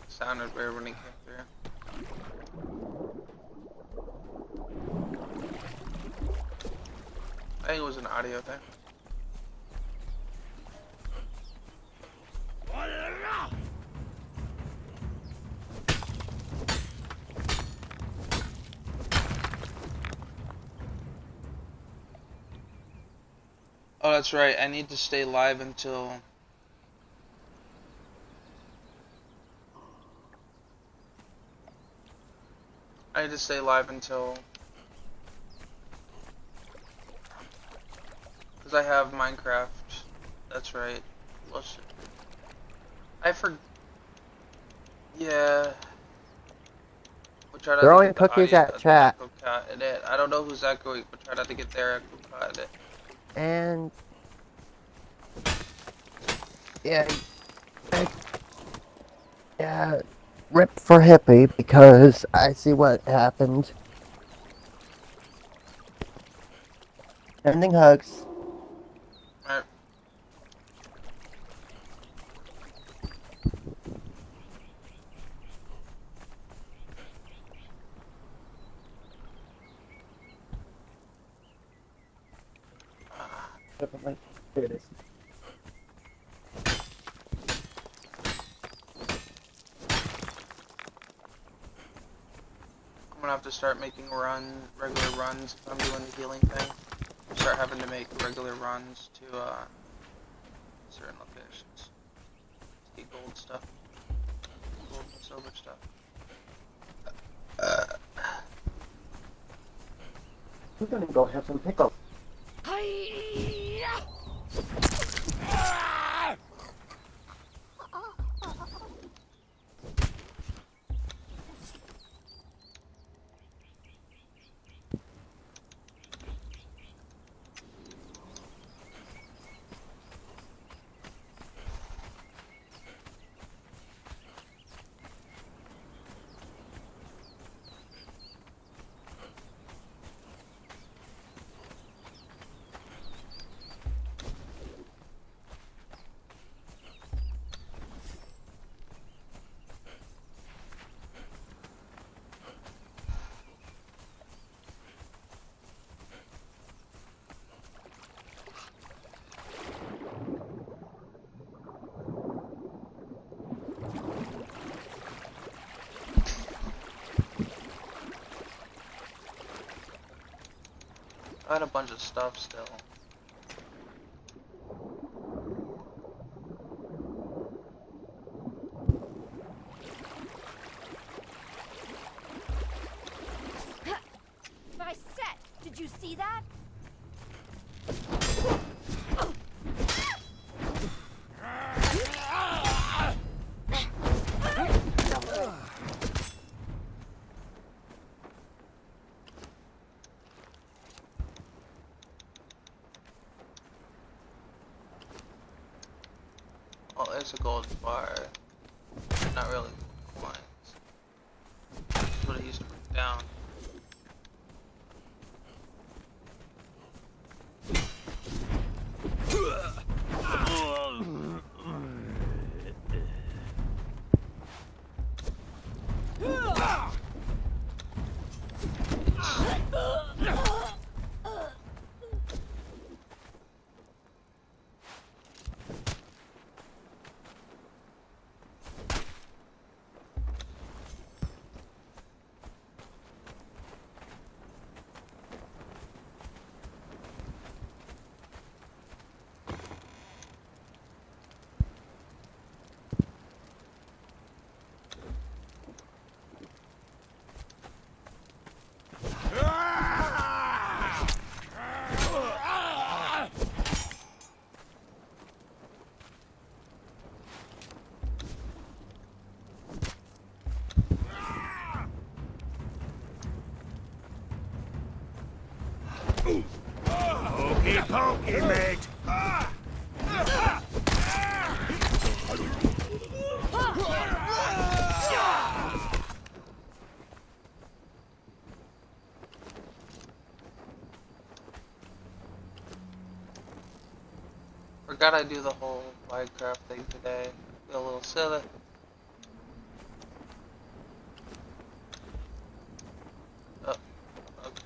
Sounded weird when he came through. I think it was an audio thing. Oh, that's right. I need to stay live until... I need to stay live until... Because I have Minecraft. That's right. Well, shit. I forgot. Yeah. We'll try not to Throwing get the cookies audio at chat. echo cut in it. I don't know who's echoing, but try not to get their echo cut in it. And yeah, yeah, rip for Hippie because I see what happened. Sending hugs. Alright. Here it is. I'm gonna have to start making regular runs if I'm doing the healing thing. Start having to make regular runs to certain locations. To get gold stuff. Gold and silver stuff. We're gonna go have some pickles. I had a bunch of stuff still. My set! Did you see that? Oh, there's a gold bar. Not really coins. That's what I used to put down. Pokey pokey, mate! Forgot I do the whole Minecraft thing today. Feel a little silly. Oh, okay.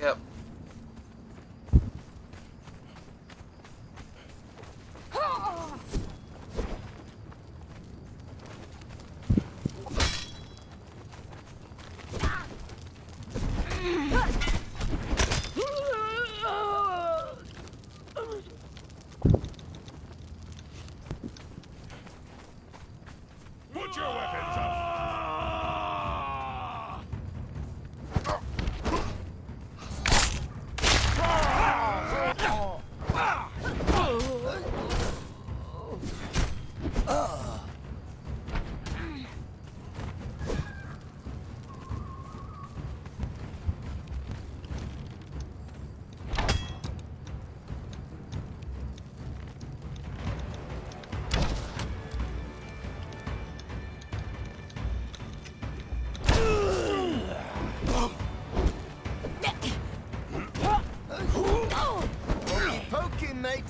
Yep. Put your weapons up! Pokey, mate.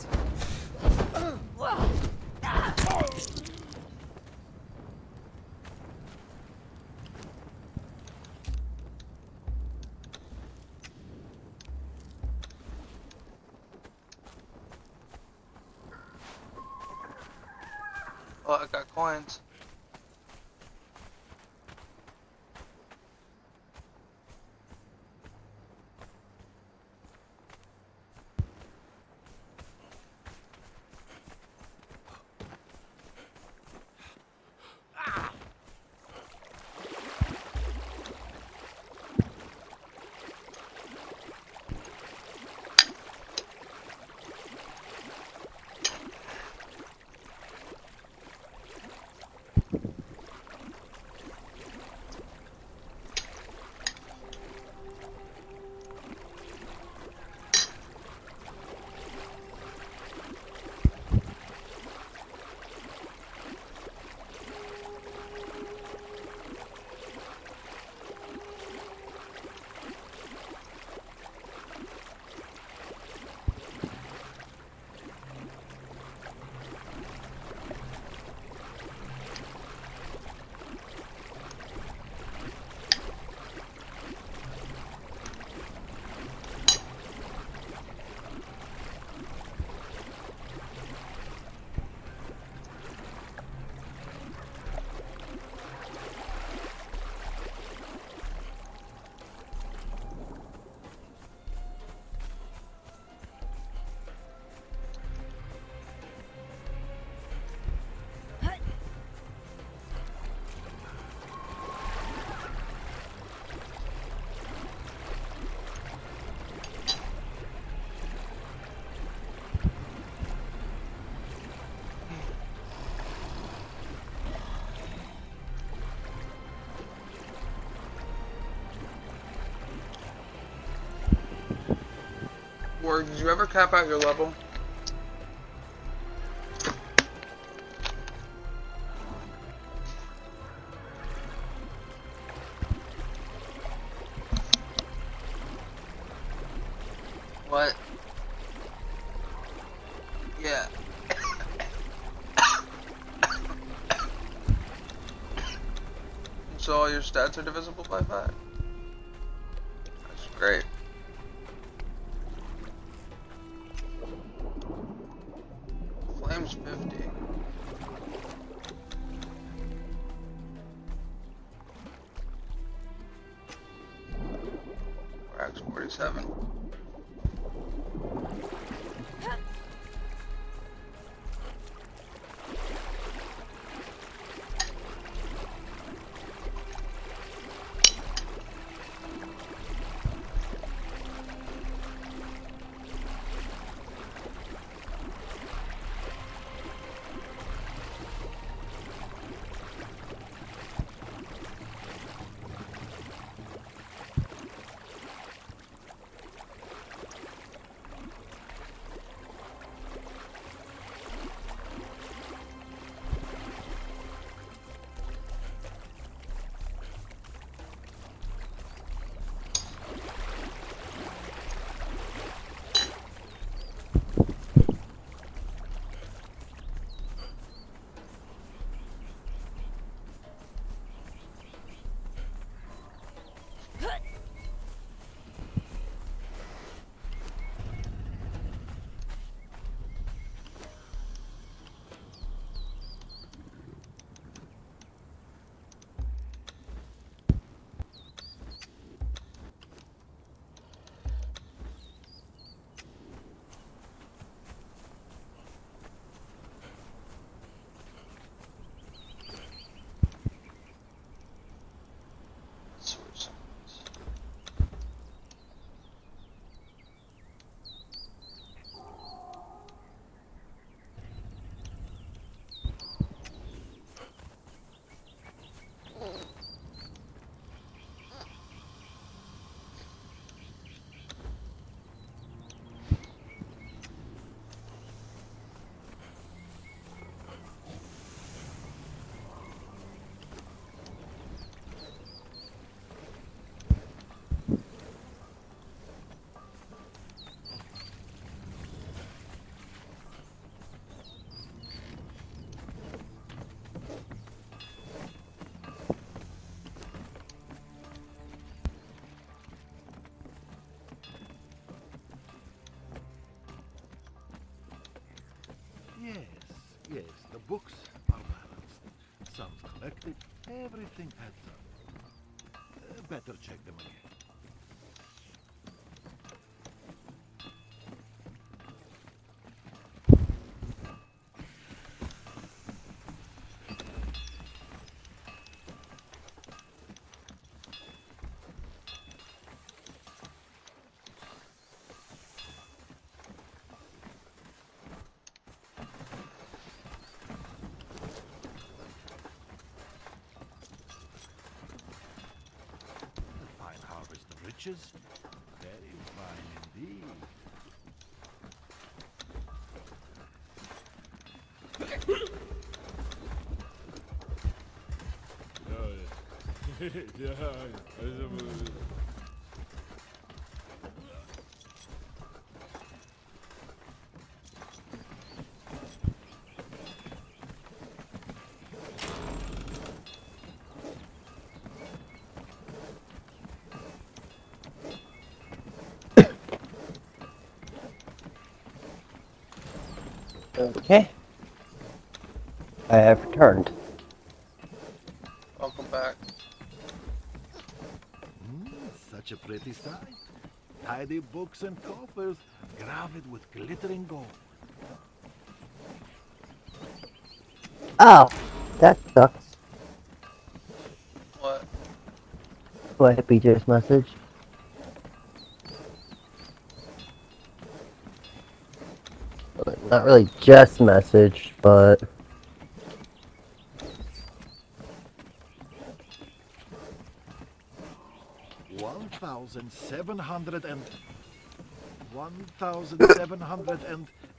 Oh, I got coins. Or did you ever cap out your level? What? Yeah. So all your stats are divisible by 5? That's great. Flames 50. Rax 47. books are balanced. Some collected, everything adds up. Better check them again. Riches? Very fine indeed. Okay. I have returned. Welcome back. Such a pretty sight. Tidy books and coffers, gravid with glittering gold. Oh, that sucks. What? What, BJ's message? Not really just message, but... 1,700 and 1,700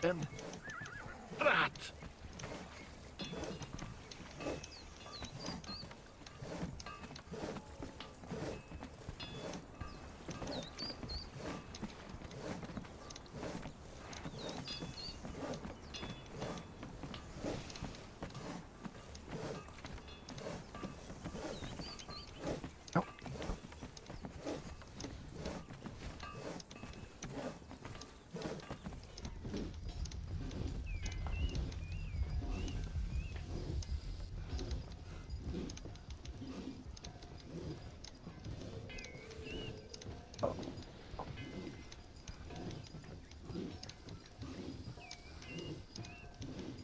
and rat.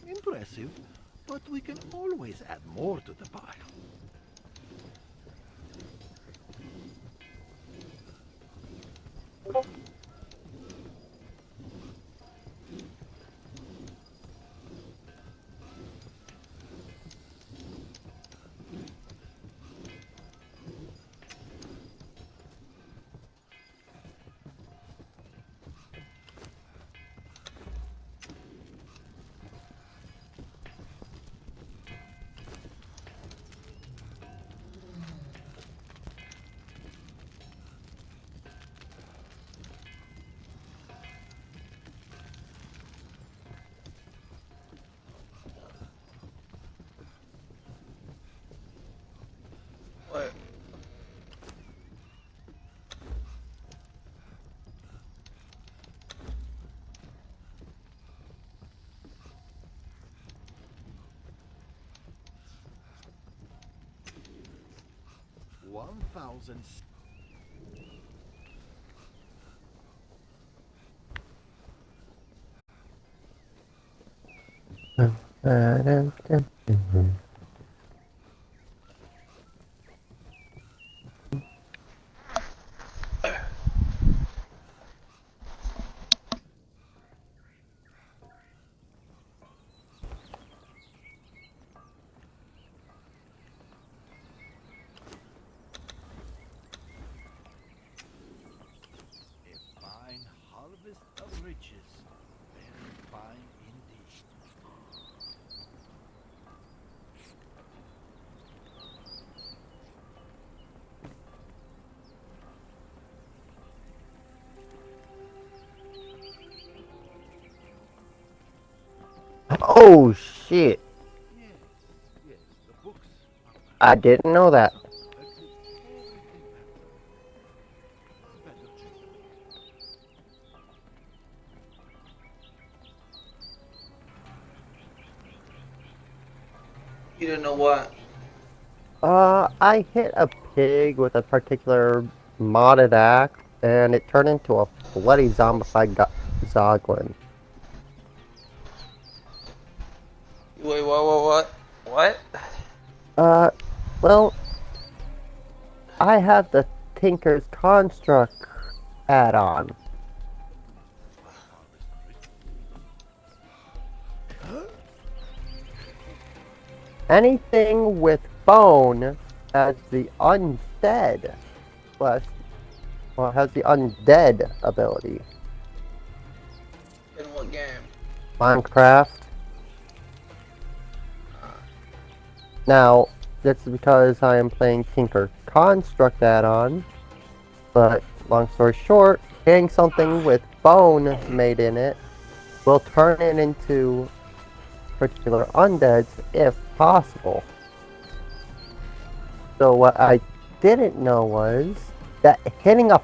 Impressive, but we can always add more to the pile. 1,000. Fine harvest of riches. Very fine indeed. Oh, shit. I didn't know that. You didn't know what? I hit a pig with a particular modded axe, and it turned into a bloody zombified Zoglin. Wait, what? What? Well, I have the Tinker's Construct add-on. Anything with bone has the undead, plus, well, has the undead ability. In what game? Minecraft. Now, that's because I am playing Tinker Construct add-on, but long story short, getting something with bone made in it will turn it into particular undeads if possible. So what I didn't know was that hitting a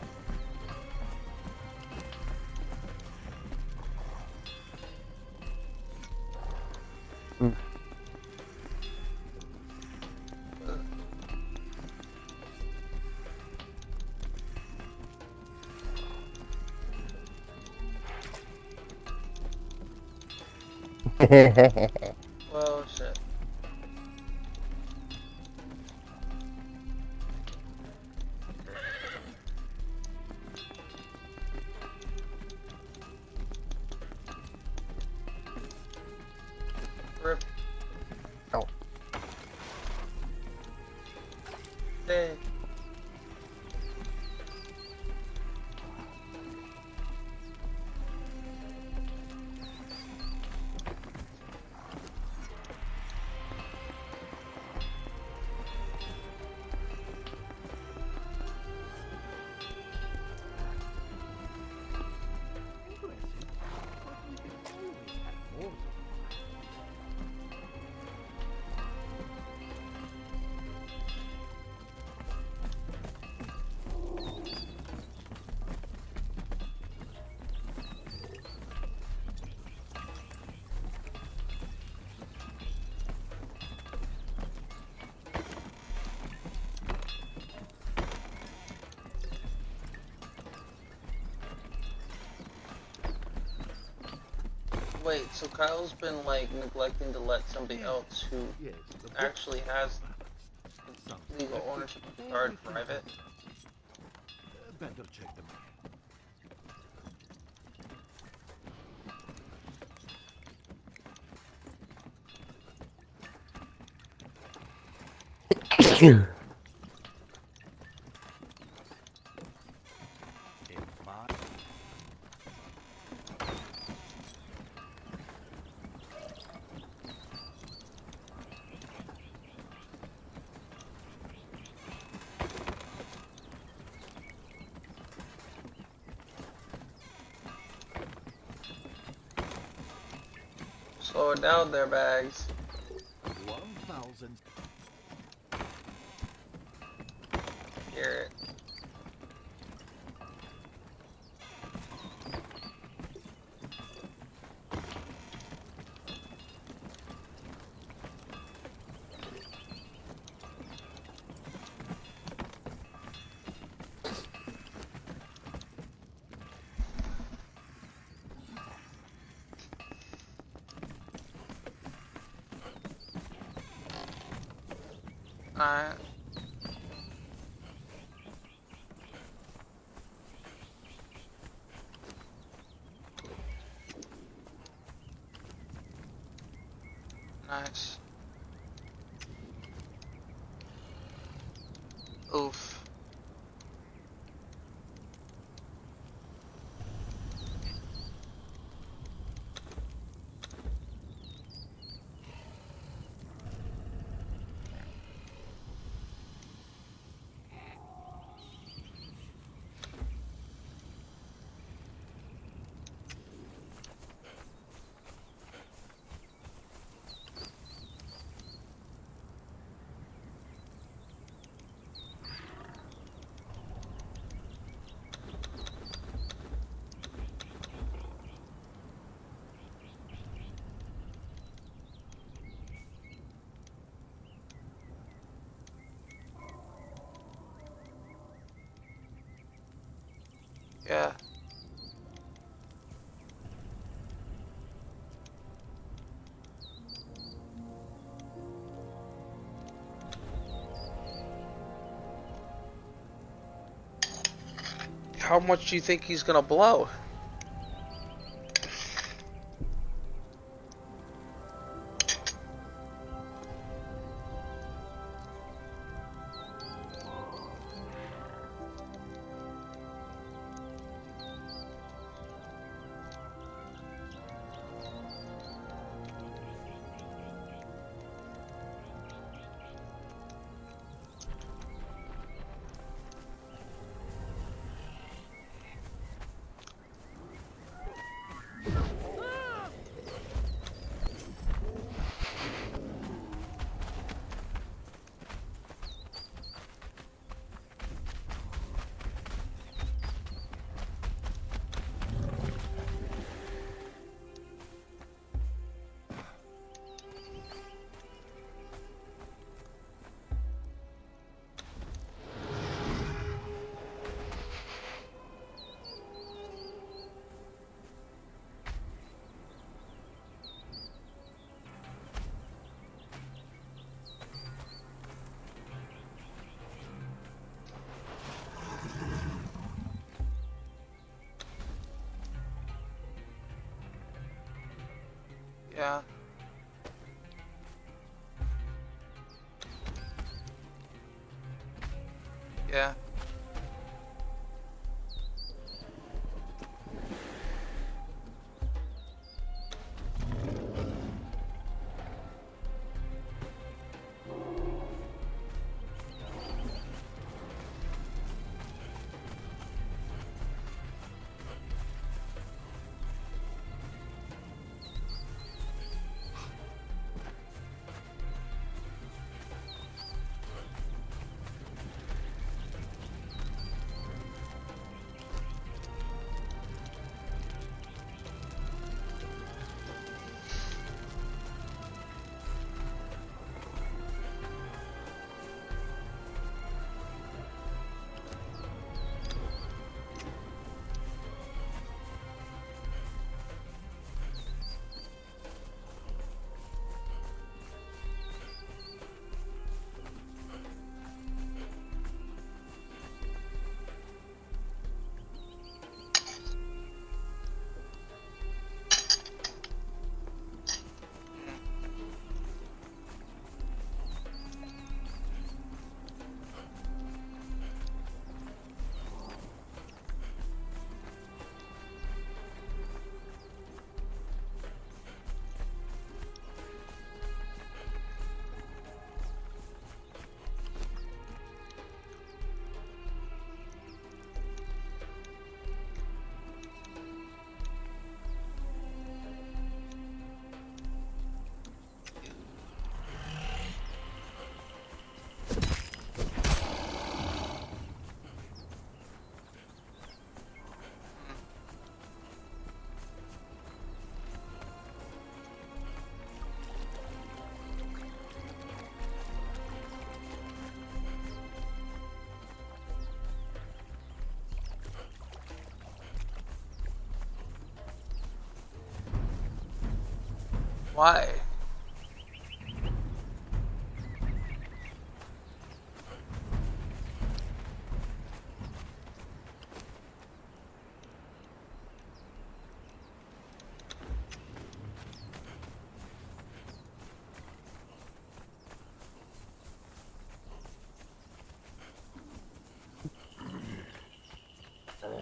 Well, shit. Rip. Oh. Dang. Wait, so Kyle's been like neglecting to let somebody else who actually has legal ownership of the card drive it? Better check them. Slow it down there, Bags. 1,000. Hear it. Alright. Nice. Oof. Yeah. How much do you think he's gonna blow? Yeah. Yeah. Why?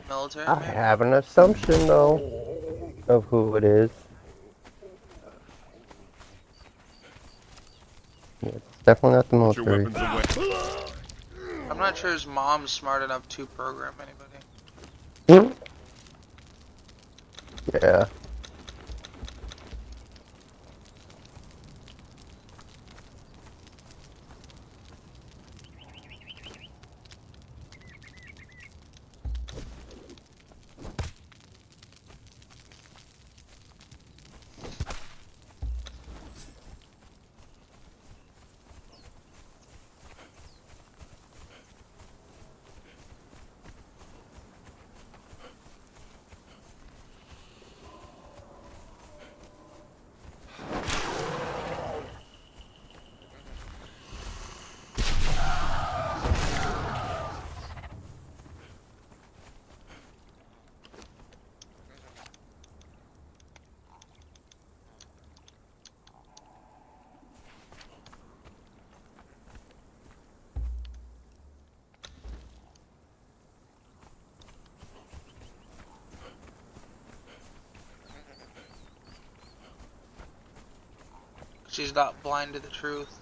Military I man? have an assumption, though, of who it is. Yeah, it's definitely not the military. I'm not sure his mom's smart enough to program anybody. Yeah. She's not blind to the truth.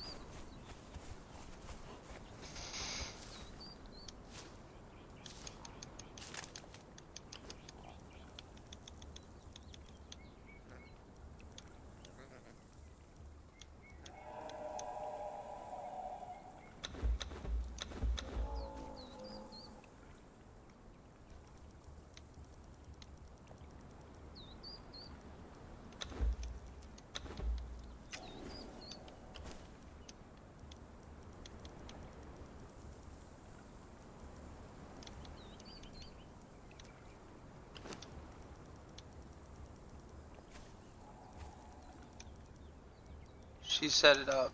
She set it up.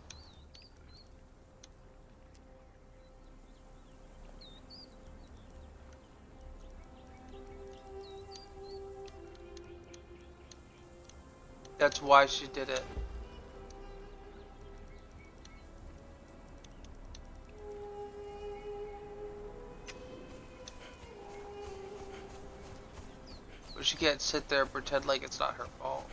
That's why she did it. But she can't sit there and pretend like it's not her fault.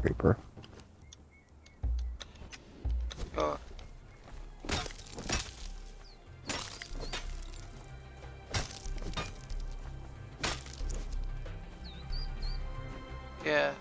Reaper. Oh. Yeah.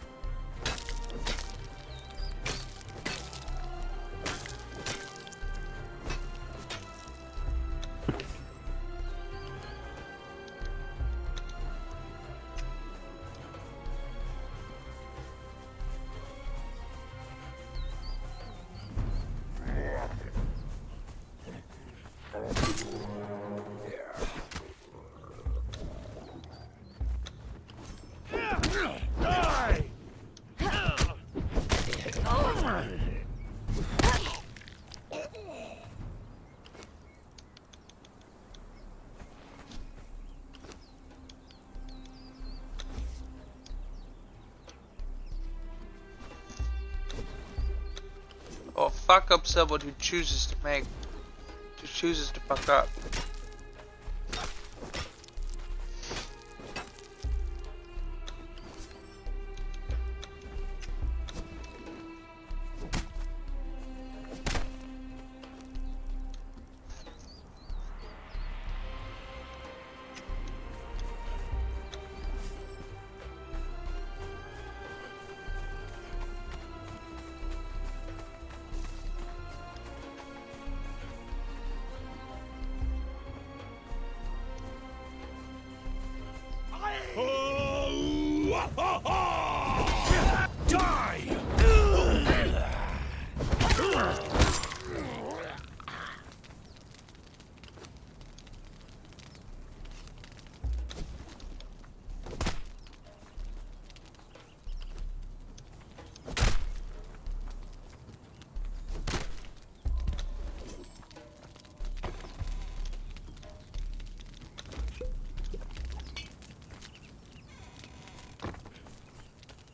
Oh, fuck up someone who chooses to fuck up.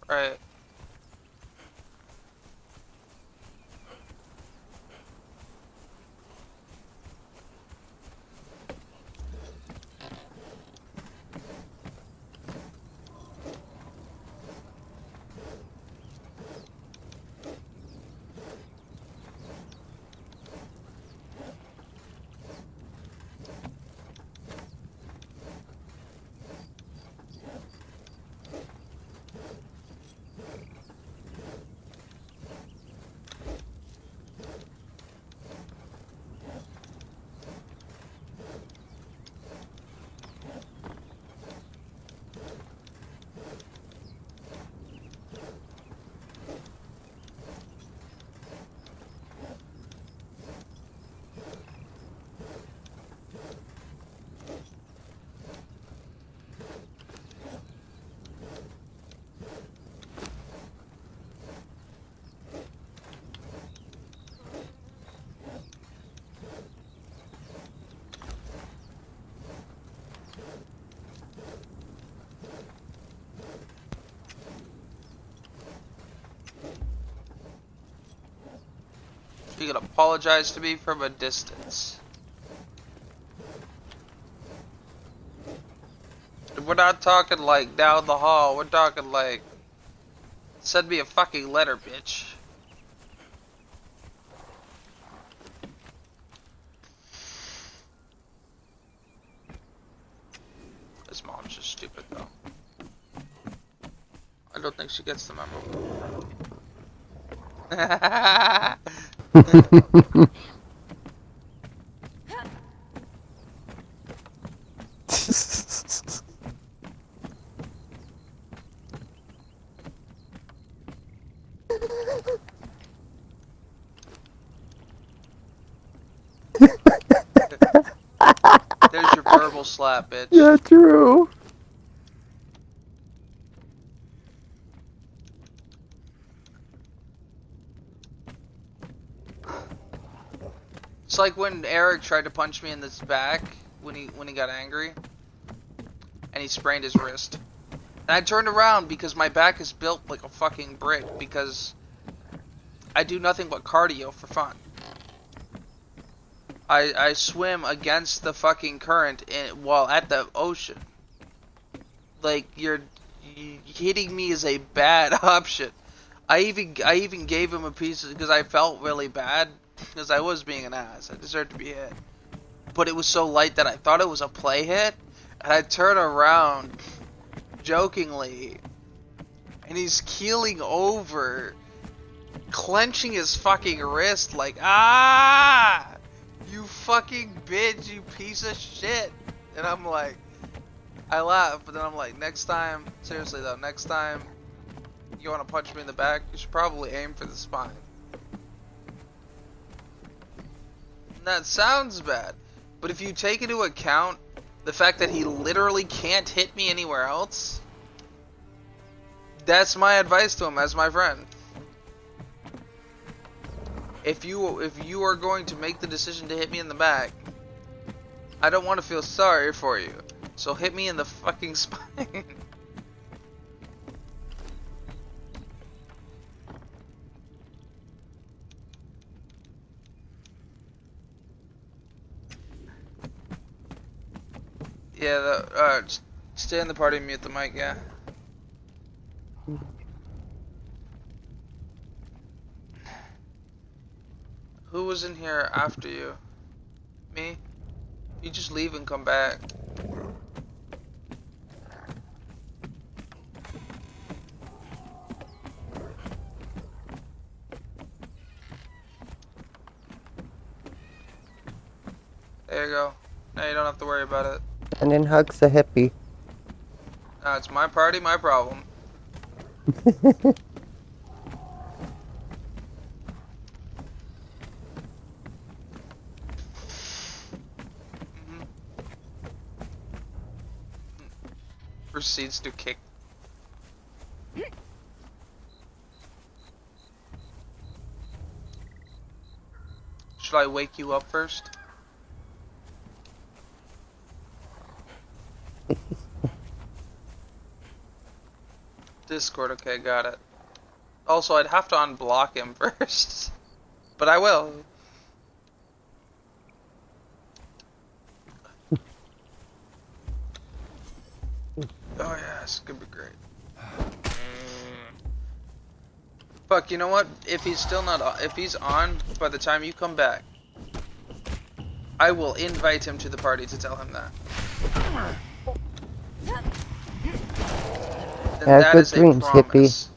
Right. You can apologize to me from a distance. We're not talking like down the hall. We're talking like, send me a fucking letter, bitch. This mom's just stupid though. I don't think she gets the memo. There's your verbal slap, bitch. Yeah, true. It's like when Eric tried to punch me in this back when he got angry and he sprained his wrist. And I turned around because my back is built like a fucking brick because I do nothing but cardio for fun. I swim against the fucking current while at the ocean. Like hitting me is a bad option. I even gave him a piece because I felt really bad because I was being an ass. I deserved to be hit. But it was so light that I thought it was a play hit. And I turn around jokingly and he's keeling over, clenching his fucking wrist like, ah! You fucking bitch, you piece of shit. And I'm like, I laugh, but then I'm like, next time, seriously though, next time you want to punch me in the back, you should probably aim for the spine. And that sounds bad, but if you take into account the fact that he literally can't hit me anywhere else, that's my advice to him as my friend. If you are going to make the decision to hit me in the back, I don't want to feel sorry for you. So hit me in the fucking spine. Yeah, stay in the party and mute the mic, yeah. Who was in here after you? Me? You just leave and come back. There you go. Now you don't have to worry about it. And then hugs a hippie. It's my party, my problem. Proceeds to kick. Should I wake you up first? Discord, okay, got it. Also, I'd have to unblock him first. But I will. Oh yeah, this could be great. Fuck, you know what? If he's still not, if he's on by the time you come back, I will invite him to the party to tell him that. And have good dreams, hippie.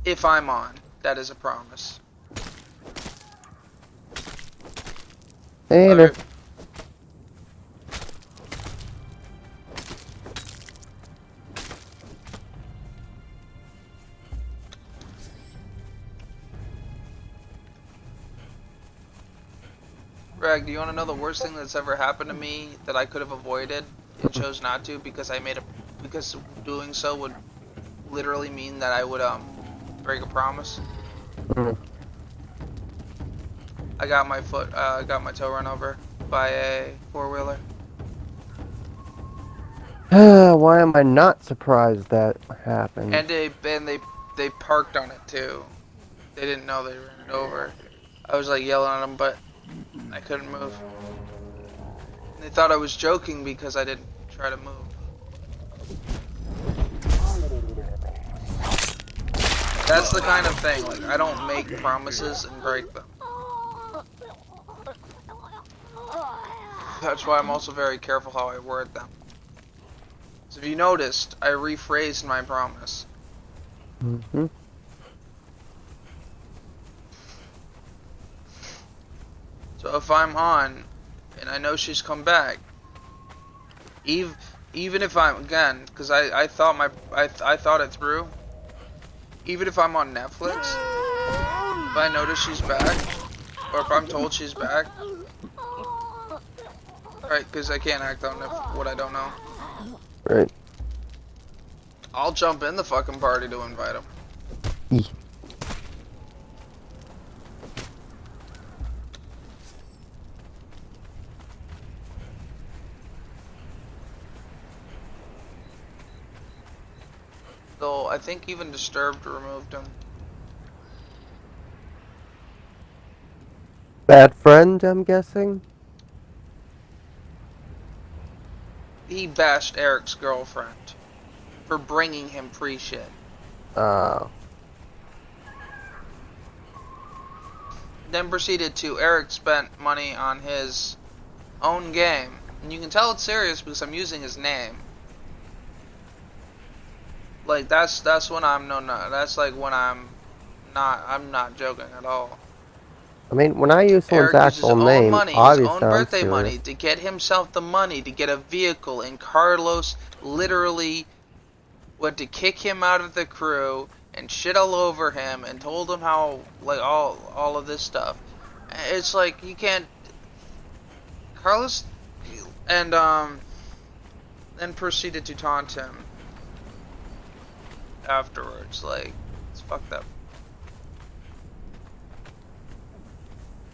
If I'm on, that is a promise. Later. Greg, do you want to know the worst thing that's ever happened to me that I could have avoided and chose not to because because doing so would literally mean that I would break a promise? I got my my toe run over by a four-wheeler. Why am I not surprised that happened? And they parked on it too. They didn't know they ran it over. I was like yelling at them, but I couldn't move. And they thought I was joking because I didn't try to move. That's the kind of thing, like, I don't make promises and break them. That's why I'm also very careful how I word them. So if you noticed, I rephrased my promise. Mm-hmm. So if I'm on, and I know she's come back, even if I'm, again, because I thought I thought it through, even if I'm on Netflix, if I notice she's back, or if I'm told she's back, right, because I can't act on what I don't know. Right. I'll jump in the fucking party to invite him. Though I think even Disturbed removed him. Bad friend, I'm guessing? He bashed Eric's girlfriend for bringing him free shit. Then proceeded to, Eric spent money on his own game. And you can tell it's serious because I'm using his name. Like, that's when I'm, that's like when I'm not joking at all. I mean, when I use someone's Eric used his actual own name, money, his obviously own I'm birthday money, serious. to get himself the money to get a vehicle, and Carlos literally went to kick him out of the crew and shit all over him and told him how, like, all of this stuff. It's like, you can't, Carlos, and then proceeded to taunt him afterwards. Like, it's fucked up.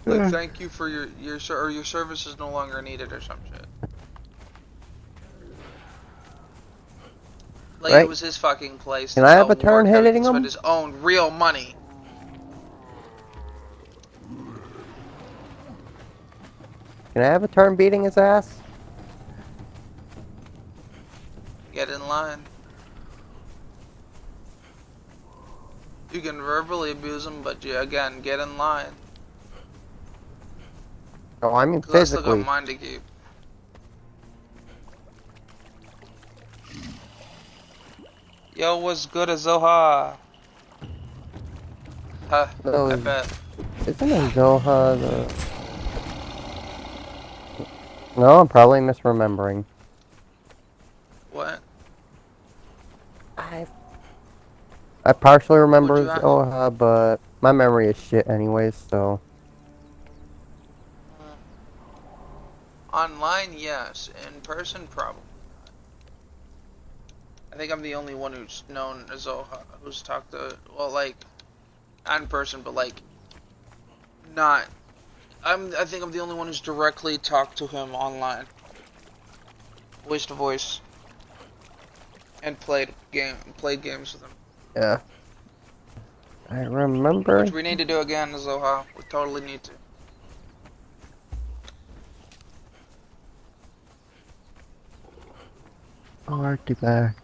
Like, thank you for your service is no longer needed or some shit. Like, Right. it was his fucking place Can to I have tell a turn Ward how he hitting could spend him? his own real money. Can I have a turn beating his ass? Get in line. You can verbally abuse him, but you, again, get in line. Oh, I mean 'Cause I still got physically. mine to keep. Yo, what's good, Azoha? Huh, No, I bet. isn't it Zoha the... No, I'm probably misremembering. What? I partially remember What'd you ask? Zoha, but my memory is shit anyways, so... Online, yes. In person, probably. I think I'm the only one who's known Azoha, who's talked to, well, like, not in person, but like, not. I think I'm the only one who's directly talked to him online, voice to voice, and played games with him. Yeah. I remember... Which we need to do again, Azoha. We totally need to. Artifact.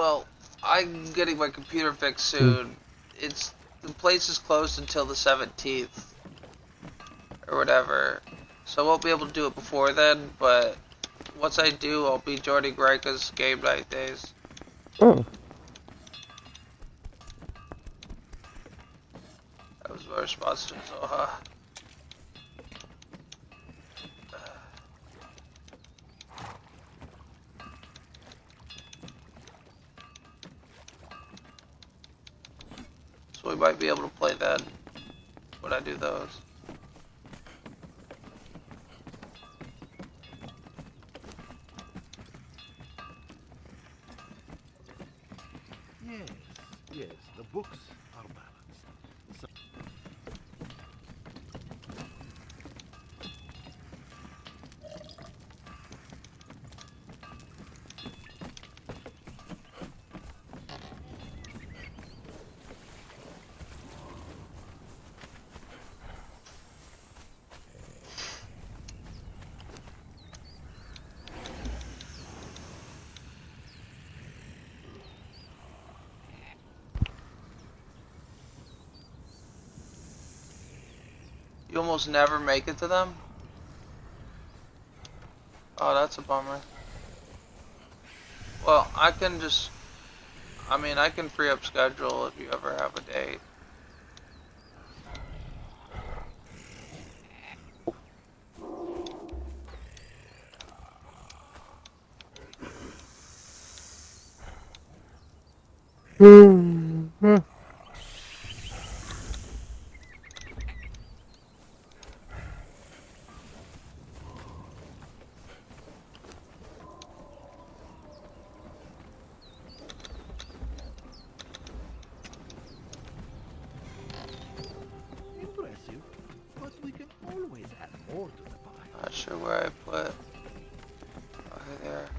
Well, I'm getting my computer fixed soon. The place is closed until the 17th or whatever, so I won't be able to do it before then. But once I do, I'll be joining Rika's game night days. Oh. That was my response to Zoha. So we might be able to play then when I do those. Yes, the books are balanced. You almost never make it to them? Oh, that's a bummer. Well, I can free up schedule if you ever have a date. Impressive, but we can always add more to the pie. Not sure where I put. Okay, there.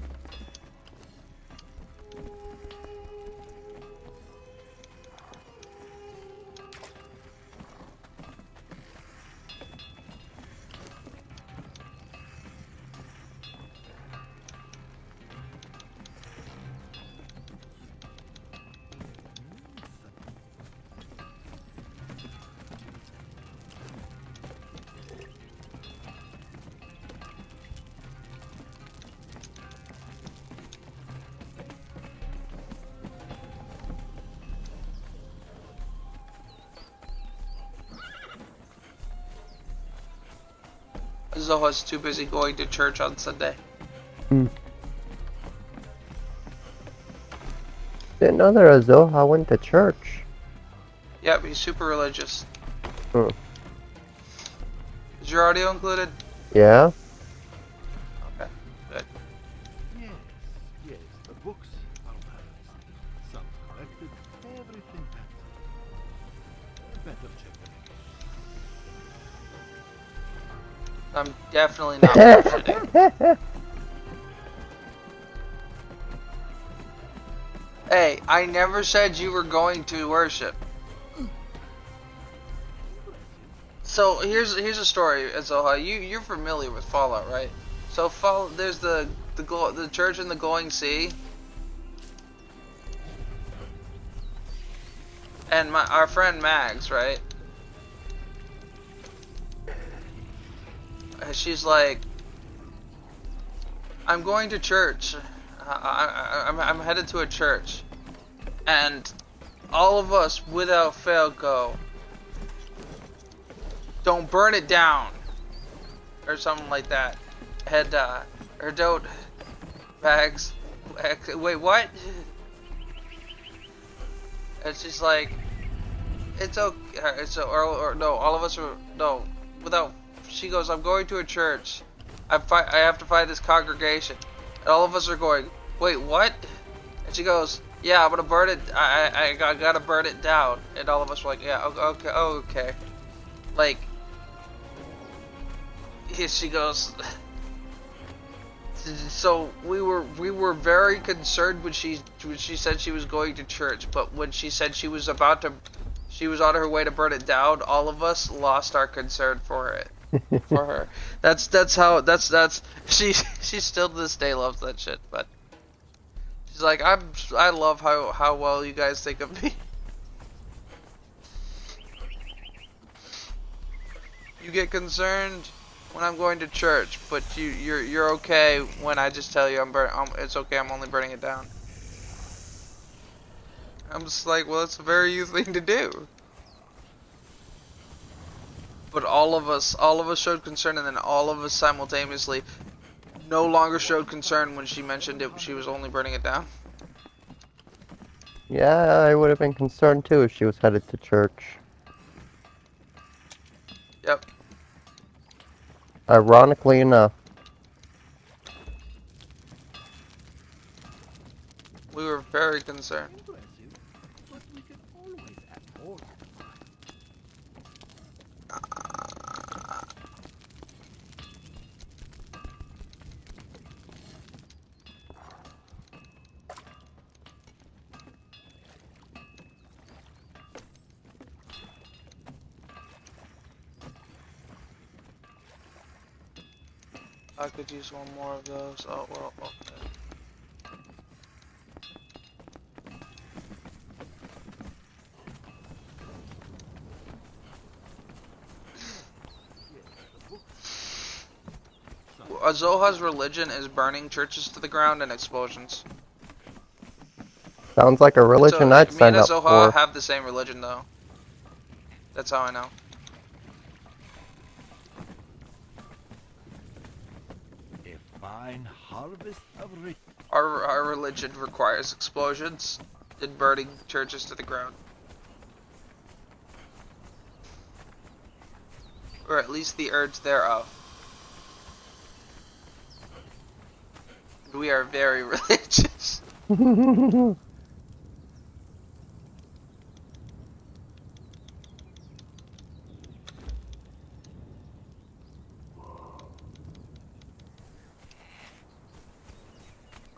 Zoha's too busy going to church on Sunday. Didn't know that Azoha went to church. Yep, he's super religious. Hmm. Is your audio included? Yeah. Okay, good. Yes, the books are balanced. Some collected, everything better check them. I'm definitely not bullshitting. Hey, I never said you were going to worship. So here's a story, Zoha. You're familiar with Fallout, right? So there's the church in the glowing sea, and our friend Mags, right? She's like, I'm going to church. I'm headed to a church, and all of us without fail go, don't burn it down, or something like that. Or don't, Mags, wait, what? And she's like, it's okay, or no, all of us are, no, without, she goes, I'm going to a church, I have to find this congregation, and all of us are going, wait, what? And she goes, yeah, I'm gonna burn it, I gotta burn it down, and all of us were like, yeah, okay, like, she goes, so we were very concerned when she said she was going to church, but when she said she was on her way to burn it down, all of us lost our concern for it. For her. That's she still to this day loves that shit, but She's like, I love how well you guys think of me. You get concerned when I'm going to church, but you're okay when I just tell you it's okay, I'm only burning it down. I'm just like, well, it's a very easy thing to do. But all of us showed concern, and then all of us simultaneously no longer showed concern when she mentioned it. She was only burning it down. Yeah, I would have been concerned too if she was headed to church. Yep. Ironically enough. We were very concerned. But we can always add more. I could use one more of those. Oh, well, okay. Zoha's religion is burning churches to the ground and explosions. Sounds like a religion I'd Me sign and up Zoha for. have the same religion, though. That's how I know. A fine harvest of rich. Our religion requires explosions and burning churches to the ground. Or at least the urge thereof. We are very religious.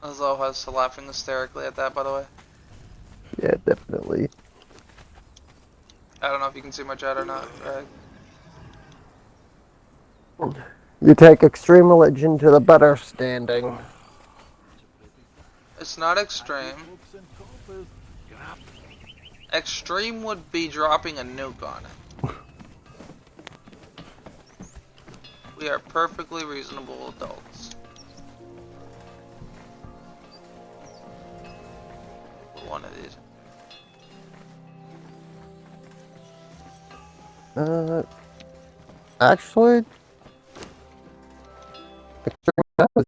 Zoha's laughing hysterically at that, by the way. Yeah, definitely. I don't know if you can see my chat or not. You take extreme religion to the better standing. It's not extreme. Extreme would be dropping a nuke on it. We are perfectly reasonable adults. One of these. Actually, extreme was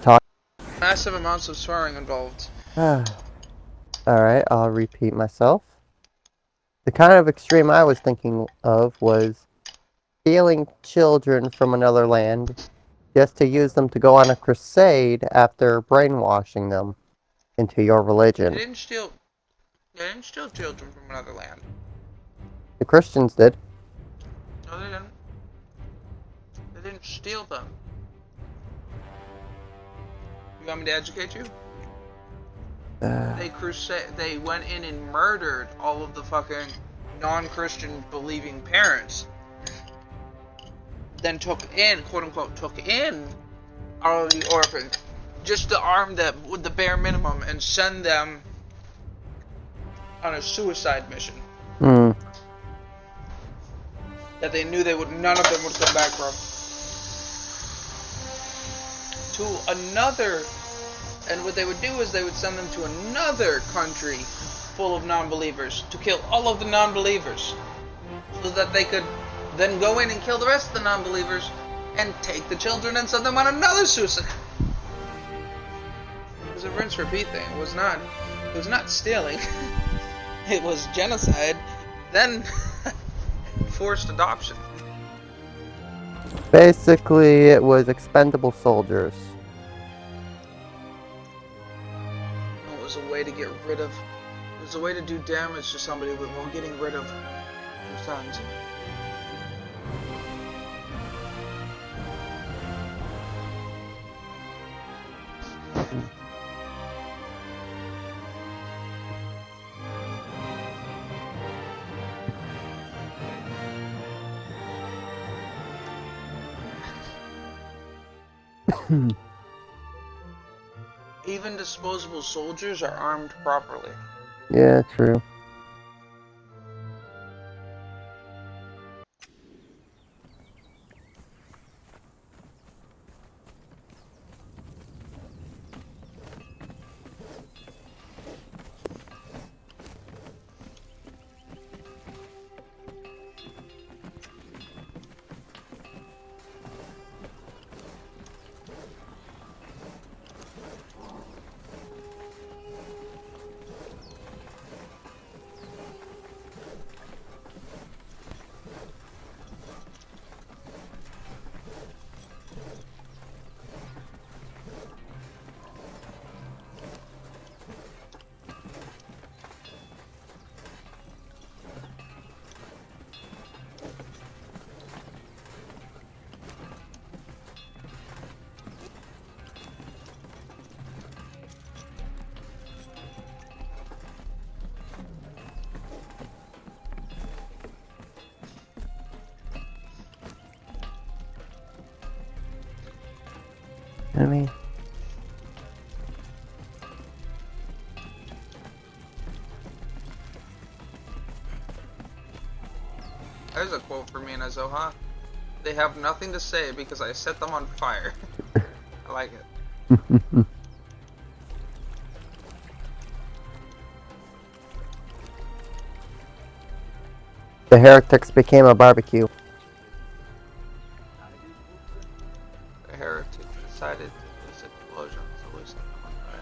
talk. Massive amounts of swearing involved. Alright, I'll repeat myself. The kind of extreme I was thinking of was stealing children from another land just to use them to go on a crusade after brainwashing them into your religion. They didn't steal children from another land. The Christians did. No, they didn't. They didn't steal them. You want me to educate you? They went in and murdered all of the fucking non-Christian believing parents. Then took in, quote unquote, all of the orphans. Just to arm them with the bare minimum and send them on a suicide mission. That they knew none of them would come back from. To another. And what they would do is they would send them to another country full of non-believers to kill all of the non-believers, so that they could then go in and kill the rest of the non-believers and take the children and send them on another suicide. It was a rinse-repeat thing. It was not stealing. It was genocide, then forced adoption. Basically, it was expendable soldiers. It was a way to get rid of. It was a way to do damage to somebody while getting rid of their sons. Even disposable soldiers are armed properly. Yeah, true. I mean, There's a quote for me and Azoha. They have nothing to say because I set them on fire. I like it. The heretics became a barbecue. The heretic decided to this explosion, so we set them on fire.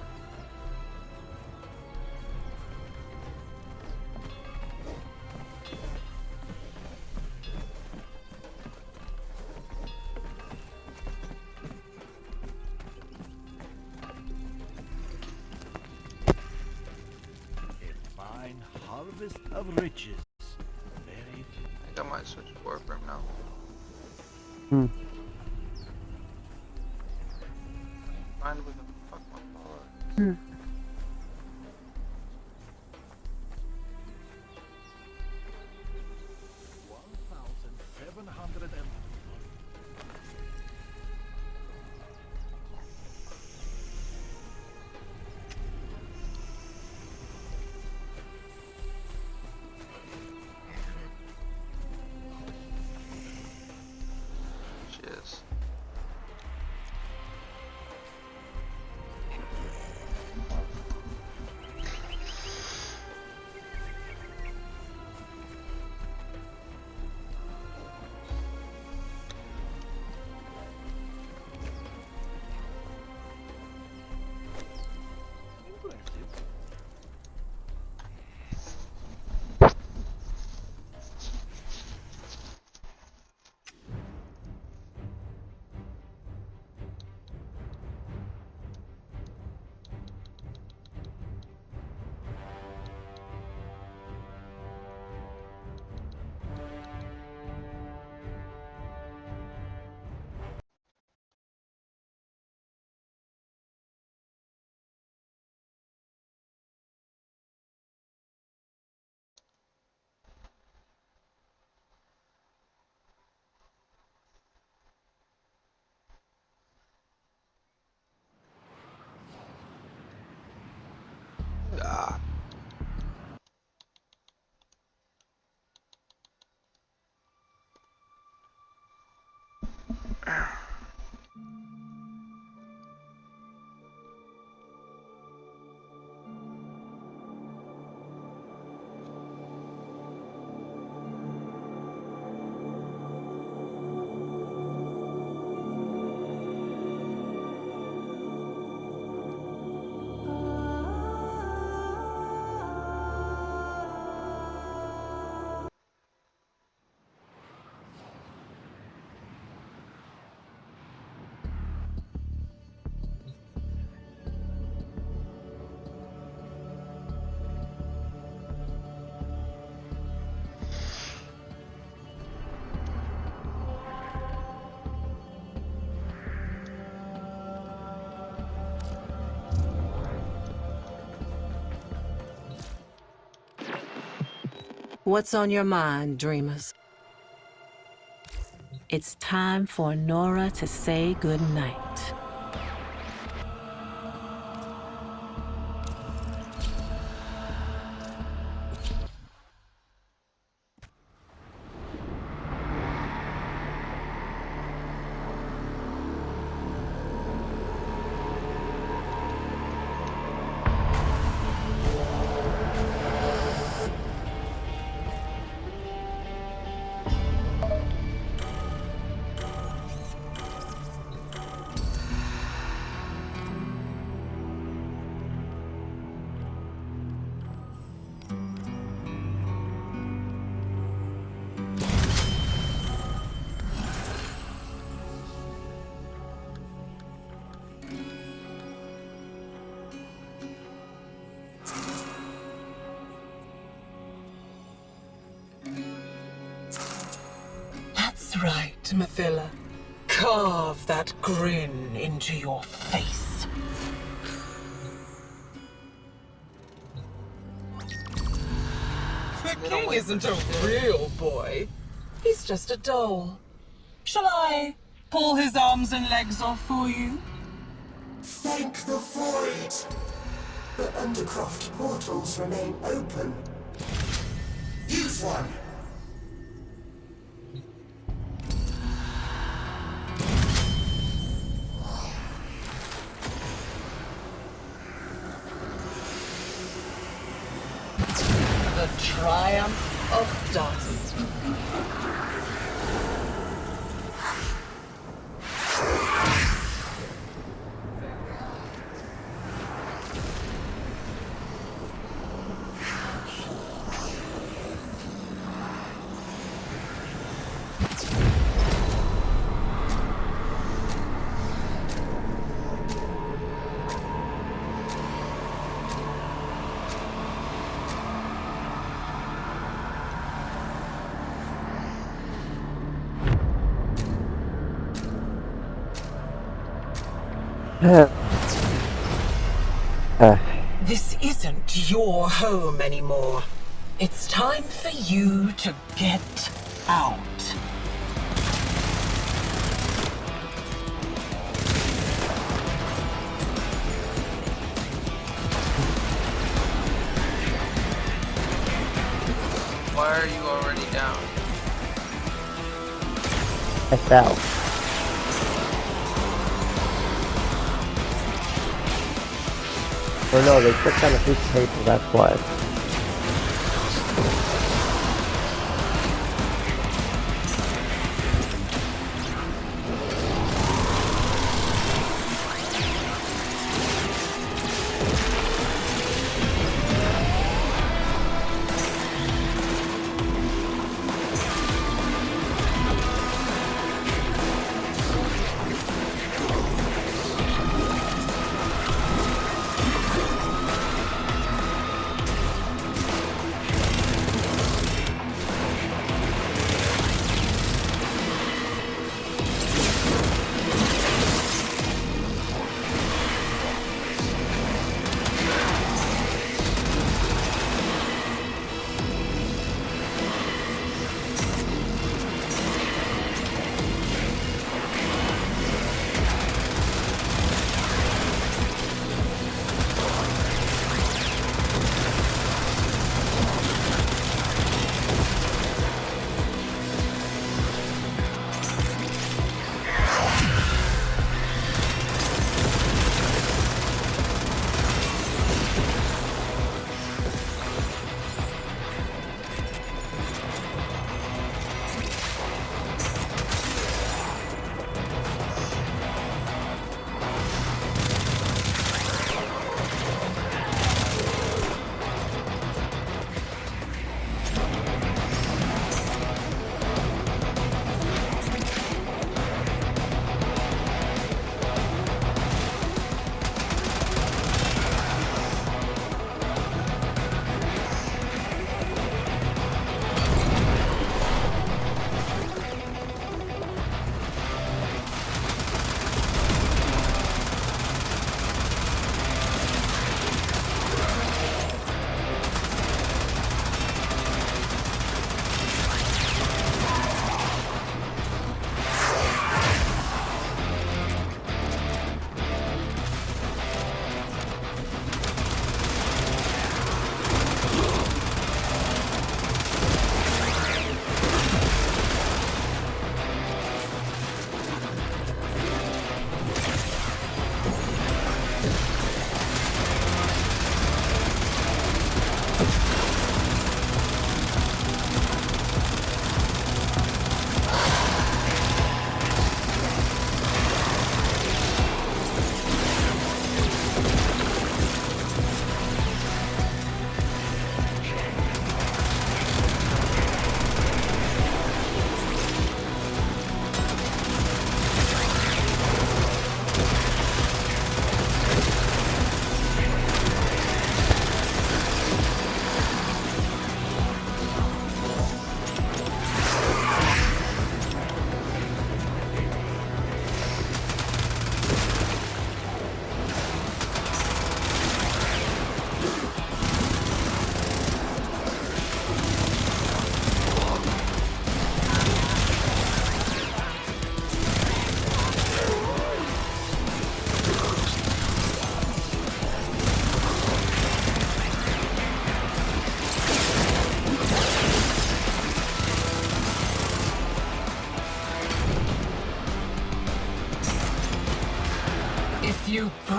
A fine harvest of riches. Very. I think I might switch to Warframe now. Hmm. Find with the fuck my followers. Hmm. Cheers. Ah. What's on your mind, dreamers? It's time for Nora to say goodnight. That's right, Mathila. Carve that grin into your face. The king isn't a real boy. He's just a doll. Shall I pull his arms and legs off for you? Thank the void! The Undercroft portals remain open. Use one! The triumph of dust. This isn't your home anymore. It's time for you to get out. Why are you already down? I fell. Or no, they clicked on a piece of paper, that's why.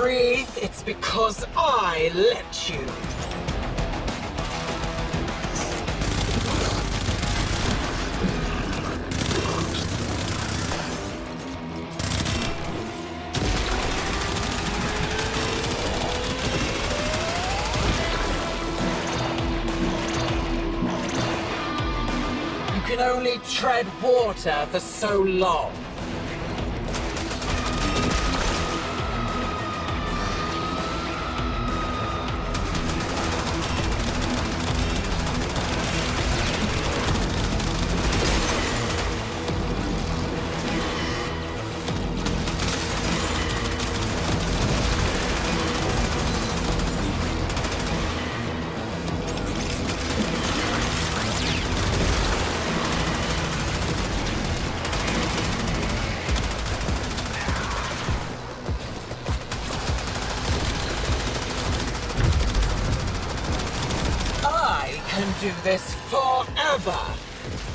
breathe, it's because I let you. You can only tread water for so long. Do this forever.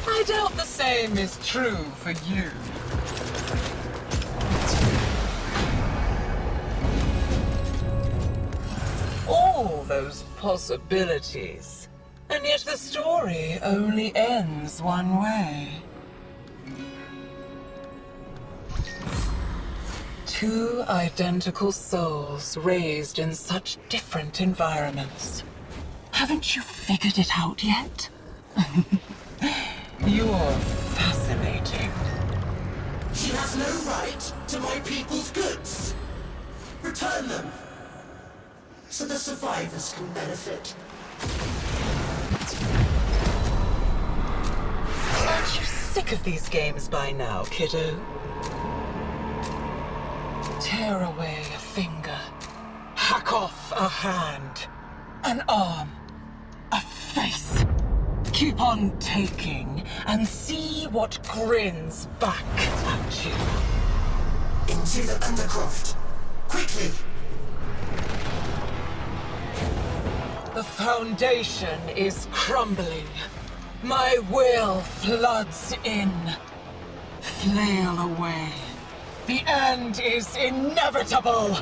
I doubt the same is true for you. All those possibilities, and yet the story only ends one way. Two identical souls raised in such different environments. Haven't you figured it out yet? You're fascinating. She has no right to my people's goods. Return them, so the survivors can benefit. Aren't you sick of these games by now, kiddo? Tear away a finger, hack off a hand, an arm, a face. Keep on taking and see what grins back at you. Into the Undercroft. Quickly! The foundation is crumbling. My will floods in. Flail away. The end is inevitable!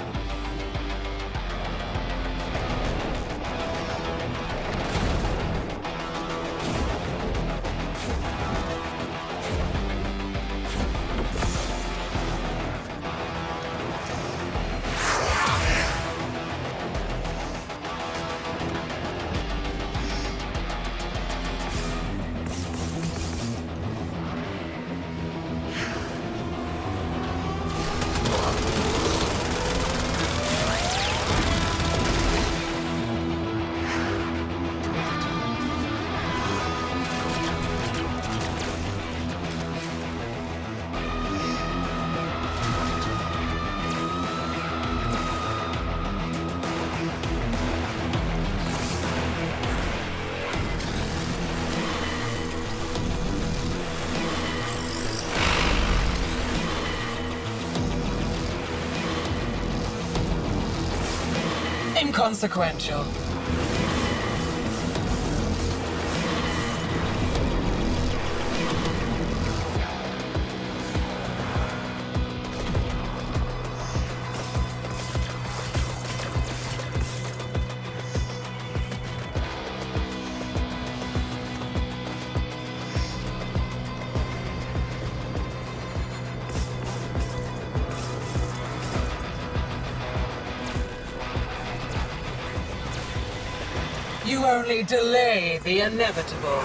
Inconsequential. You only delay the inevitable.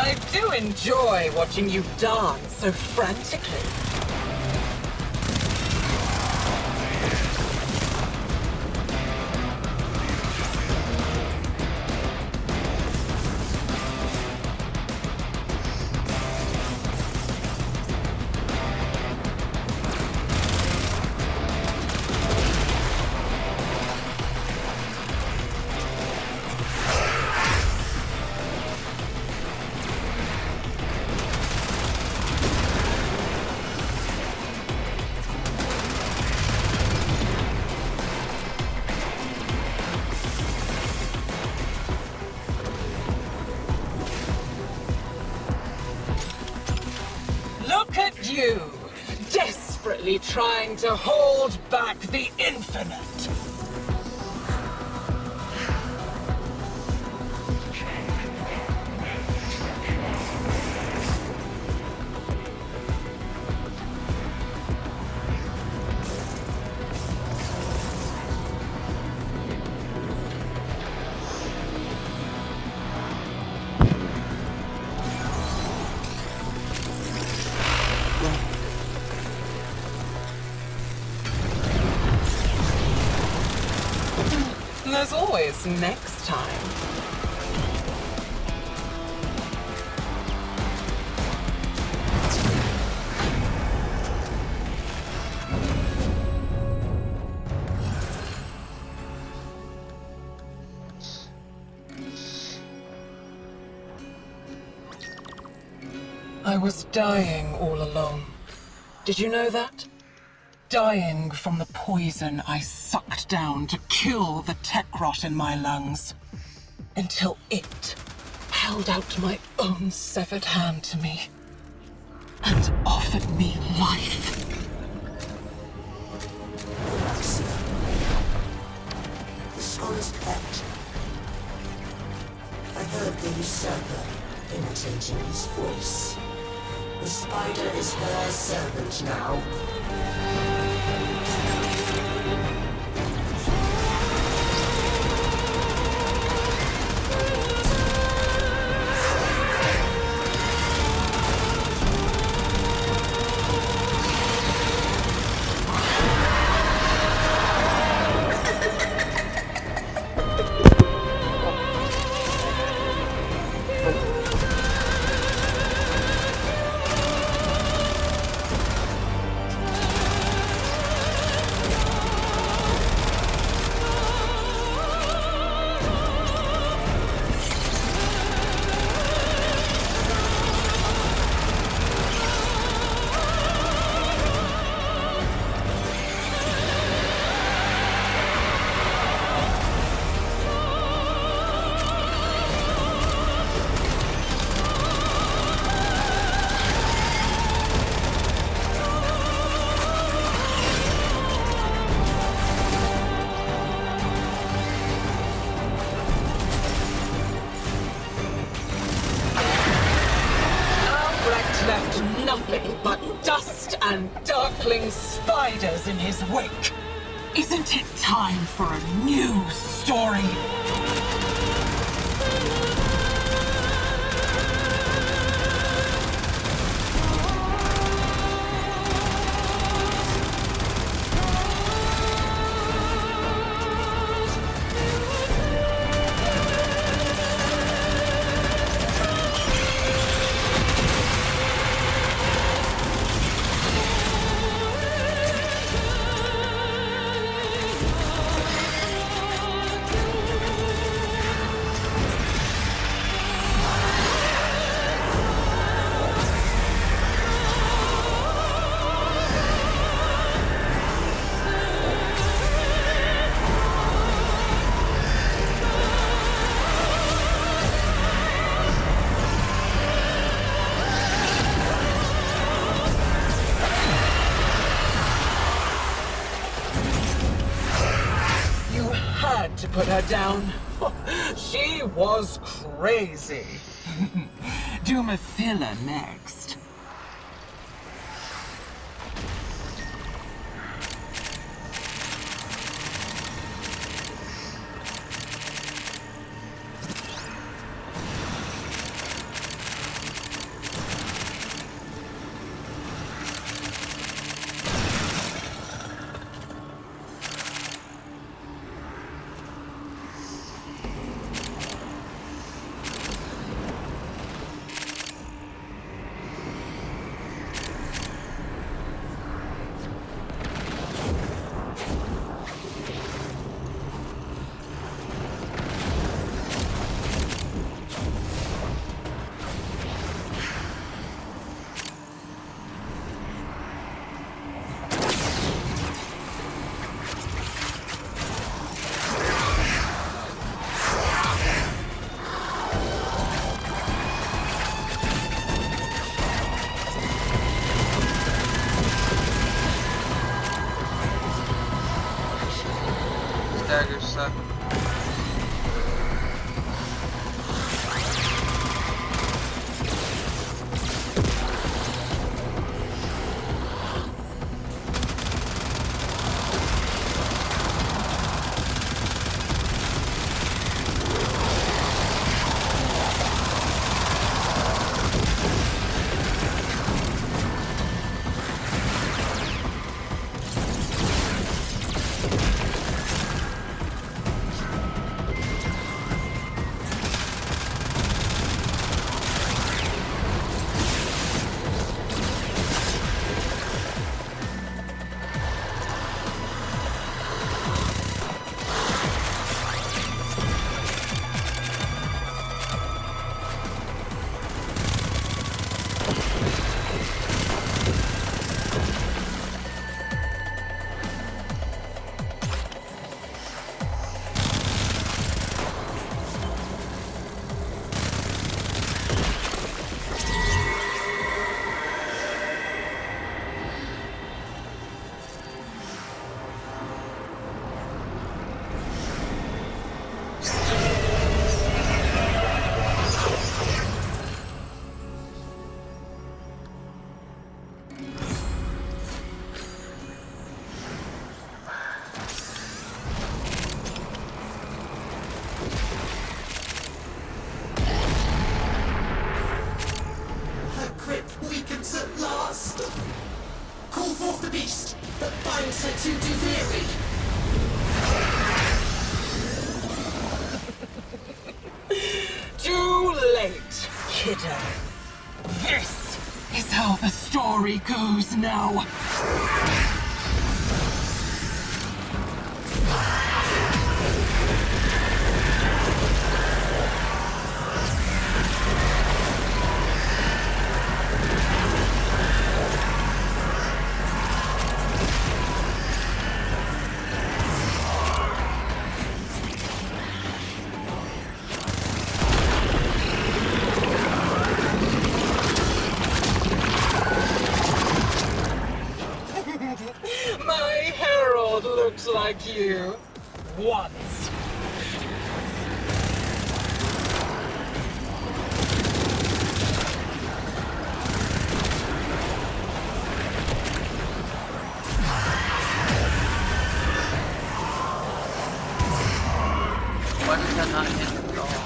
I do enjoy watching you dance so frantically. You, desperately trying to hold back the infinite. There's always next time. I was dying all along. Did you know that? Dying from the poison I sucked down to kill the tech rot in my lungs. Until it held out my own severed hand to me and offered me life. The scholar's pet. I heard the usurper imitating his voice. The spider is her servant now. Left nothing but dust and darkling spiders in his wake. Isn't it time for a new story? To put her down. She was crazy. Do Mathila next. versa. Her grip weakens at last. Call forth the beast that binds her to Duviri. Too late, kiddo. This is how the story goes now. My herald looks like you. Once. Why does that not hit him at all?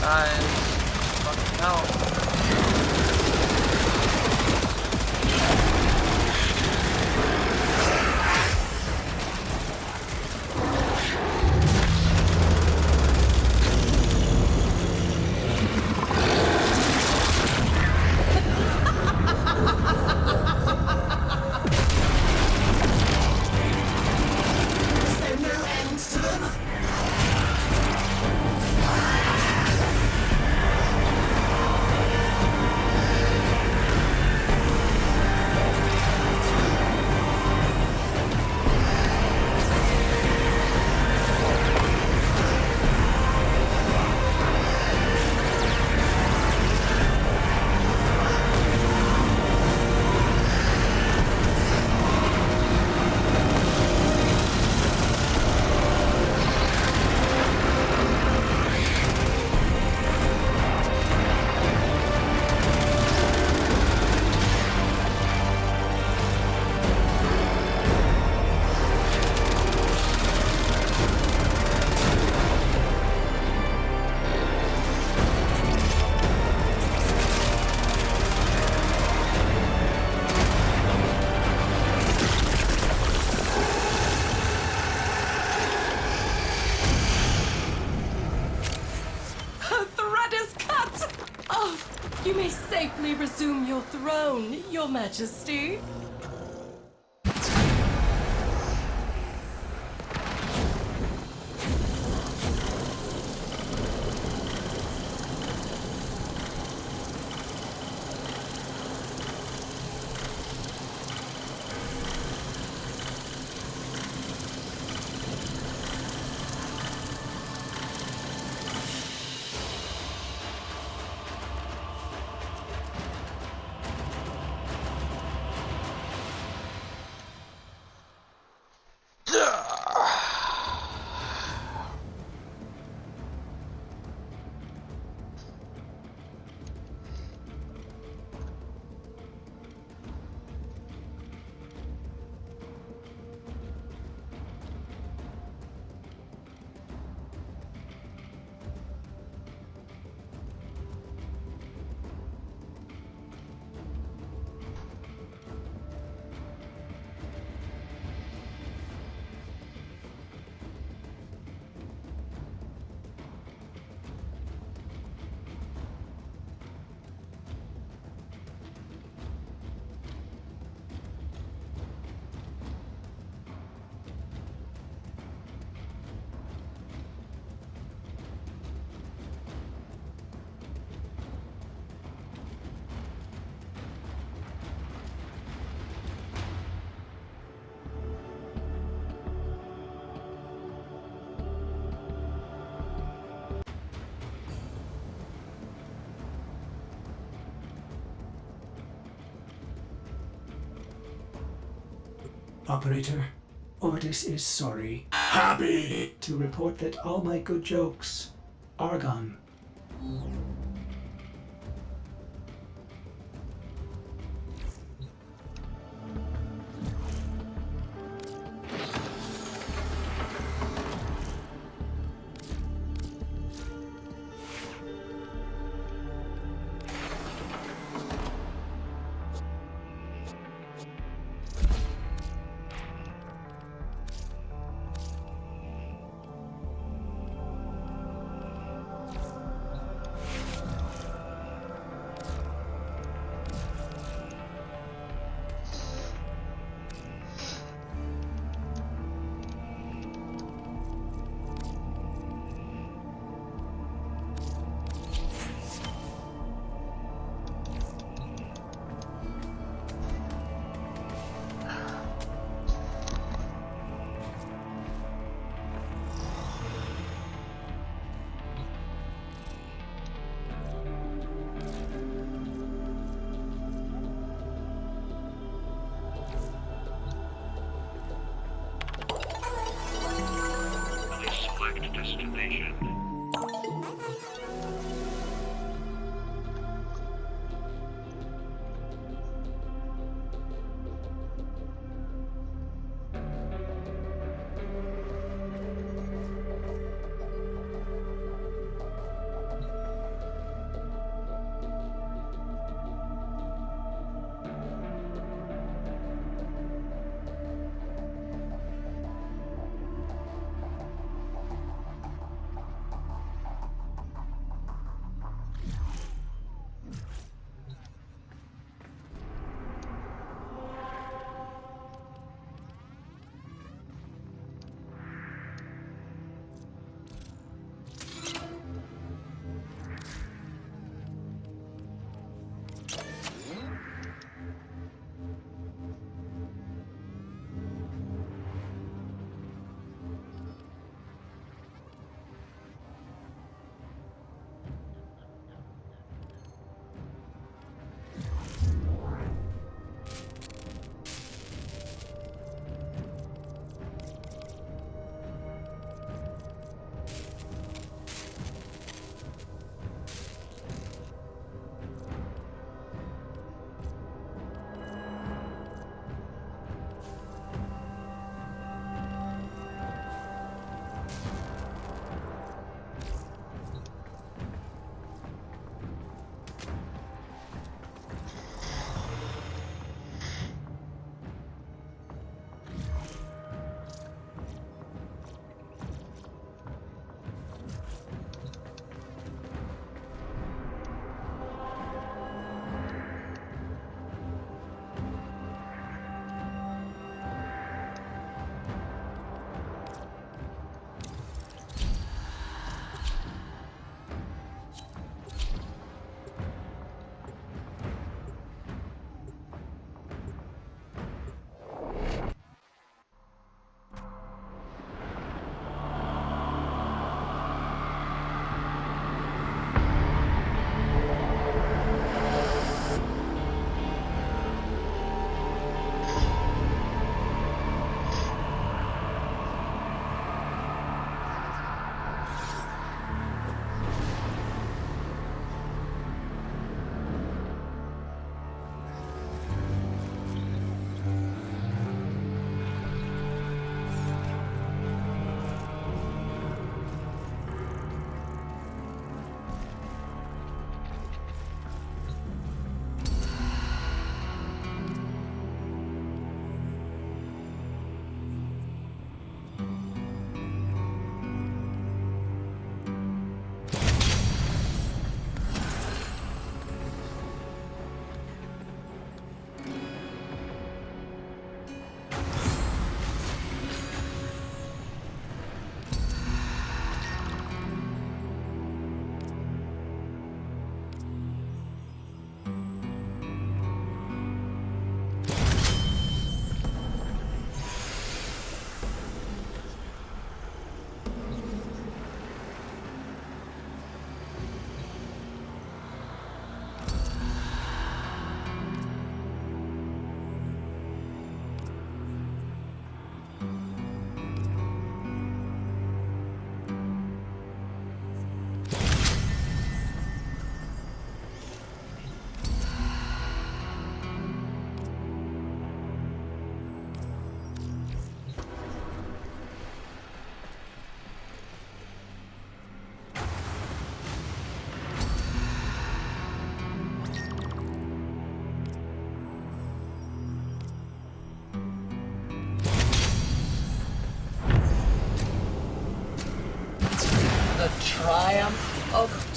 Guys, fucking hell. Is there no end to them? Her thread is cut! Oh, you may safely resume your throne, Your Majesty. Operator, Ordis is sorry. Happy to report that all my good jokes are gone.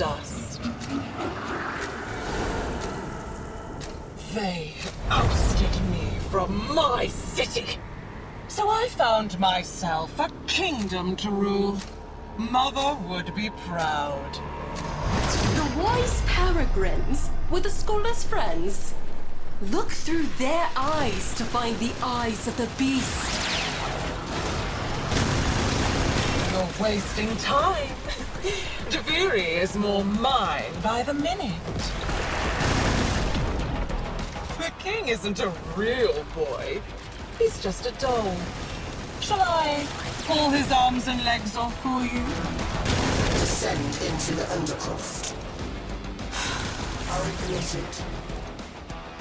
dust. They ousted me from my city. So I found myself a kingdom to rule. Mother would be proud. The wise peregrines were the scholar's friends. Look through their eyes to find the eyes of the beast. You're wasting time. Deviri is more mine by the minute. The king isn't a real boy. He's just a doll. Shall I pull his arms and legs off for you? Descend into the Undercroft. I'll admit it.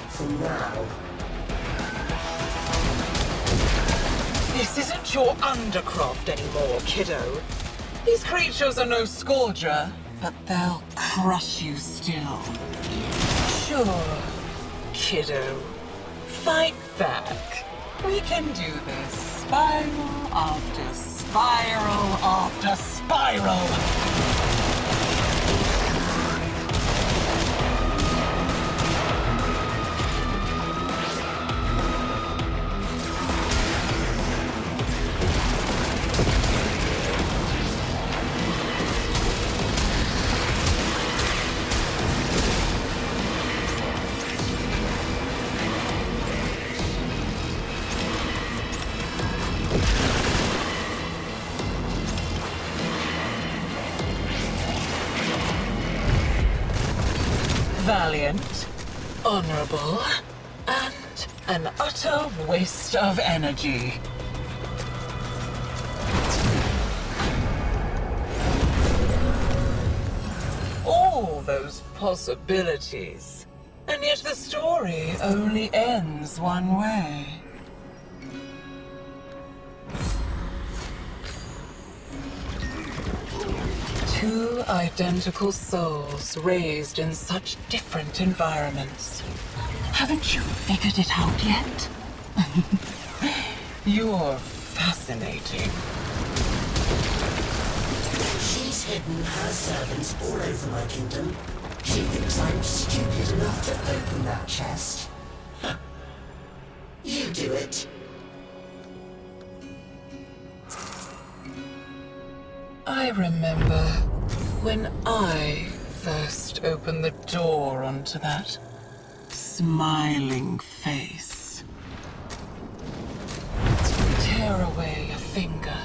For now. This isn't your Undercroft anymore, kiddo. These creatures are no scourger, but they'll crush you still. Sure, kiddo. Fight back. We can do this. Spiral after spiral after spiral. Valiant, honorable, and an utter waste of energy. All those possibilities, and yet the story only ends one way. Two identical souls raised in such different environments. Haven't you figured it out yet? You're fascinating. She's hidden her servants all over my kingdom. She thinks I'm stupid enough to open that chest. You do it. I remember when I first opened the door onto that smiling face. Tear away a finger,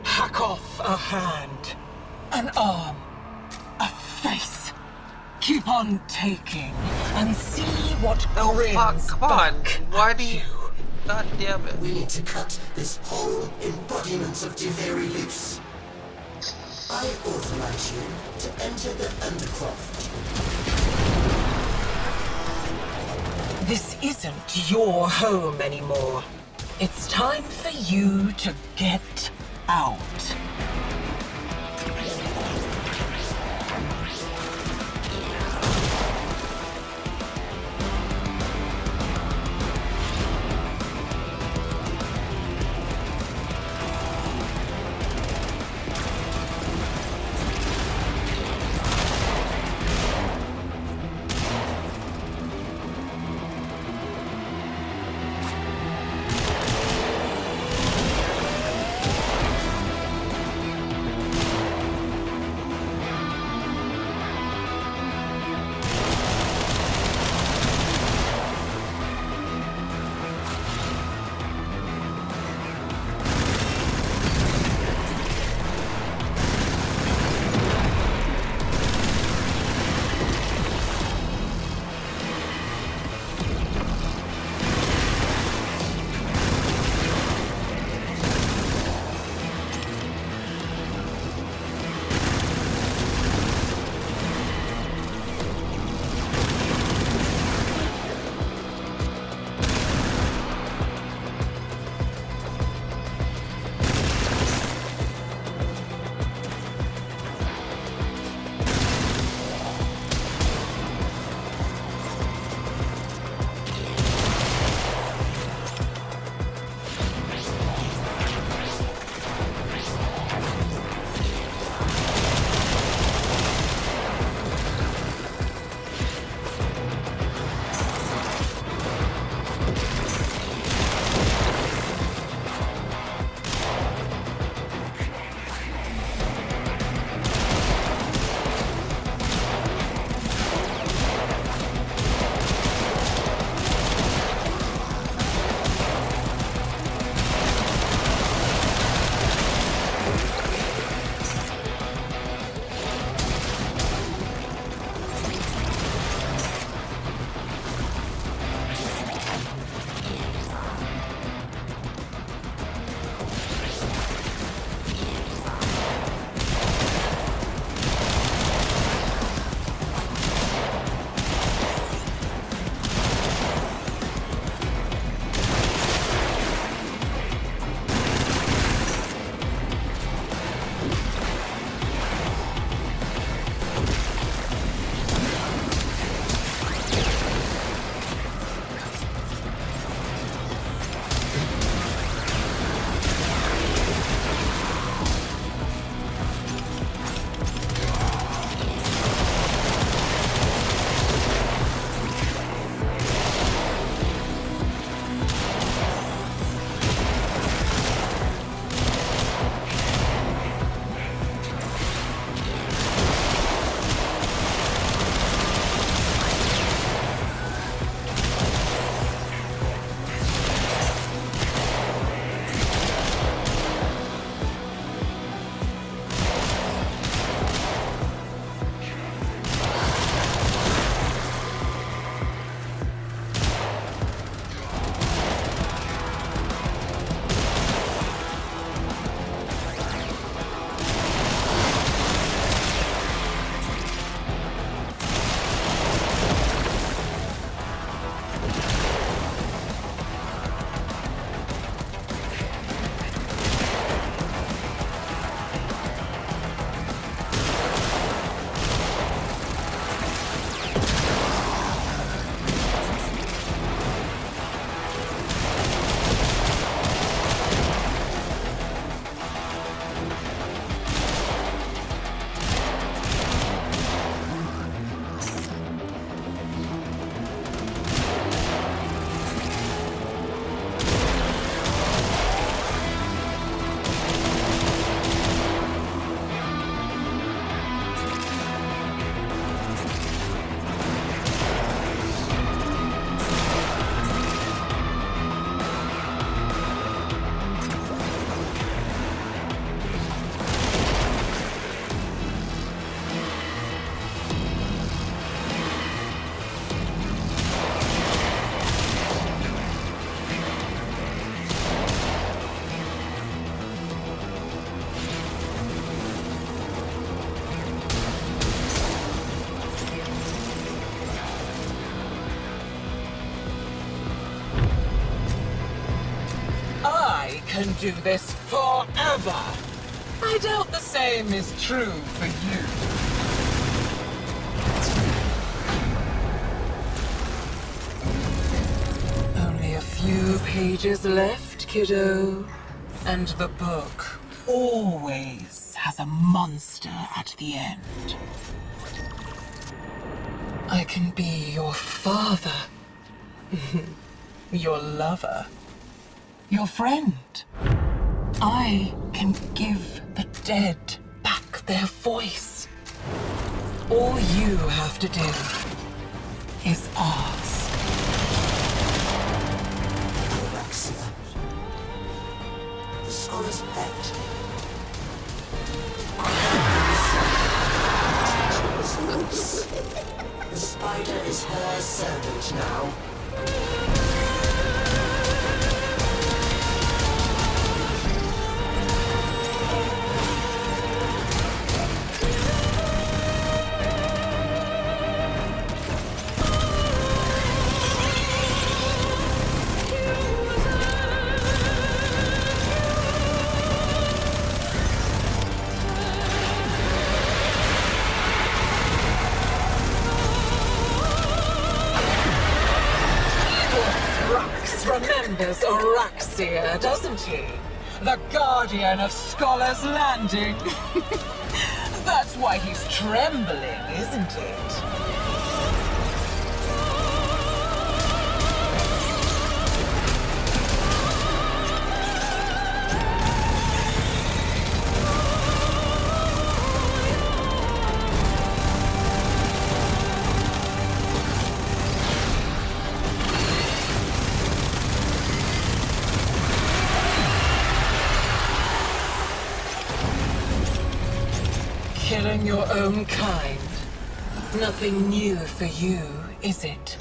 hack off a hand, an arm, a face. Keep on taking and see what grins come on. back Why at do you... God damn it. We need to cut this whole embodiment of Deviri loose. I authorize you to enter the Undercroft. This isn't your home anymore. It's time for you to get out. can do this forever. I doubt the same is true for you. Only a few pages left, kiddo. And the book always has a monster at the end. I can be your father, your lover, your friend. I can give the dead back their voice. All you have to do is ask. Alexia. The scholar's pet. The spider is her servant now. Remembers Araxia, doesn't he? The guardian of Scholar's Landing. That's why he's trembling, isn't it? Killing your own kind. Nothing new for you, is it?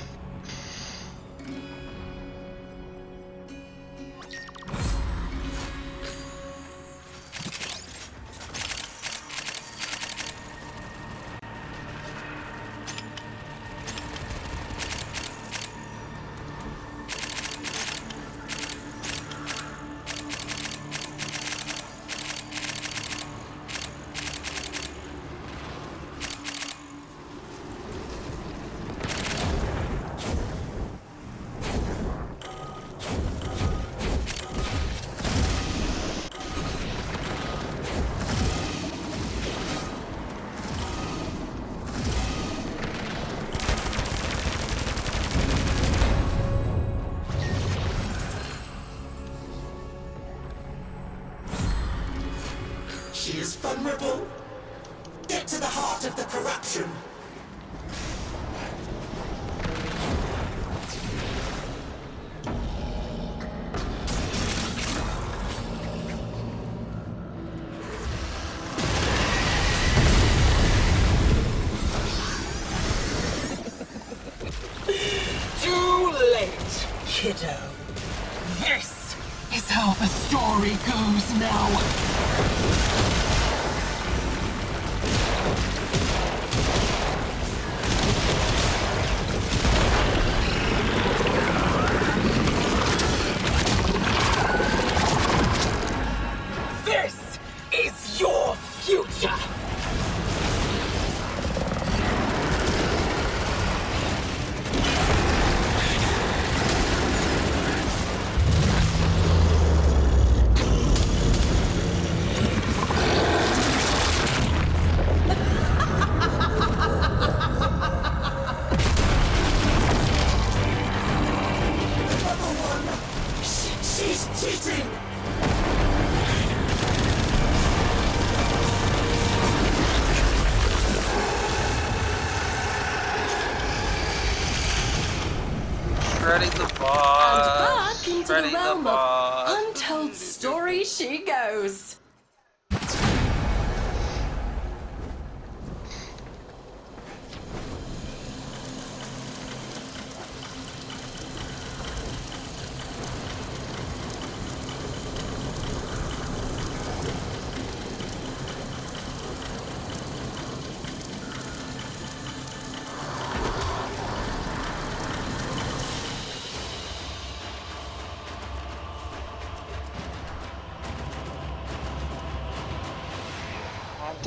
She is vulnerable. Get to the heart of the corruption. Too late, kiddo. This is how the story goes now. This is your future. She's cheating! Shredding the And boss. back into the Shredding realm boss. of untold stories she goes.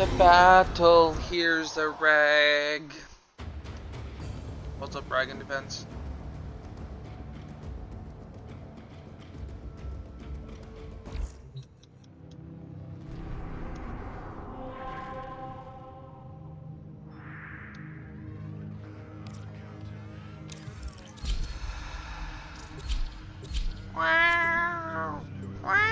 to battle. Here's the rag. What's up, Rag in defense? Wow. Wow.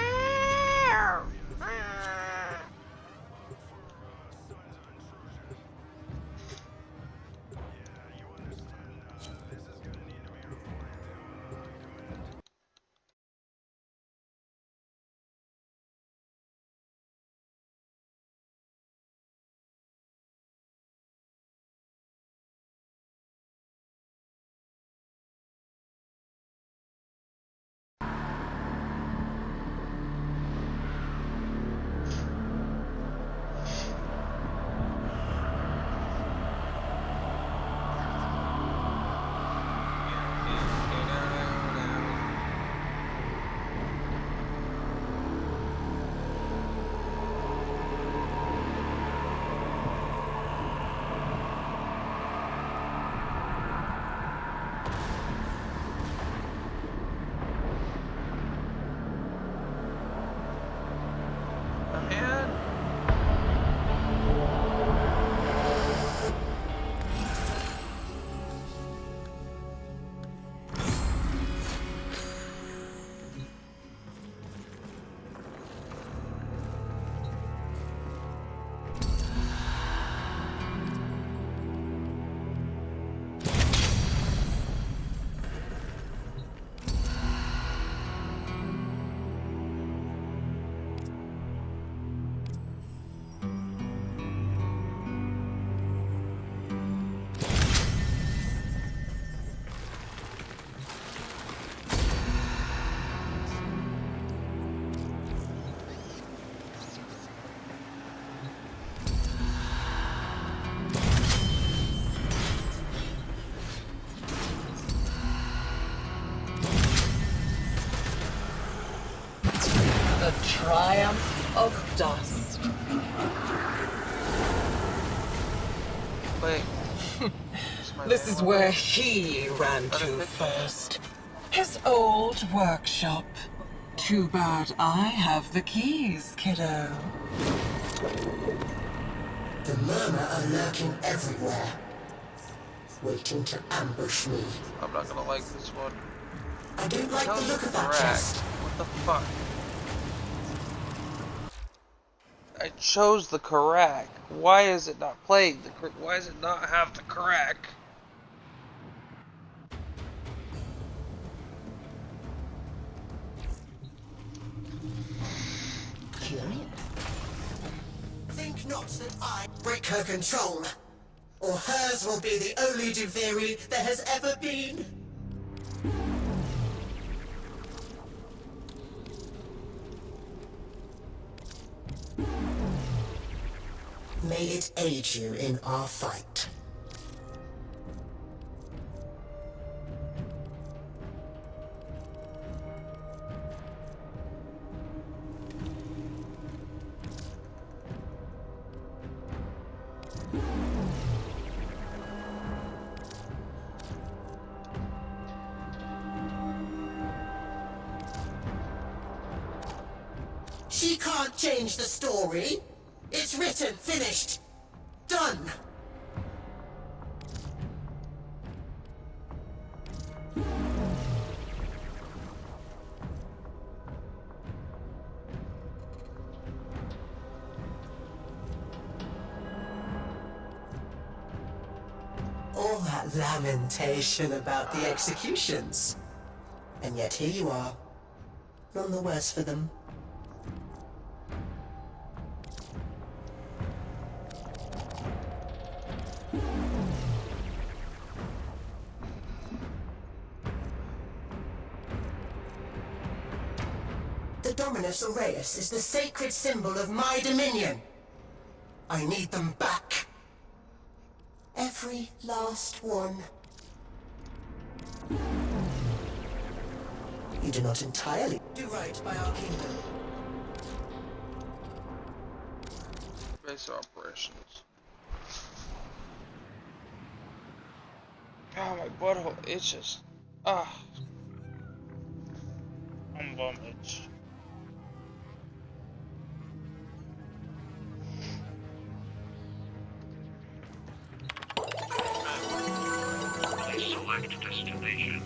The triumph of dust. Wait. This is where he ran to first. His old workshop. Too bad I have the keys, kiddo. The Murmur are lurking everywhere, waiting to ambush me. I'm not gonna like this one. I don't like the look of that chest. What the fuck? I chose the Karak. Why is it not playing the? Why does it not have the Karak? Think not that I break her control, or hers will be the only Duviri there has ever been. May it aid you in our fight. She can't change the story. It's written, finished, done. All that lamentation about the executions. And yet here you are. None the worse for them. The Dominus Aureus is the sacred symbol of my dominion. I need them back. Every last one. You do not entirely do right by our kingdom. Base of operations. Oh, my butthole itches. Ah. I'm bum itch. Please select destination.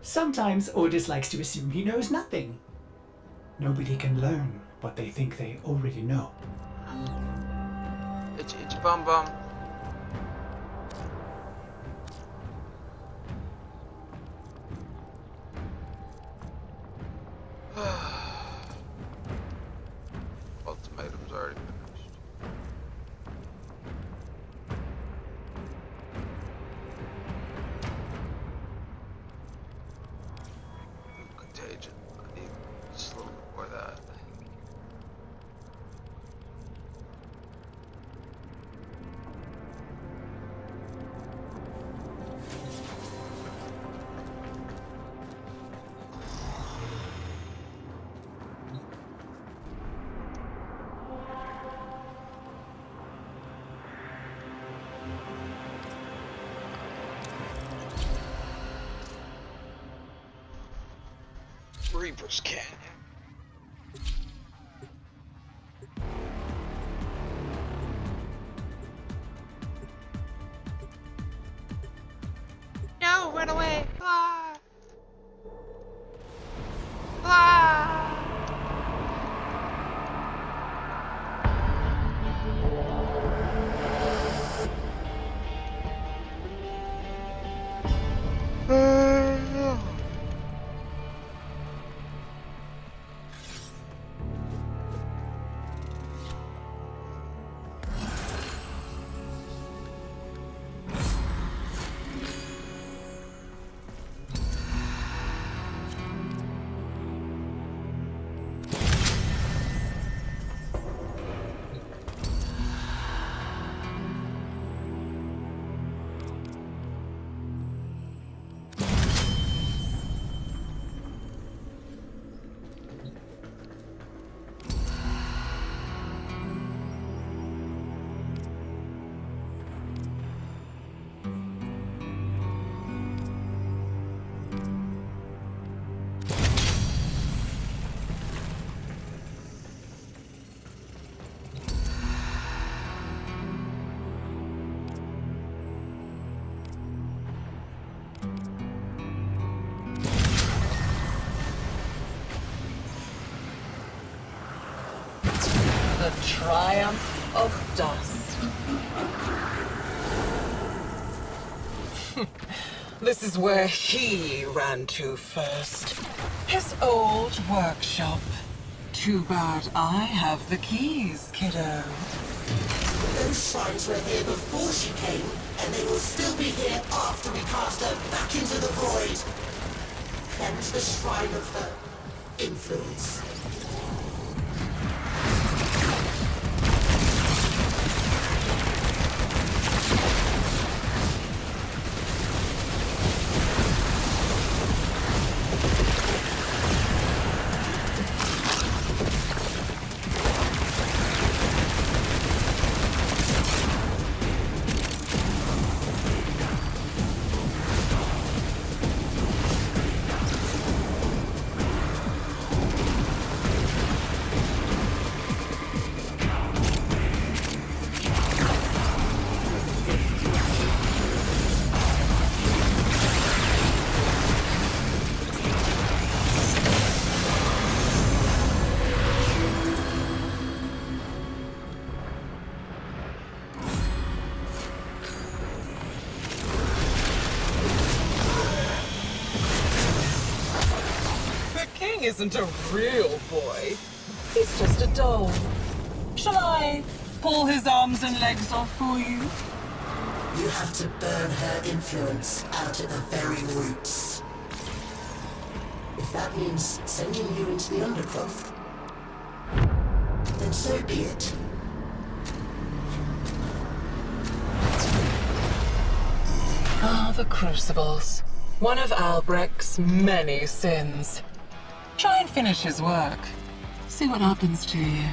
Sometimes Ordis likes to assume he knows nothing. Nobody can learn what they think they already know. It's bum bum. Ultimatum's already finished. Contagion. I need just a little bit more of that. Reaper's Canyon. No, run away! Ah! Ah! The triumph of dust. This is where he ran to first. His old workshop. Too bad I have the keys, kiddo. Those shrines were here before she came, and they will still be here after we cast her back into the void. Cleanse the shrine of her influence. King isn't a real boy. He's just a doll. Shall I pull his arms and legs off for you? You have to burn her influence out at the very roots. If that means sending you into the undercroft, then so be it. Ah, the Crucibles. One of Albrecht's many sins. Try and finish his work. See what happens to you.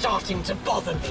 Starting to bother me.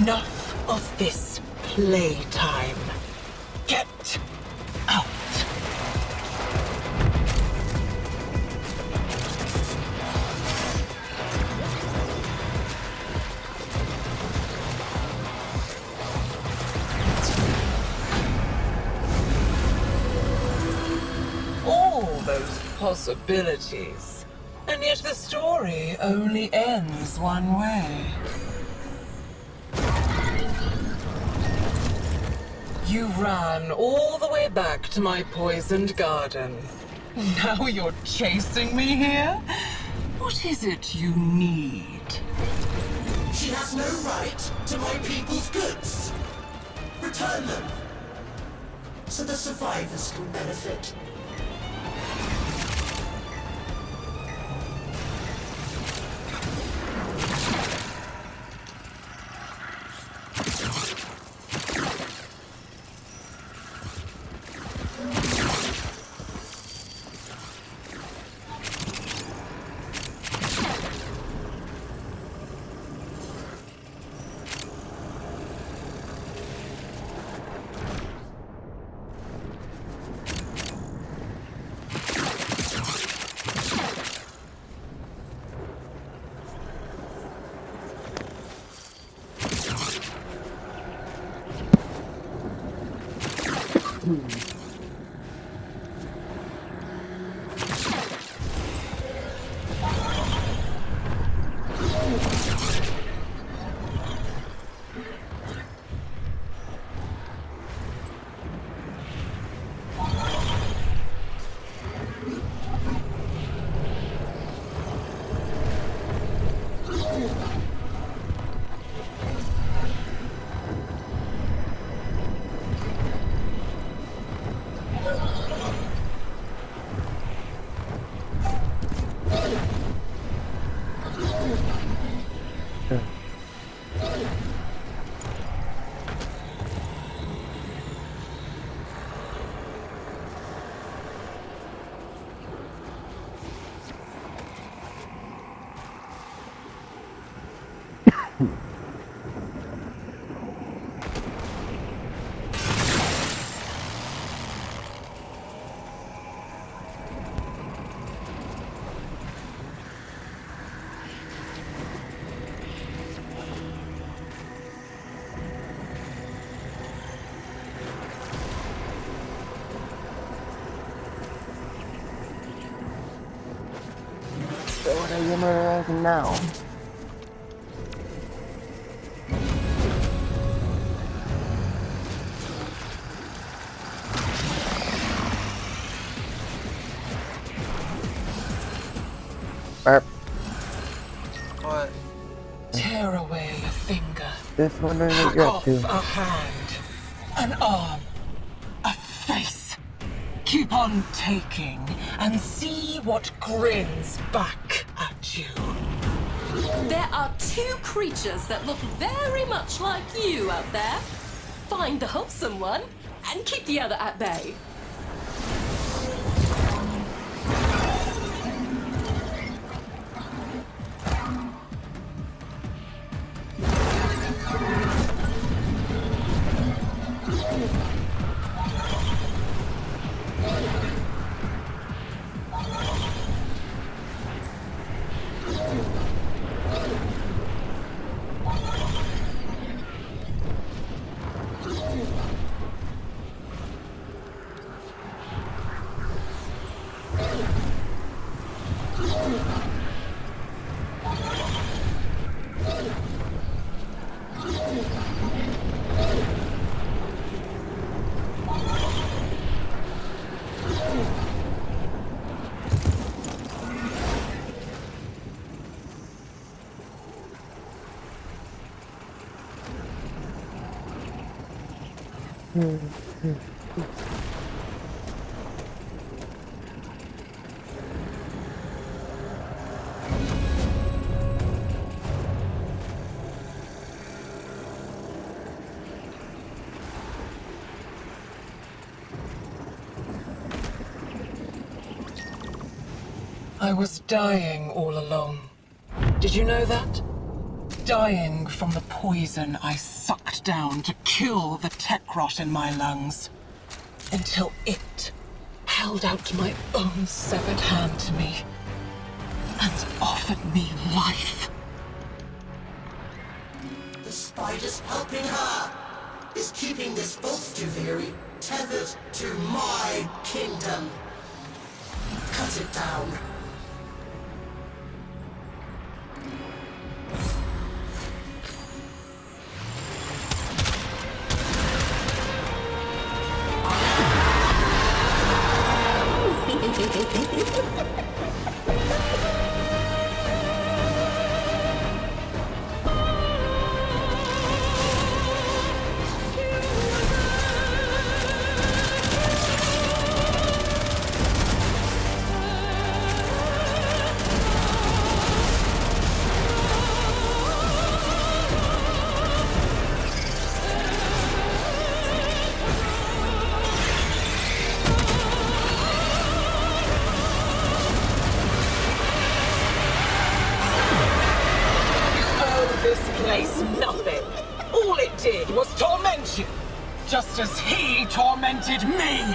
Enough of this playtime. Get out. All those possibilities. And yet the story only ends one way. You ran all the way back to my poisoned garden. Now you're chasing me here? What is it you need? She has no right to my people's goods. Return them, so the survivors can benefit. So what are you memorizing now? Burp. What? Tear away a finger. Just wondering what Hack you're up off to. a hand. An arm. A face. Keep on taking and see what grins back at you. There are two creatures that look very much like you out there. Find the wholesome one and keep the other at bay. I was dying all along. Did you know that? dying from the poison I sucked down to kill the tech rot in my lungs. Until it held out my own severed hand to me and offered me life. The spider's helping her. Is keeping this Volstuviri tethered to my kingdom. Cut it down. Nothing. All it did was torment you, just as he tormented me.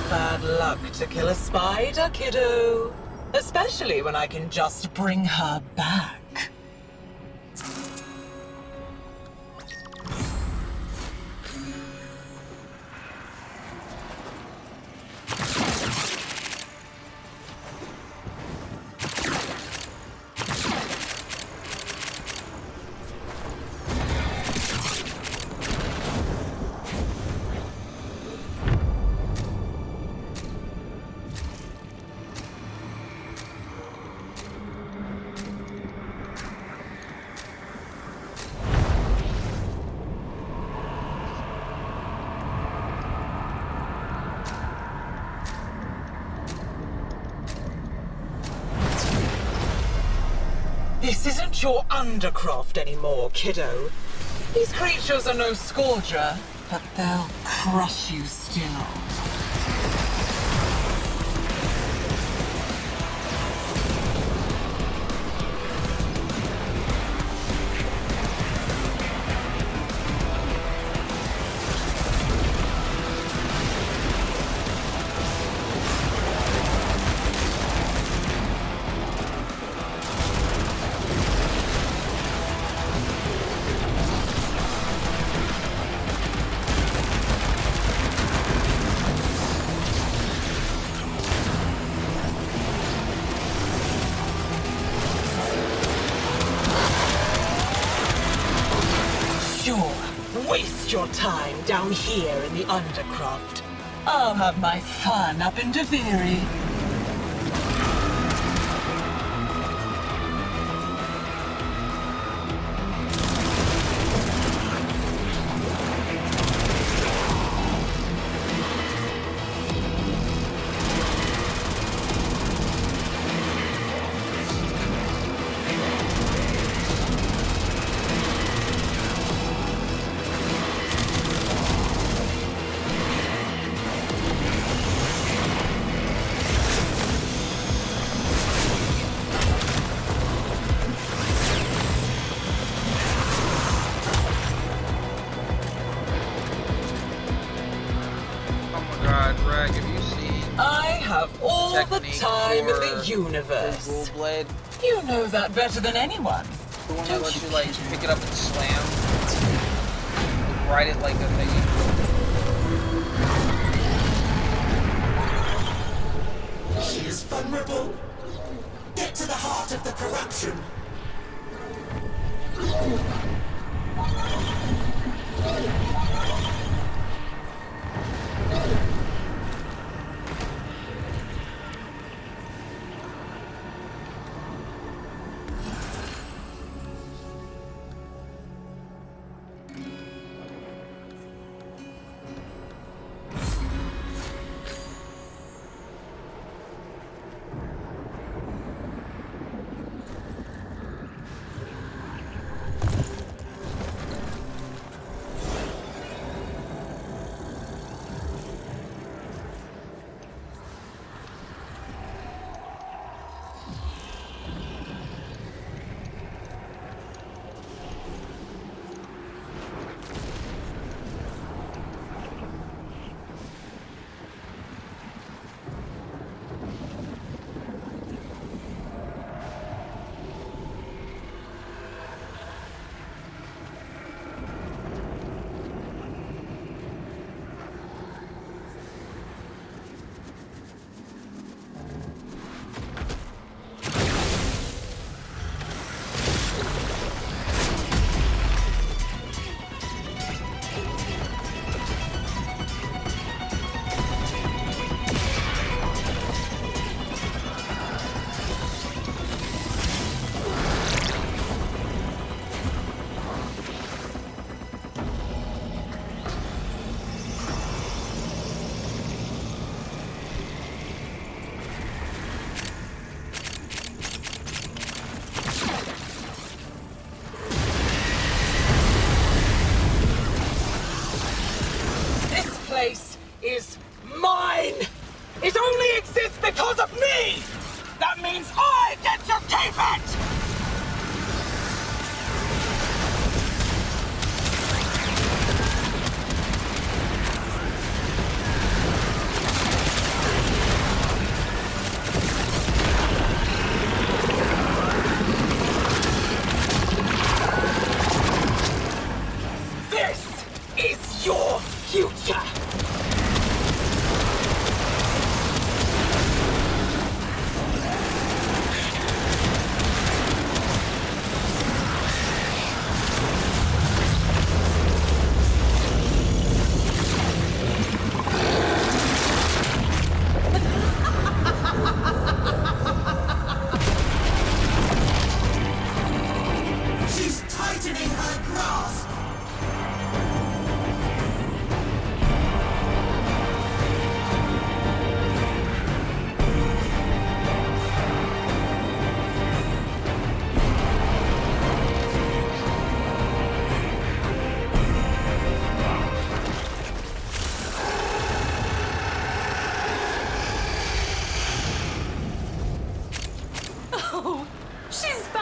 Bad luck to kill a spider, kiddo. Especially when I can just bring her back. This isn't your undercroft anymore, kiddo. These creatures are no scourger, but they'll crush you still. Waste your time down here in the Undercroft. I'll have my fun up in Deviri. I have all the time in the universe. Blade. You know that better than anyone. The one that lets you like pick it up and slam, like, ride it like a thingy. She is vulnerable. Get to the heart of the corruption.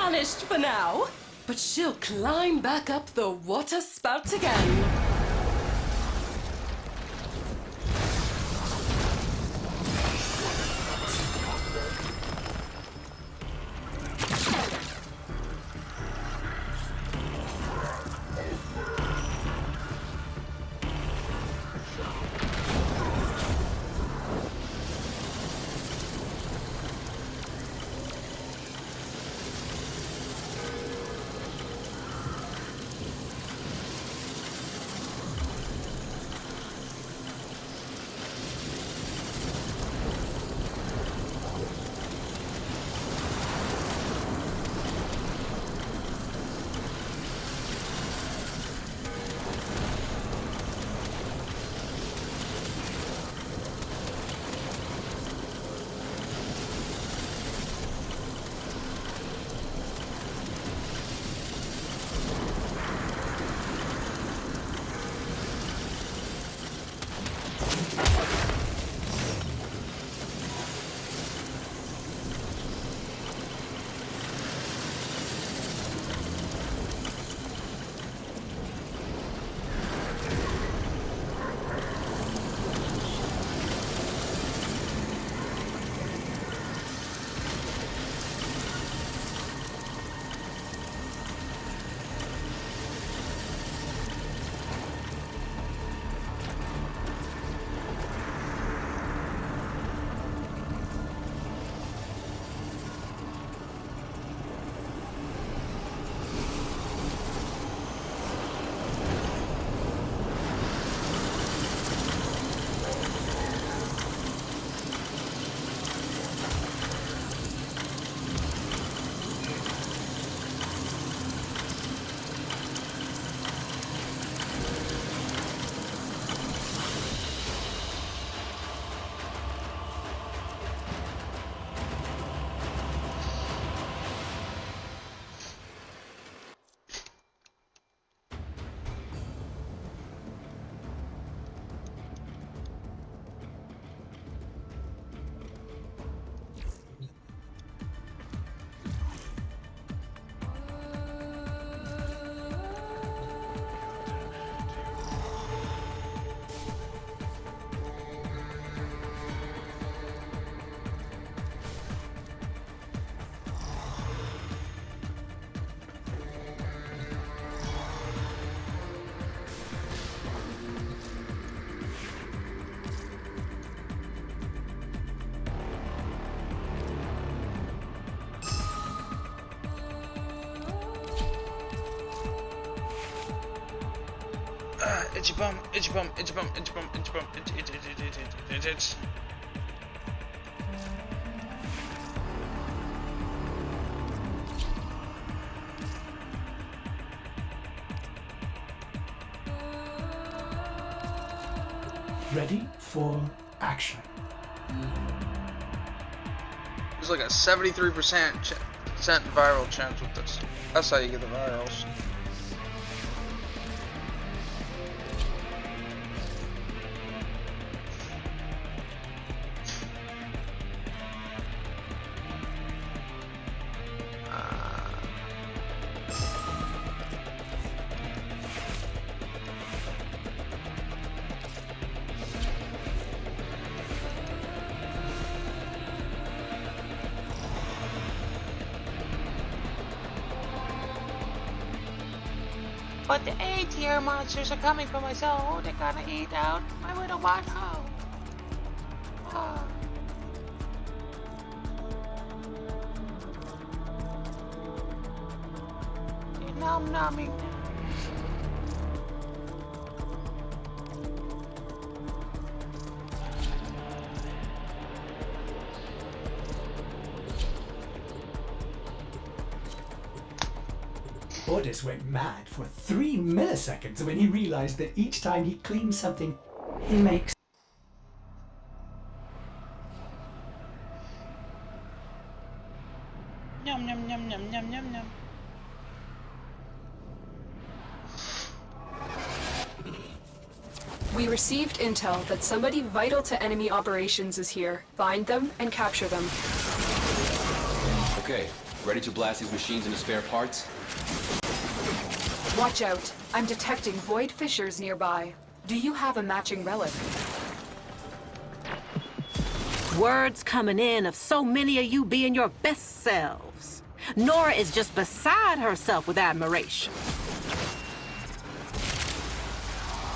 vanished for now, but she'll climb back up the water spout again. Itchy bum, itchy bum, itchy bum, itchy bum, itchy bum, itchy, itchy, itchy, itchy, itchy, itchy. Ready for action. There's like a 73% viral chance with this. That's how you get the virals. But the A-tier monsters are coming for my soul. They're gonna eat out my little one home. Oh. Nom nomming. Ordis went mad for 3 milliseconds when he realized that each time he cleans something, he makes Yum yum yum yum yum yum yum. We received intel that somebody vital to enemy operations is here. Find them and capture them. Okay, Ready to blast these machines into spare parts? Watch out. I'm detecting void fissures nearby. Do you have a matching relic? Words coming in of so many of you being your best selves. Nora is just beside herself with admiration.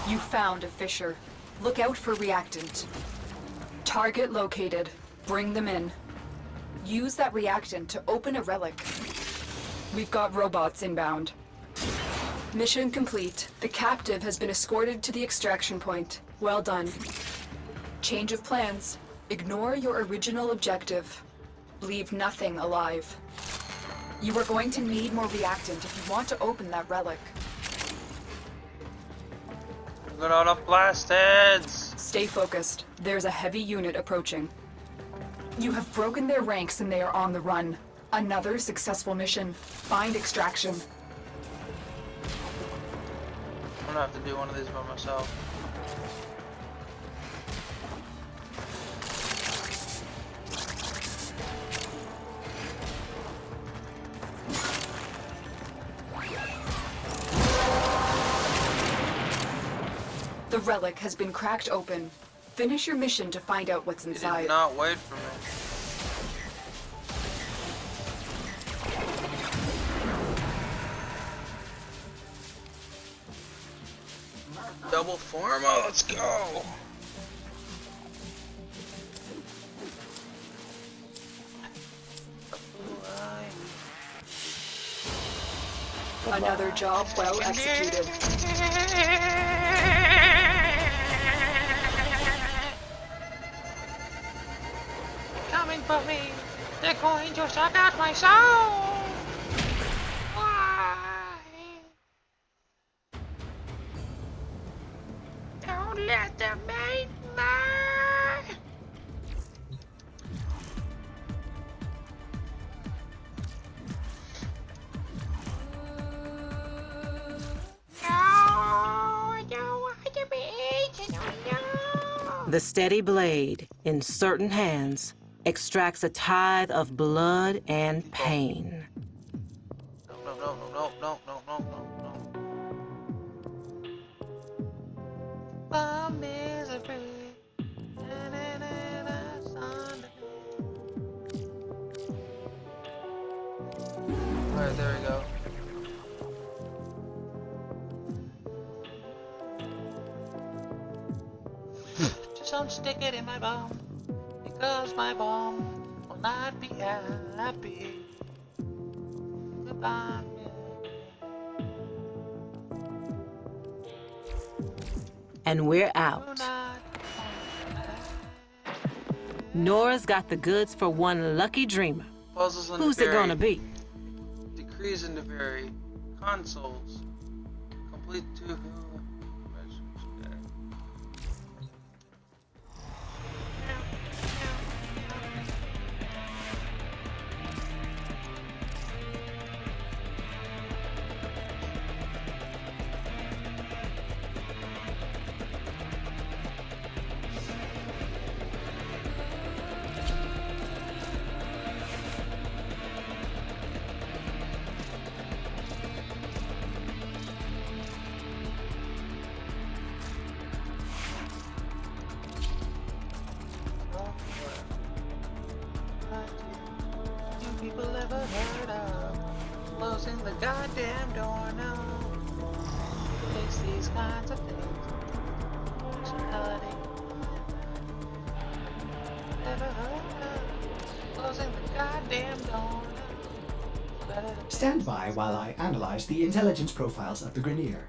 You found a fissure. Look out for reactant. Target located. Bring them in. Use that reactant to open a relic. We've got robots inbound. Mission complete. The captive has been escorted to the extraction point. Well done. Change of plans. Ignore your original objective. Leave nothing alive. You are going to need more reactant if you want to open that relic. Look at all the blast heads! Stay focused. There's a heavy unit approaching. You have broken their ranks and they are on the run. Another successful mission. Find extraction. I'm gonna have to do one of these by myself. The relic has been cracked open. Finish your mission to find out what's He inside. did not wait for me. Double forma, let's go! Another job well executed. Coming for me! They're going to suck out my soul! Why? Don't let them make me! The steady blade, in certain hands, extracts a tithe of blood and pain. Alright, there we go. Just don't stick it in my bum, because my bum will not be happy. Goodbye. And we're out. Nora's got the goods for one lucky dreamer. Puzzles and Who's it gonna be? Decrees into vary. Consoles. Complete 2. People ever heard of closing the goddamn door now? Face these kinds of things. Personality. Ever heard of closing the goddamn door now? Stand by while I analyze the intelligence profiles of the Grenier.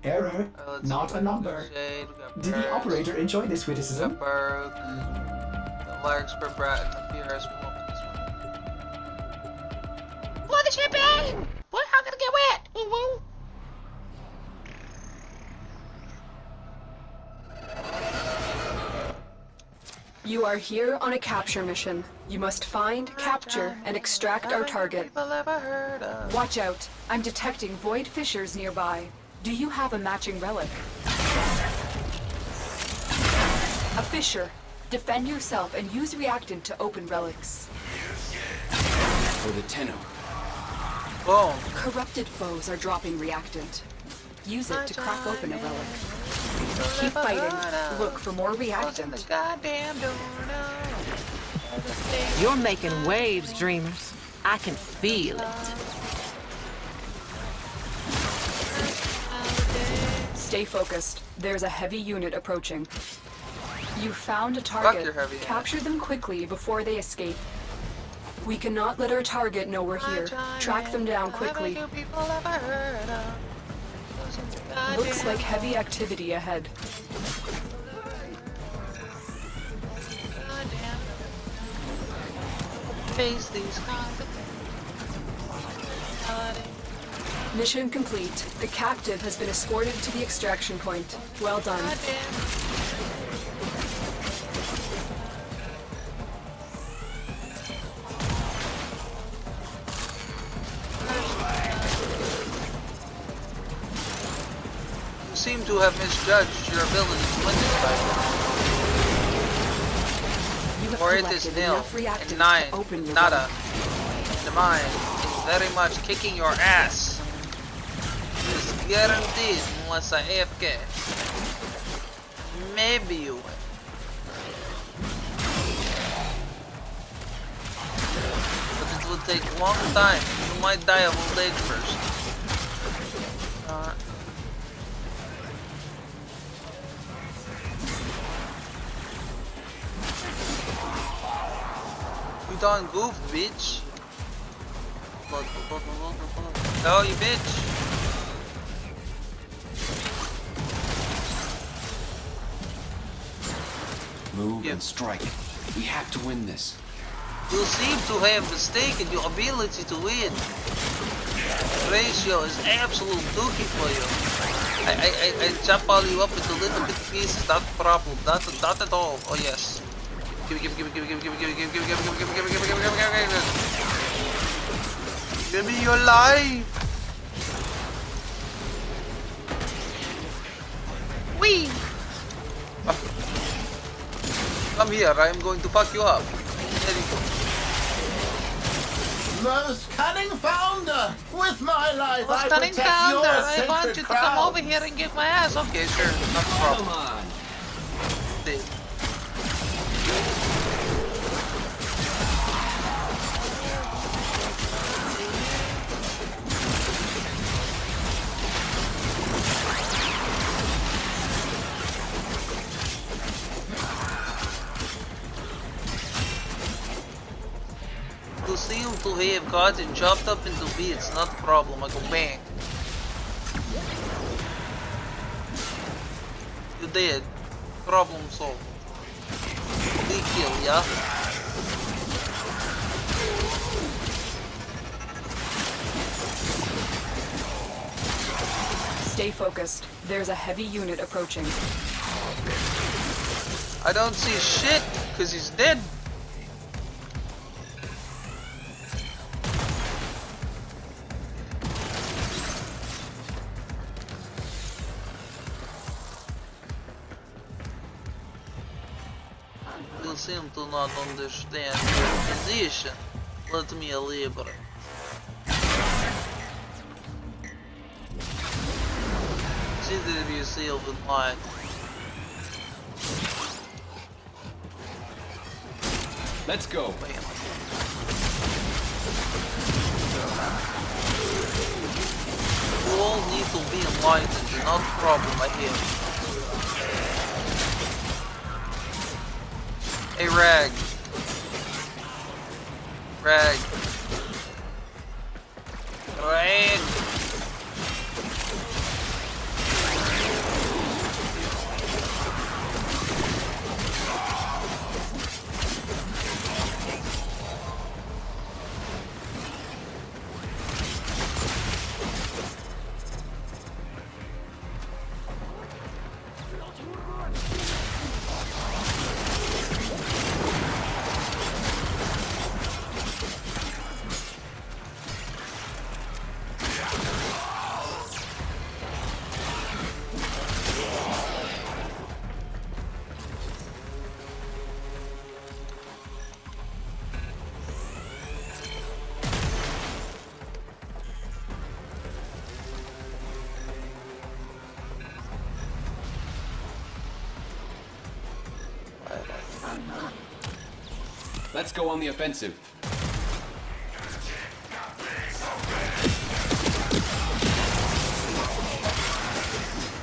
Error, not a number. Did the operator enjoy this witticism? Berg, the Larkspur Brat, and the PRS Wolf. Blow the ship in! What? How did it get wet? Woo woo! You are here on a capture mission. You must find, capture, and extract our target. Watch out. I'm detecting void fissures nearby. Do you have a matching relic? A fissure. Defend yourself and use reactant to open relics. for the Tenno. Boom. Corrupted foes are dropping reactant. Use it to crack open a relic. Keep fighting. Look for more reactant. You're making waves, dreamers. I can feel it. Stay focused. There's a heavy unit approaching. You found a Fuck target. your heavy unit. Capture them quickly before they escape. We cannot let our target know we're here. Track them down quickly. Looks like heavy activity ahead. Face these Mission complete. The captive has been escorted to the extraction point. Well done. You seem to have misjudged your ability to win this fight. Or it is nil, and 9, nada. The mind is very much kicking your ass. It's guaranteed unless I AFK. Maybe you win. But it will take a long time. You might die of old age first. You done goof, bitch. Oh, you bitch. Move and strike. We have to win this. You seem to have mistaken your ability to win. Ratio is absolute dookie for you. I chop all you up into little bit pieces, not a problem. Not at all. Oh yes. Give me your life. Wee. Come here, I am going to fuck you up. There you go. Most cunning founder, with my life I Cunning protect founder, your I sacred want you to crown. come over here and get my ass. Okay, sure, not a problem. Come on. Dude. You seem to have gotten chopped up into bits, not a problem. I go bang. You did. Problem solved. Big kill, yeah? Stay focused. There's a heavy unit approaching. I don't see shit, cause he's dead. You seem to not understand your position. Let me elaborate. Consider yourself in line. Let's go. You all need to be enlightened, not a problem I have. Hey, Rag. Rag. Rag. Let's go on the offensive.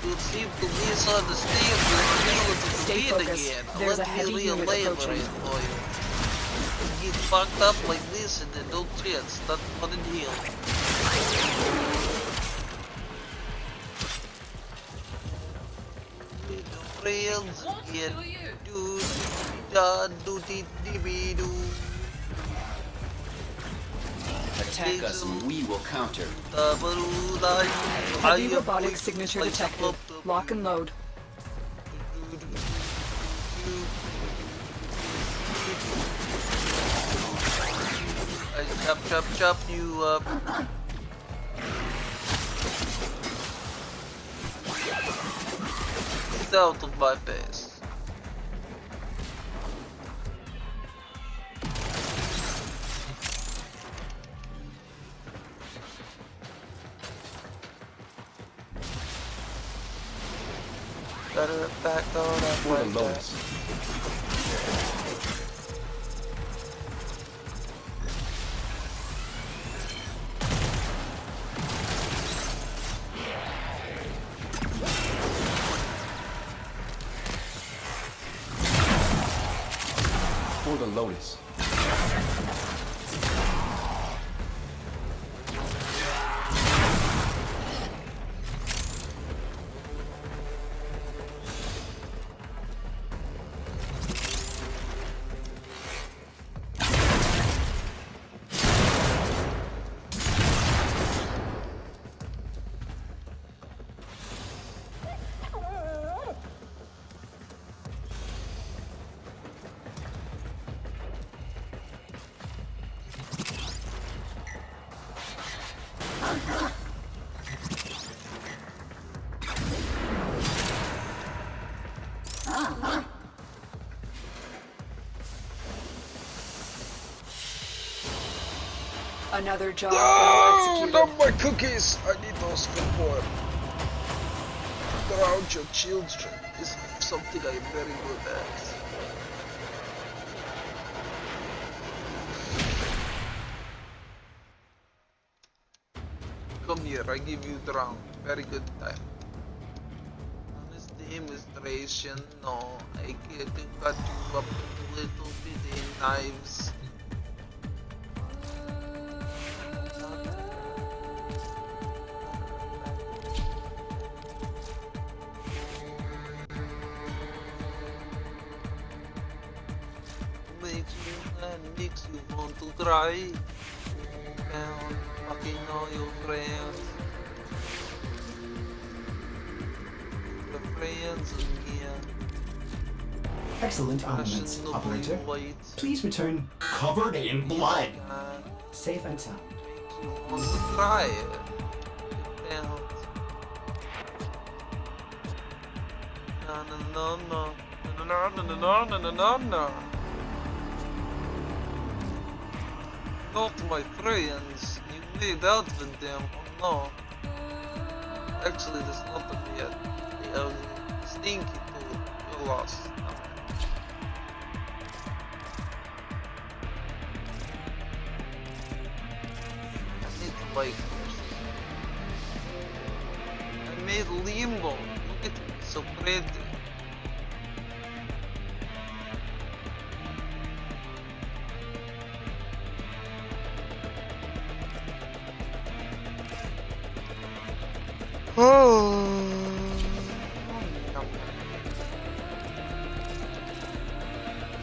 You seem to misunderstand the skills of the Stay beat focused. again. There's Let a me heavy unit re-elaborate approaching. for you. You get fucked up like this and then no chance, not fun and heal. Friends get do da do dee dee be do. Attack us and we will counter. Heavy robotic signature detected. Lock and load. I chop you up. Get out of my face. Better back on that For the right lowest. For the Lotus. Another job well executed. Not my cookies! I need those for more. Drown your children is something I am very good at. Come here, I give you drown. Very good time. Honest demonstration, no. I get to cut you up into little bitty knives. Makes you want to try. And fucking all your friends. The friends again. Excellent armaments, operator. Please return covered in blood. Safe and sound. You want to try it. And no. Not my friends. You made out with them. Oh no. Actually, that's not them yet. They are stinky too. You're lost. I need to like this. I made limbo. Look at me, so pretty.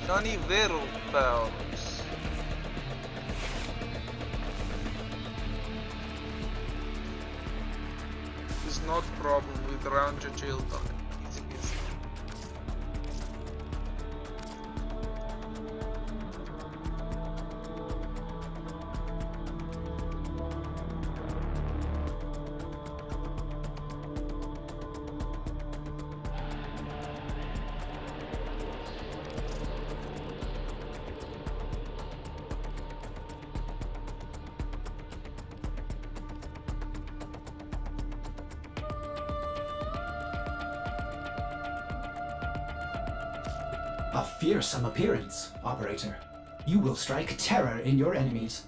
Johnny Vero powers. There's not problem with round your children. Easy easy. A fearsome appearance, operator. You will strike terror in your enemies.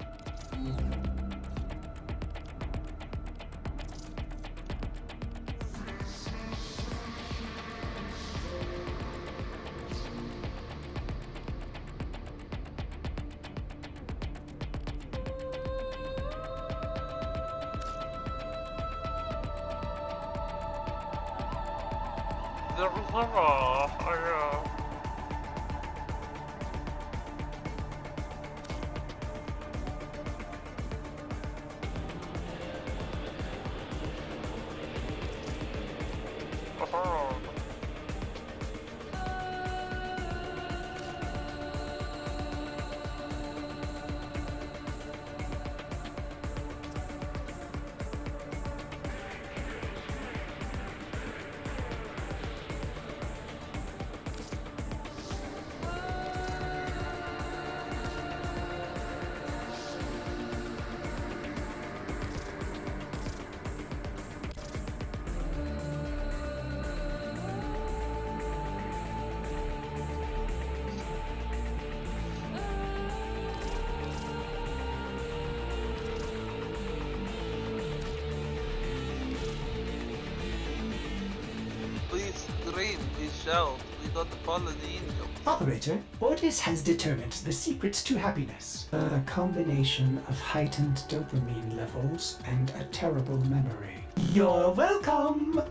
Please, green, we shall. We got to follow the angel. Operator, Ordis has determined the secrets to happiness. A combination of heightened dopamine levels and a terrible memory. You're welcome!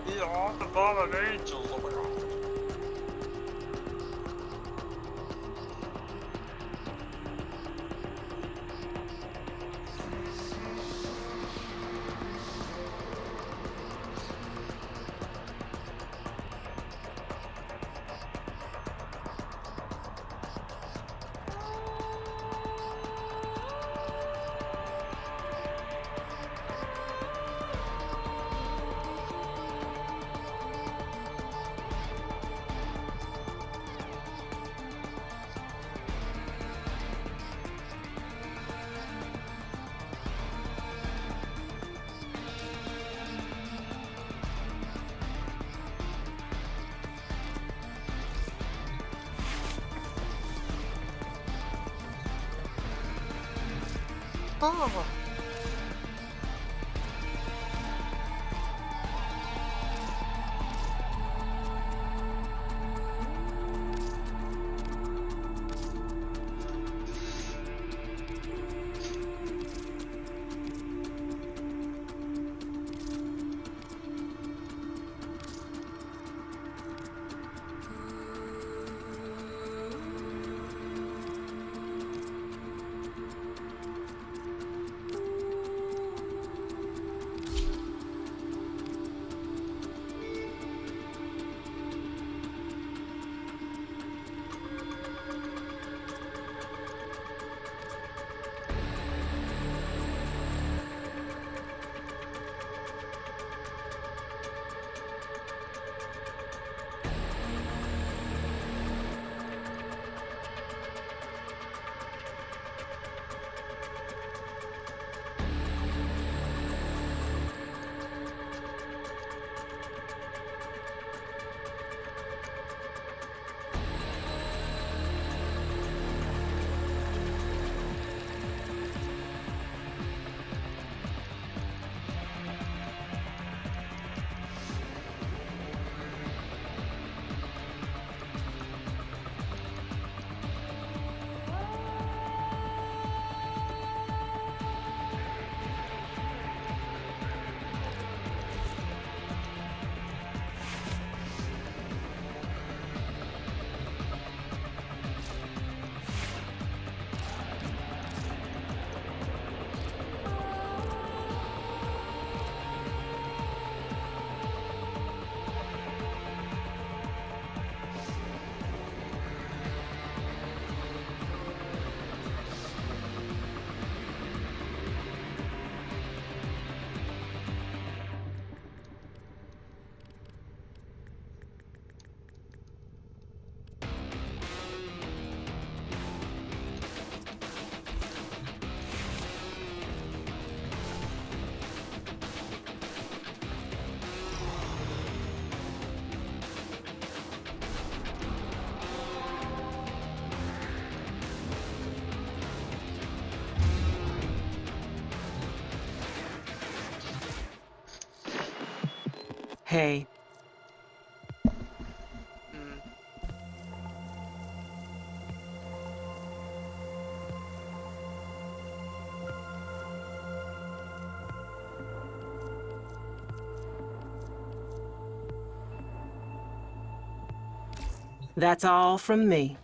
Yeah, the fallen angels, oh my god. Oh. Hey, that's all from me.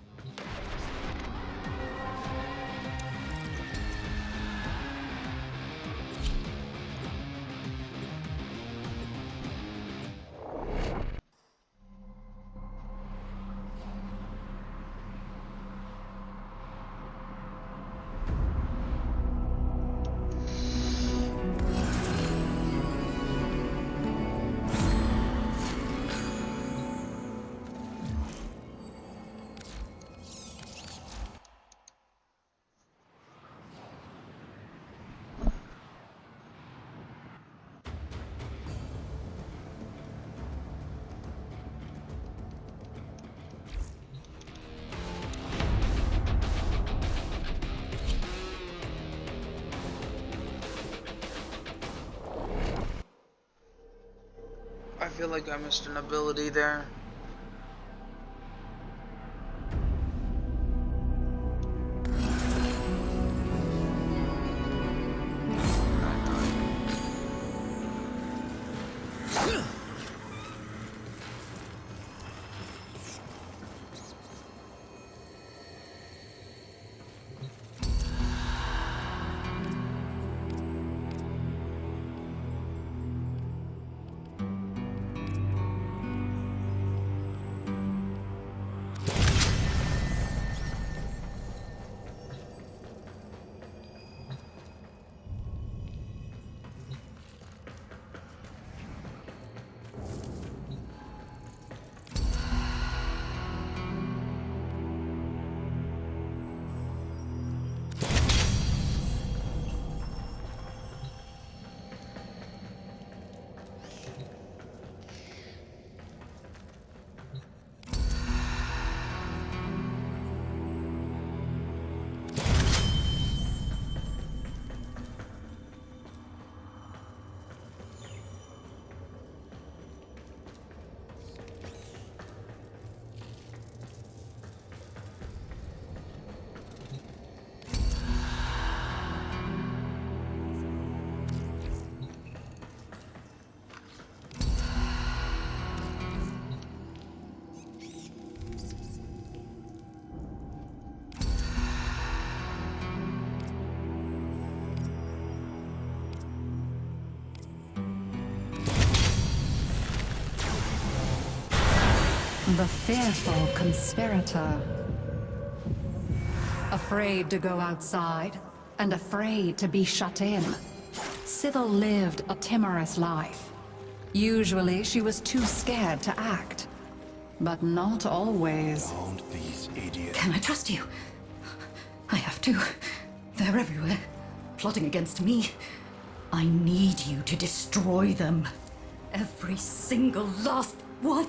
I feel like I missed an ability there. The fearful conspirator. Afraid to go outside, and afraid to be shut in. Sybil lived a timorous life. Usually she was too scared to act. But not always. Don't these idiots. Can I trust you? I have to. They're everywhere, plotting against me. I need you to destroy them. Every single last one.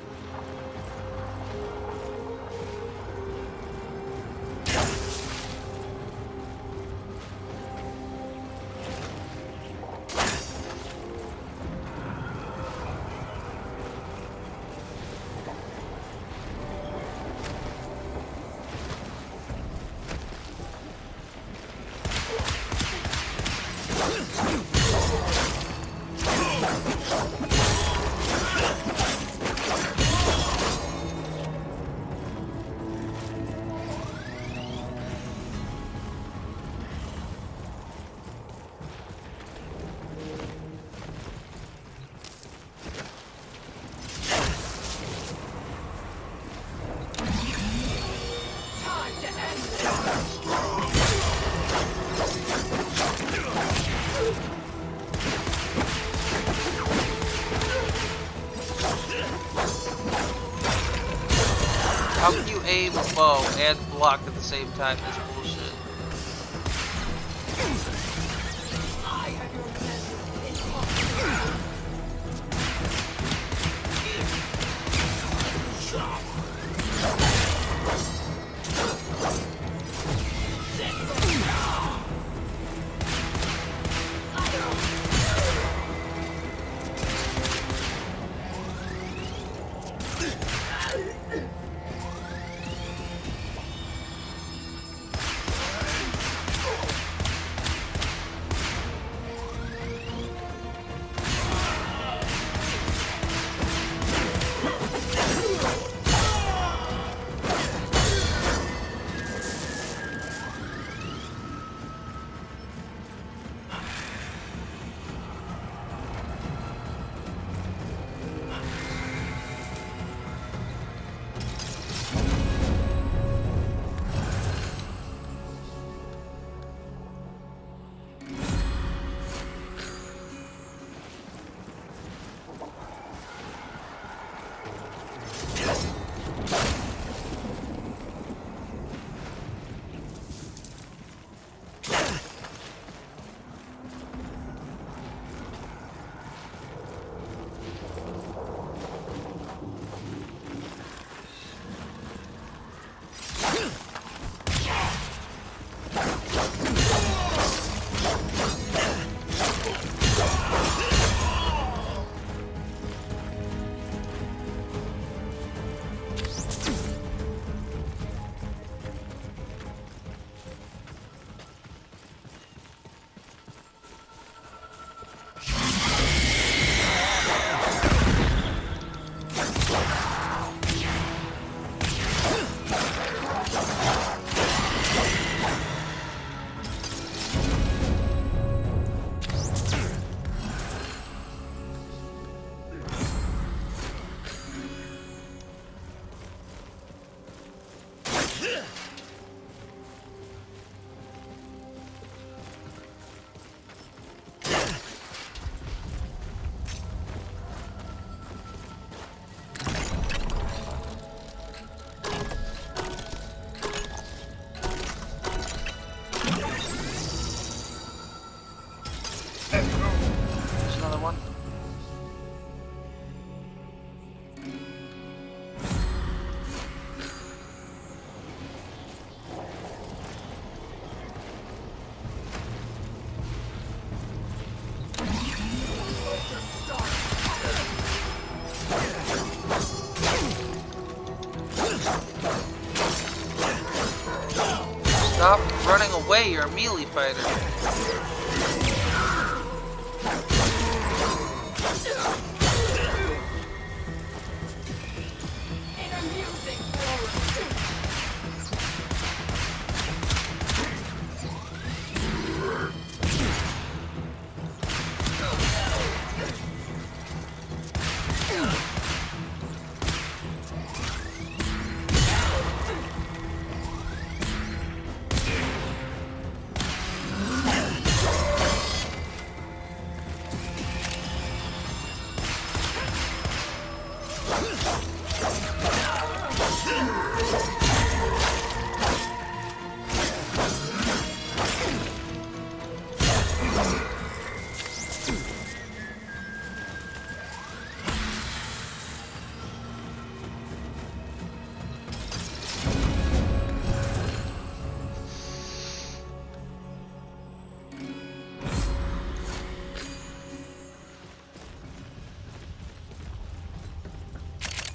How can you aim a bow and block at the same time? That's bullshit. way, you're a melee fighter.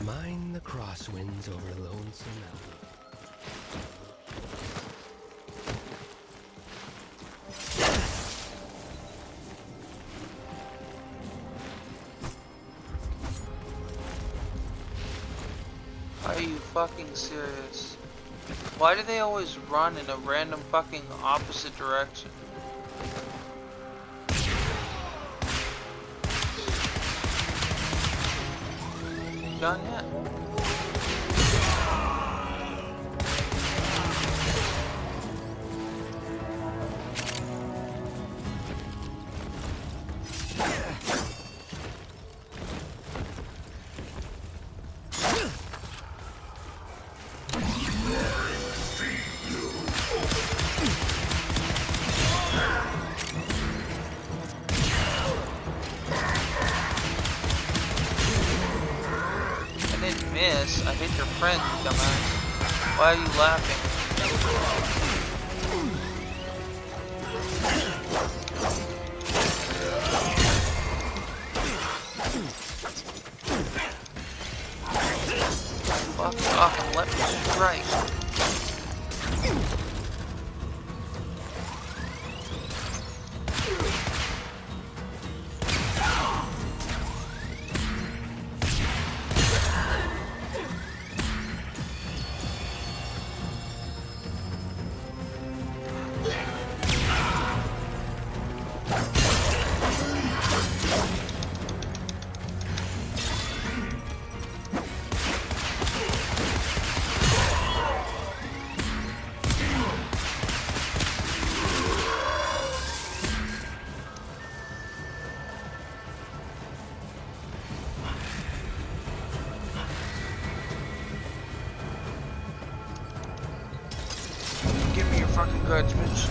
Mine the crosswinds over Lonesome Mountain. Are you fucking serious? Why do they always run in a random fucking opposite direction? Done yet? Miss. I hit your friend, you dumbass. Why are you laughing? Fuck off and let me strike. Give me your fucking goods, bitch.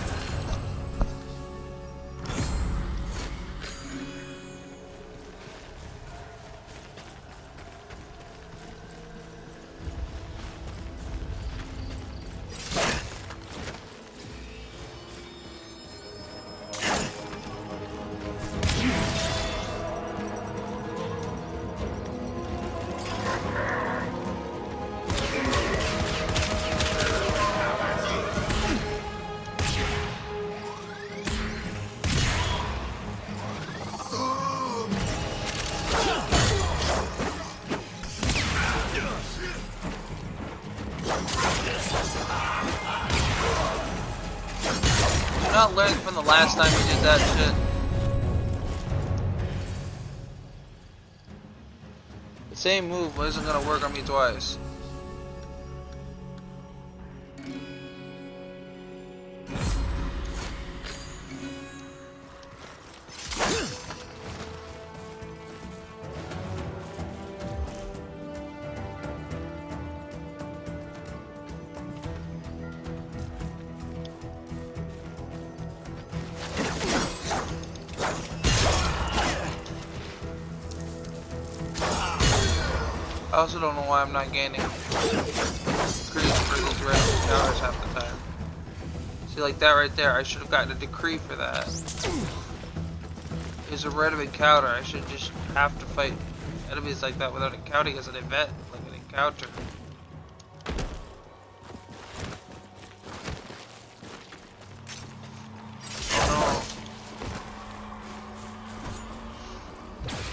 Not learning from the last time you did that shit. The same move isn't gonna work on me twice. I also don't know why I'm not gaining decrees for these random counters half the time. See, like that right there, I should have gotten a decree for that. It's a random encounter. I should just have to fight enemies like that without encountering as an event, like an encounter.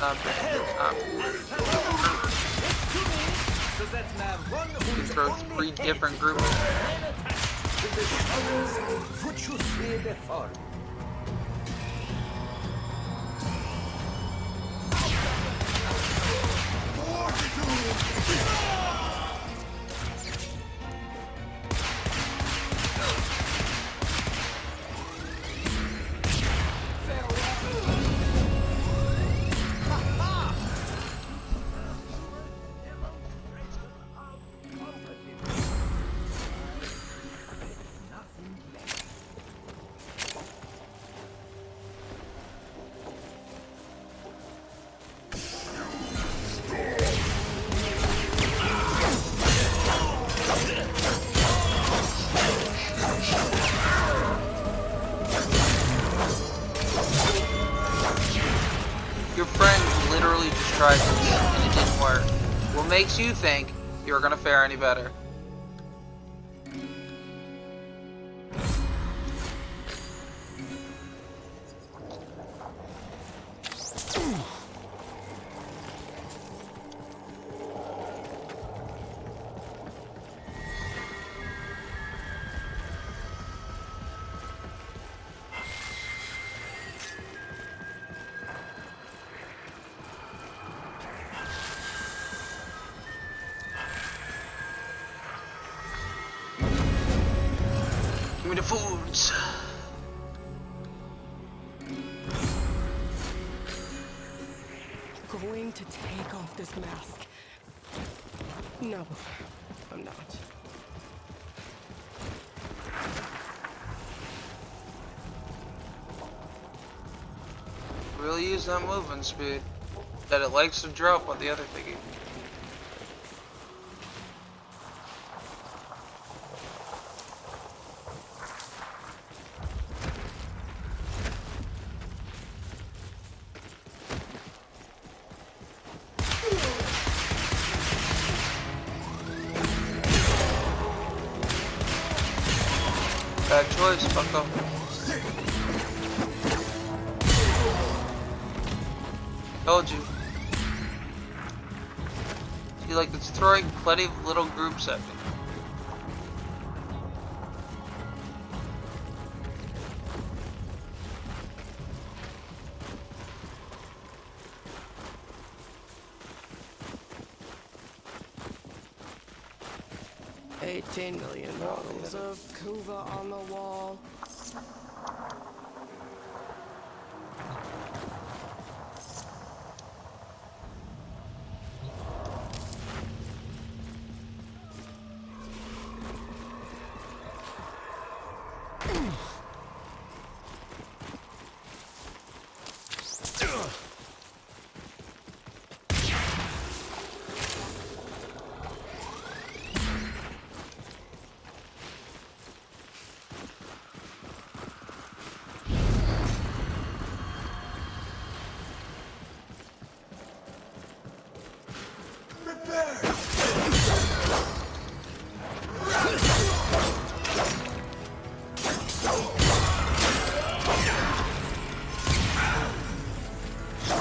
You can throw 3 different groups. Your friend literally just tried this and it didn't work. What makes you think you're gonna fare any better? Give me the foods. Going to take off this mask. No, I'm not. Really use that movement speed that it likes to drop on the other thingy. Bad choice, fucko. Told you. See, like, it's throwing plenty of little groups at me. $18 million of Kuva on the wall.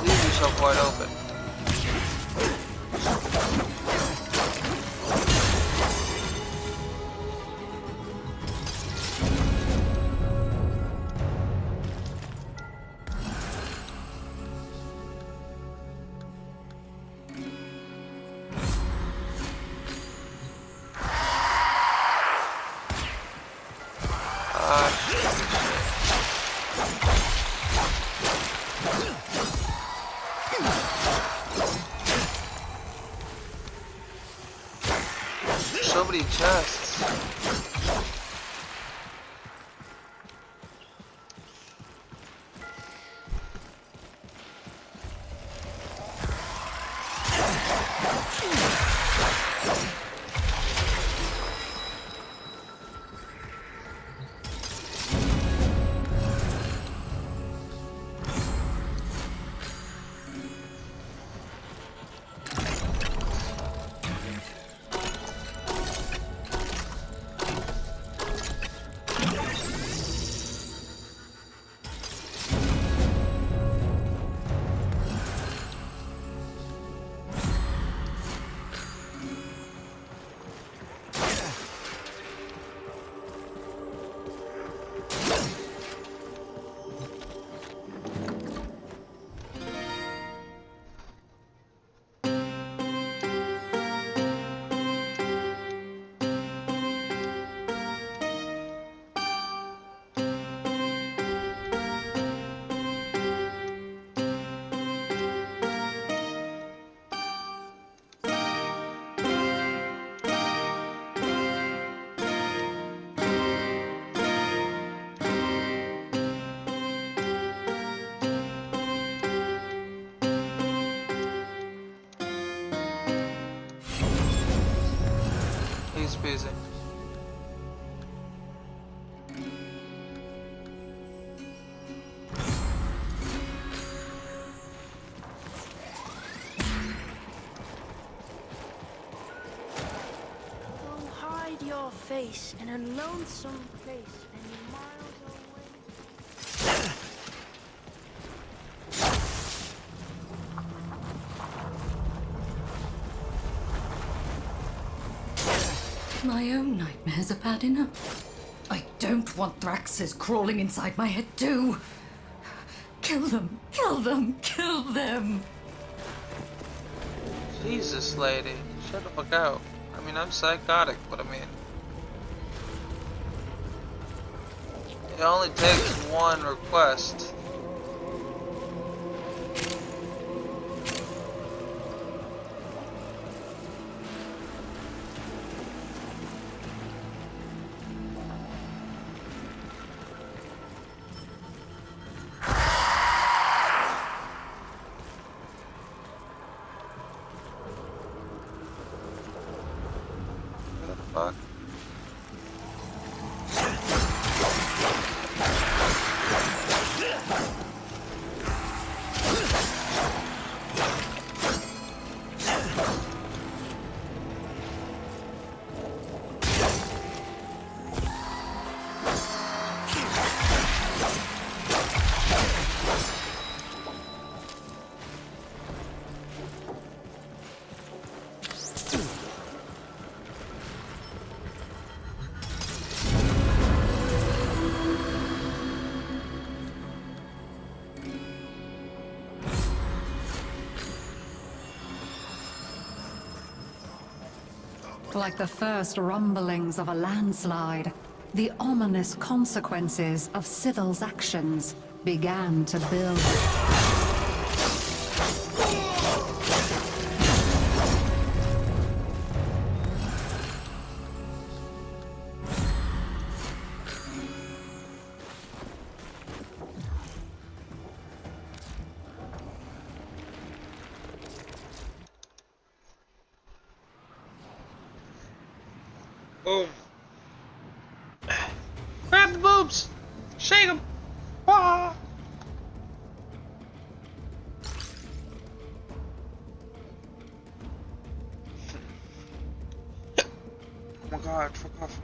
Leave yourself wide open. So many chests. Easy peasy. Go hide your face in a lonesome place many miles away. My own nightmares are bad enough. I don't want Thraxes crawling inside my head too. Kill them! Kill them! Kill them! Jesus, lady. Shut the fuck out. I mean, I'm psychotic, but I mean... It only takes one request. Fuck. Like the first rumblings of a landslide, the ominous consequences of Sybil's actions began to build. Boom. Grab the boobs! Shake them! Ah! Oh my god, fuck off.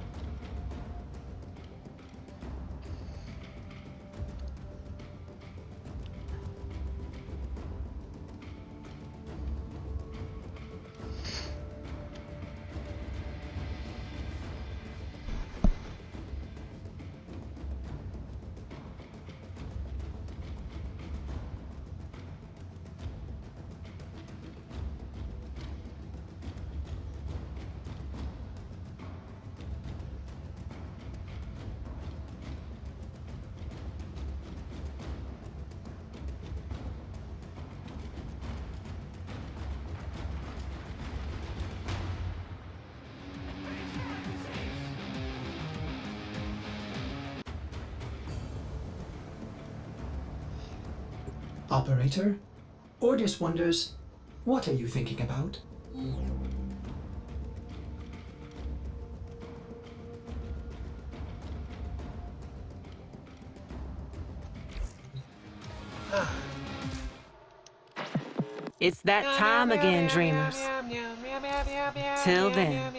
Operator, Ordis wonders, what are you thinking about? It's that time again, dreamers. Till then.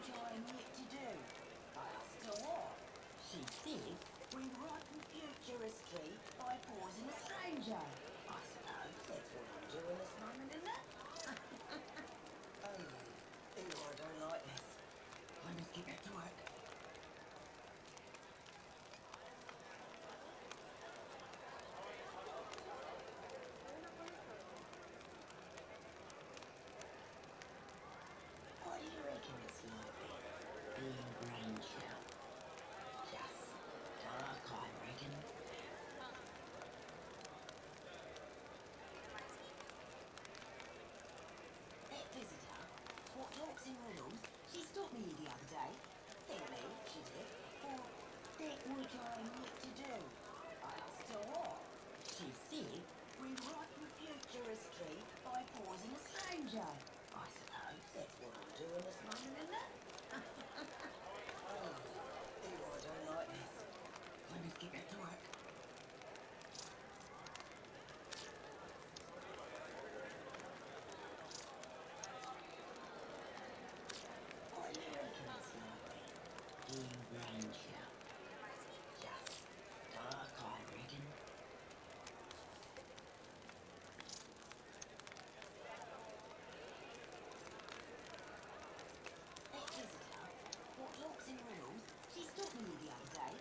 would I need to do? I asked her what. She said, we ripen futuristry by pausing a stranger. I suppose that's what I'm doing this moment, isn't it? Oh, ew, I don't like this. I must get back to work. What do you reckon it's like being brain shell? Just dark, I reckon. That visitor, what talks in riddles, she stopped me the other day. Thank me, she did, for that which I need to do. I asked her what. She said, we ripen futuristry by pausing a stranger. I suppose that's what I'm doing this moment, isn't it? Oh, ew, I don't like this. I must get back to work. What do you reckon it's like being brain shell? Just dark, I reckon. That visitor, what talks in riddles, she stopped me the other day.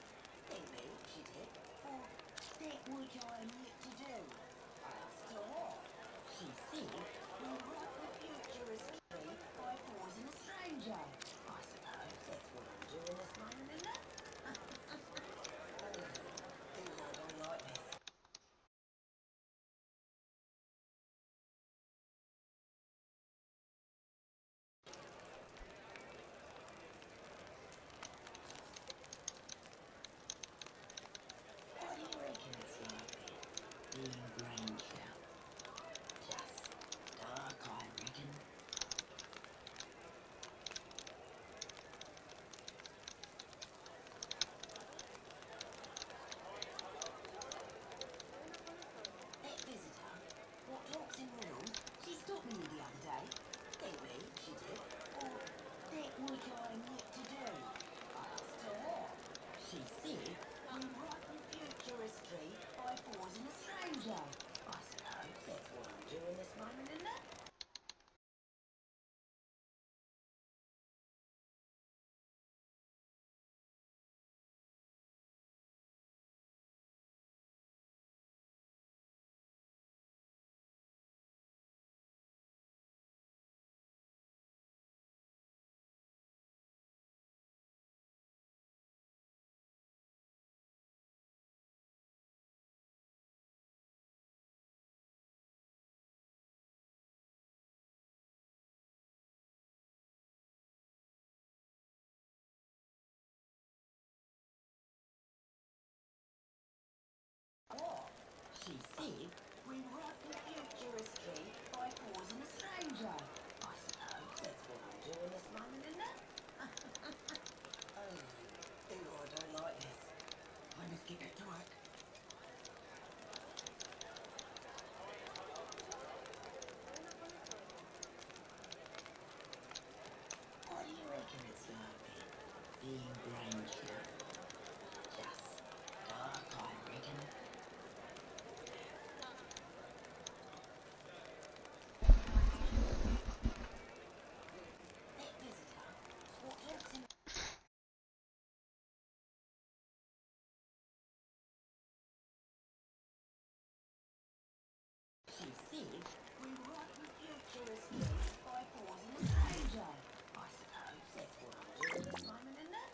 Thank me, she did, for that which I need to do. I asked her what. She said, we write the futuristry by pausing a stranger. I suppose that's what I'm doing this moment, isn't it? Oh, ew, I don't like this. What do you reckon it's like being brain shell? Just dark, I reckon. That visitor, what talks in riddles, she stopped me the other day. Thank me, she did, for that which I need to do. I asked her what. She said, we ripen futuristry by pausing a stranger. I suppose that's what I'm doing this moment, isn't it? What? She said, we ripen futuristry by pausing a stranger. I suppose that's what I'm doing this moment, isn't it? Oh, ew, I don't like this. I must get back to work. What do you reckon it's like being brain shell? Just dark, I reckon. That visitor, what talks in... She said, we ripen futuristry by pausing a stranger. I suppose that's what I'm doing this moment, isn't it?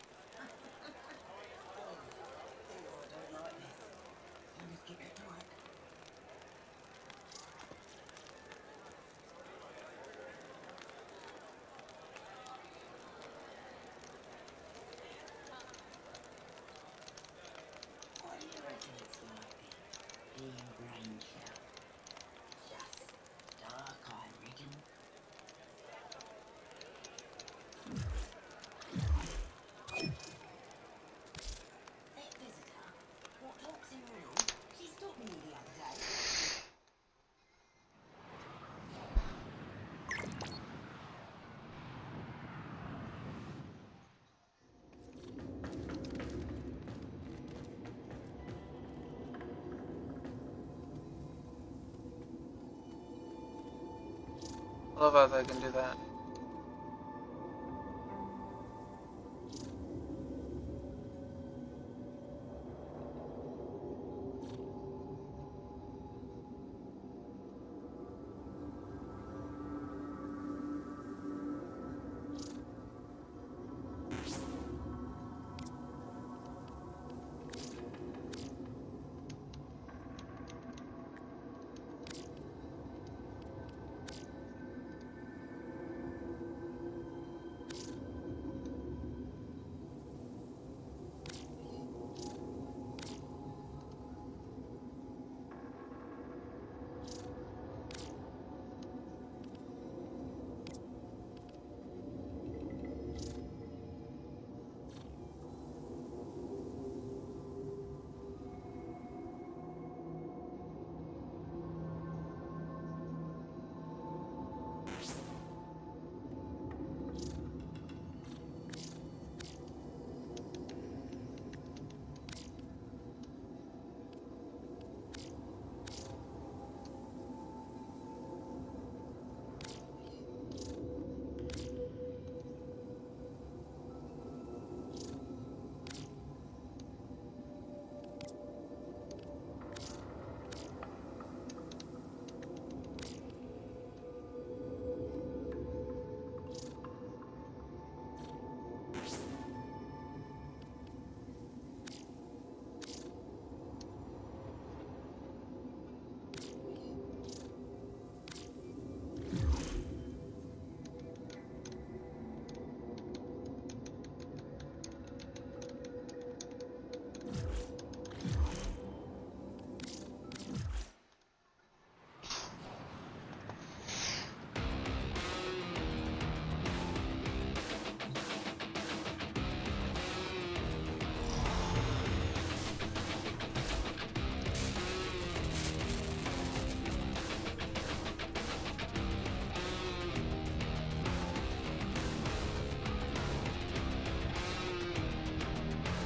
I love how they can do that.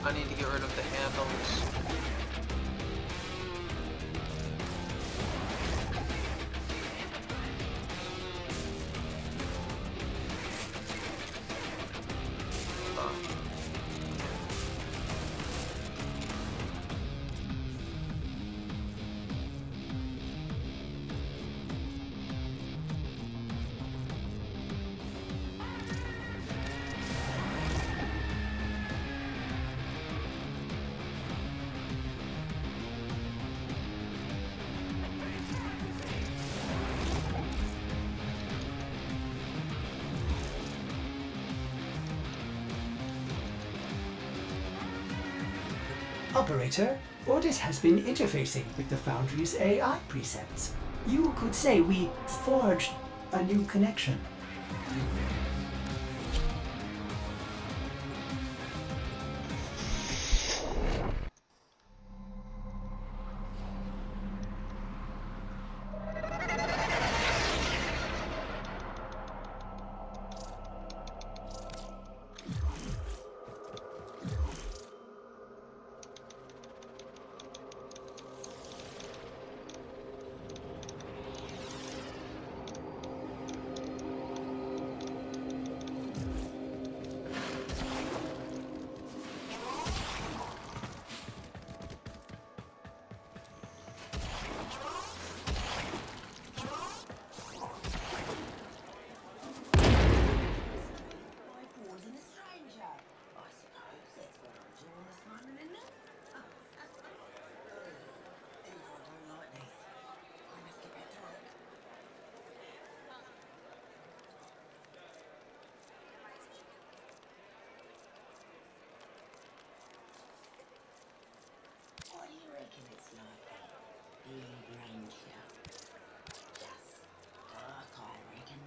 I need to get rid of the handles. Operator, Ordis has been interfacing with the Foundry's AI precepts. You could say we forged a new connection. What do you reckon it's like being Granger? Just dark, I reckon.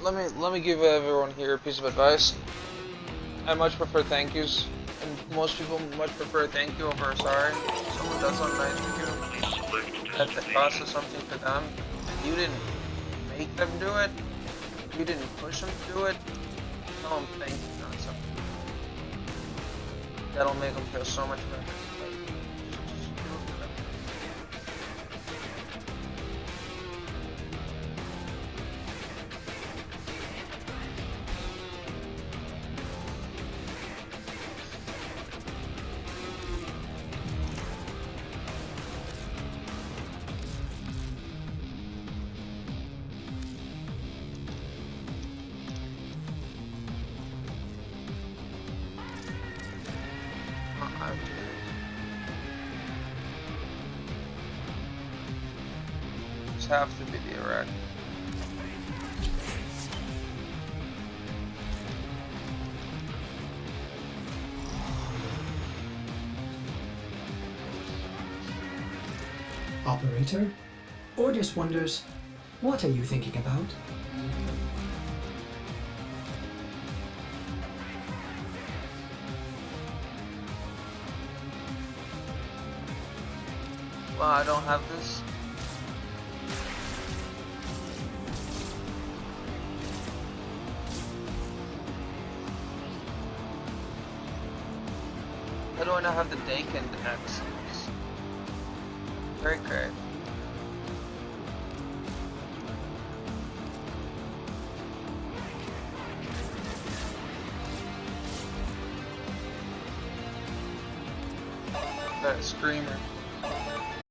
let me give everyone here a piece of advice. I much prefer thank yous, and most people much prefer thank you over a sorry. Someone does something nice for you, that costs something for them, and you didn't make them do it, you didn't push them to do it. Tell them thank you on something. That'll make them feel so much better. Just do it for them. Just have to be the Iraq. Operator? Ordis wonders, what are you thinking about? Well, I don't have this. How do I not have the Dakin accents? Very great. That screamer.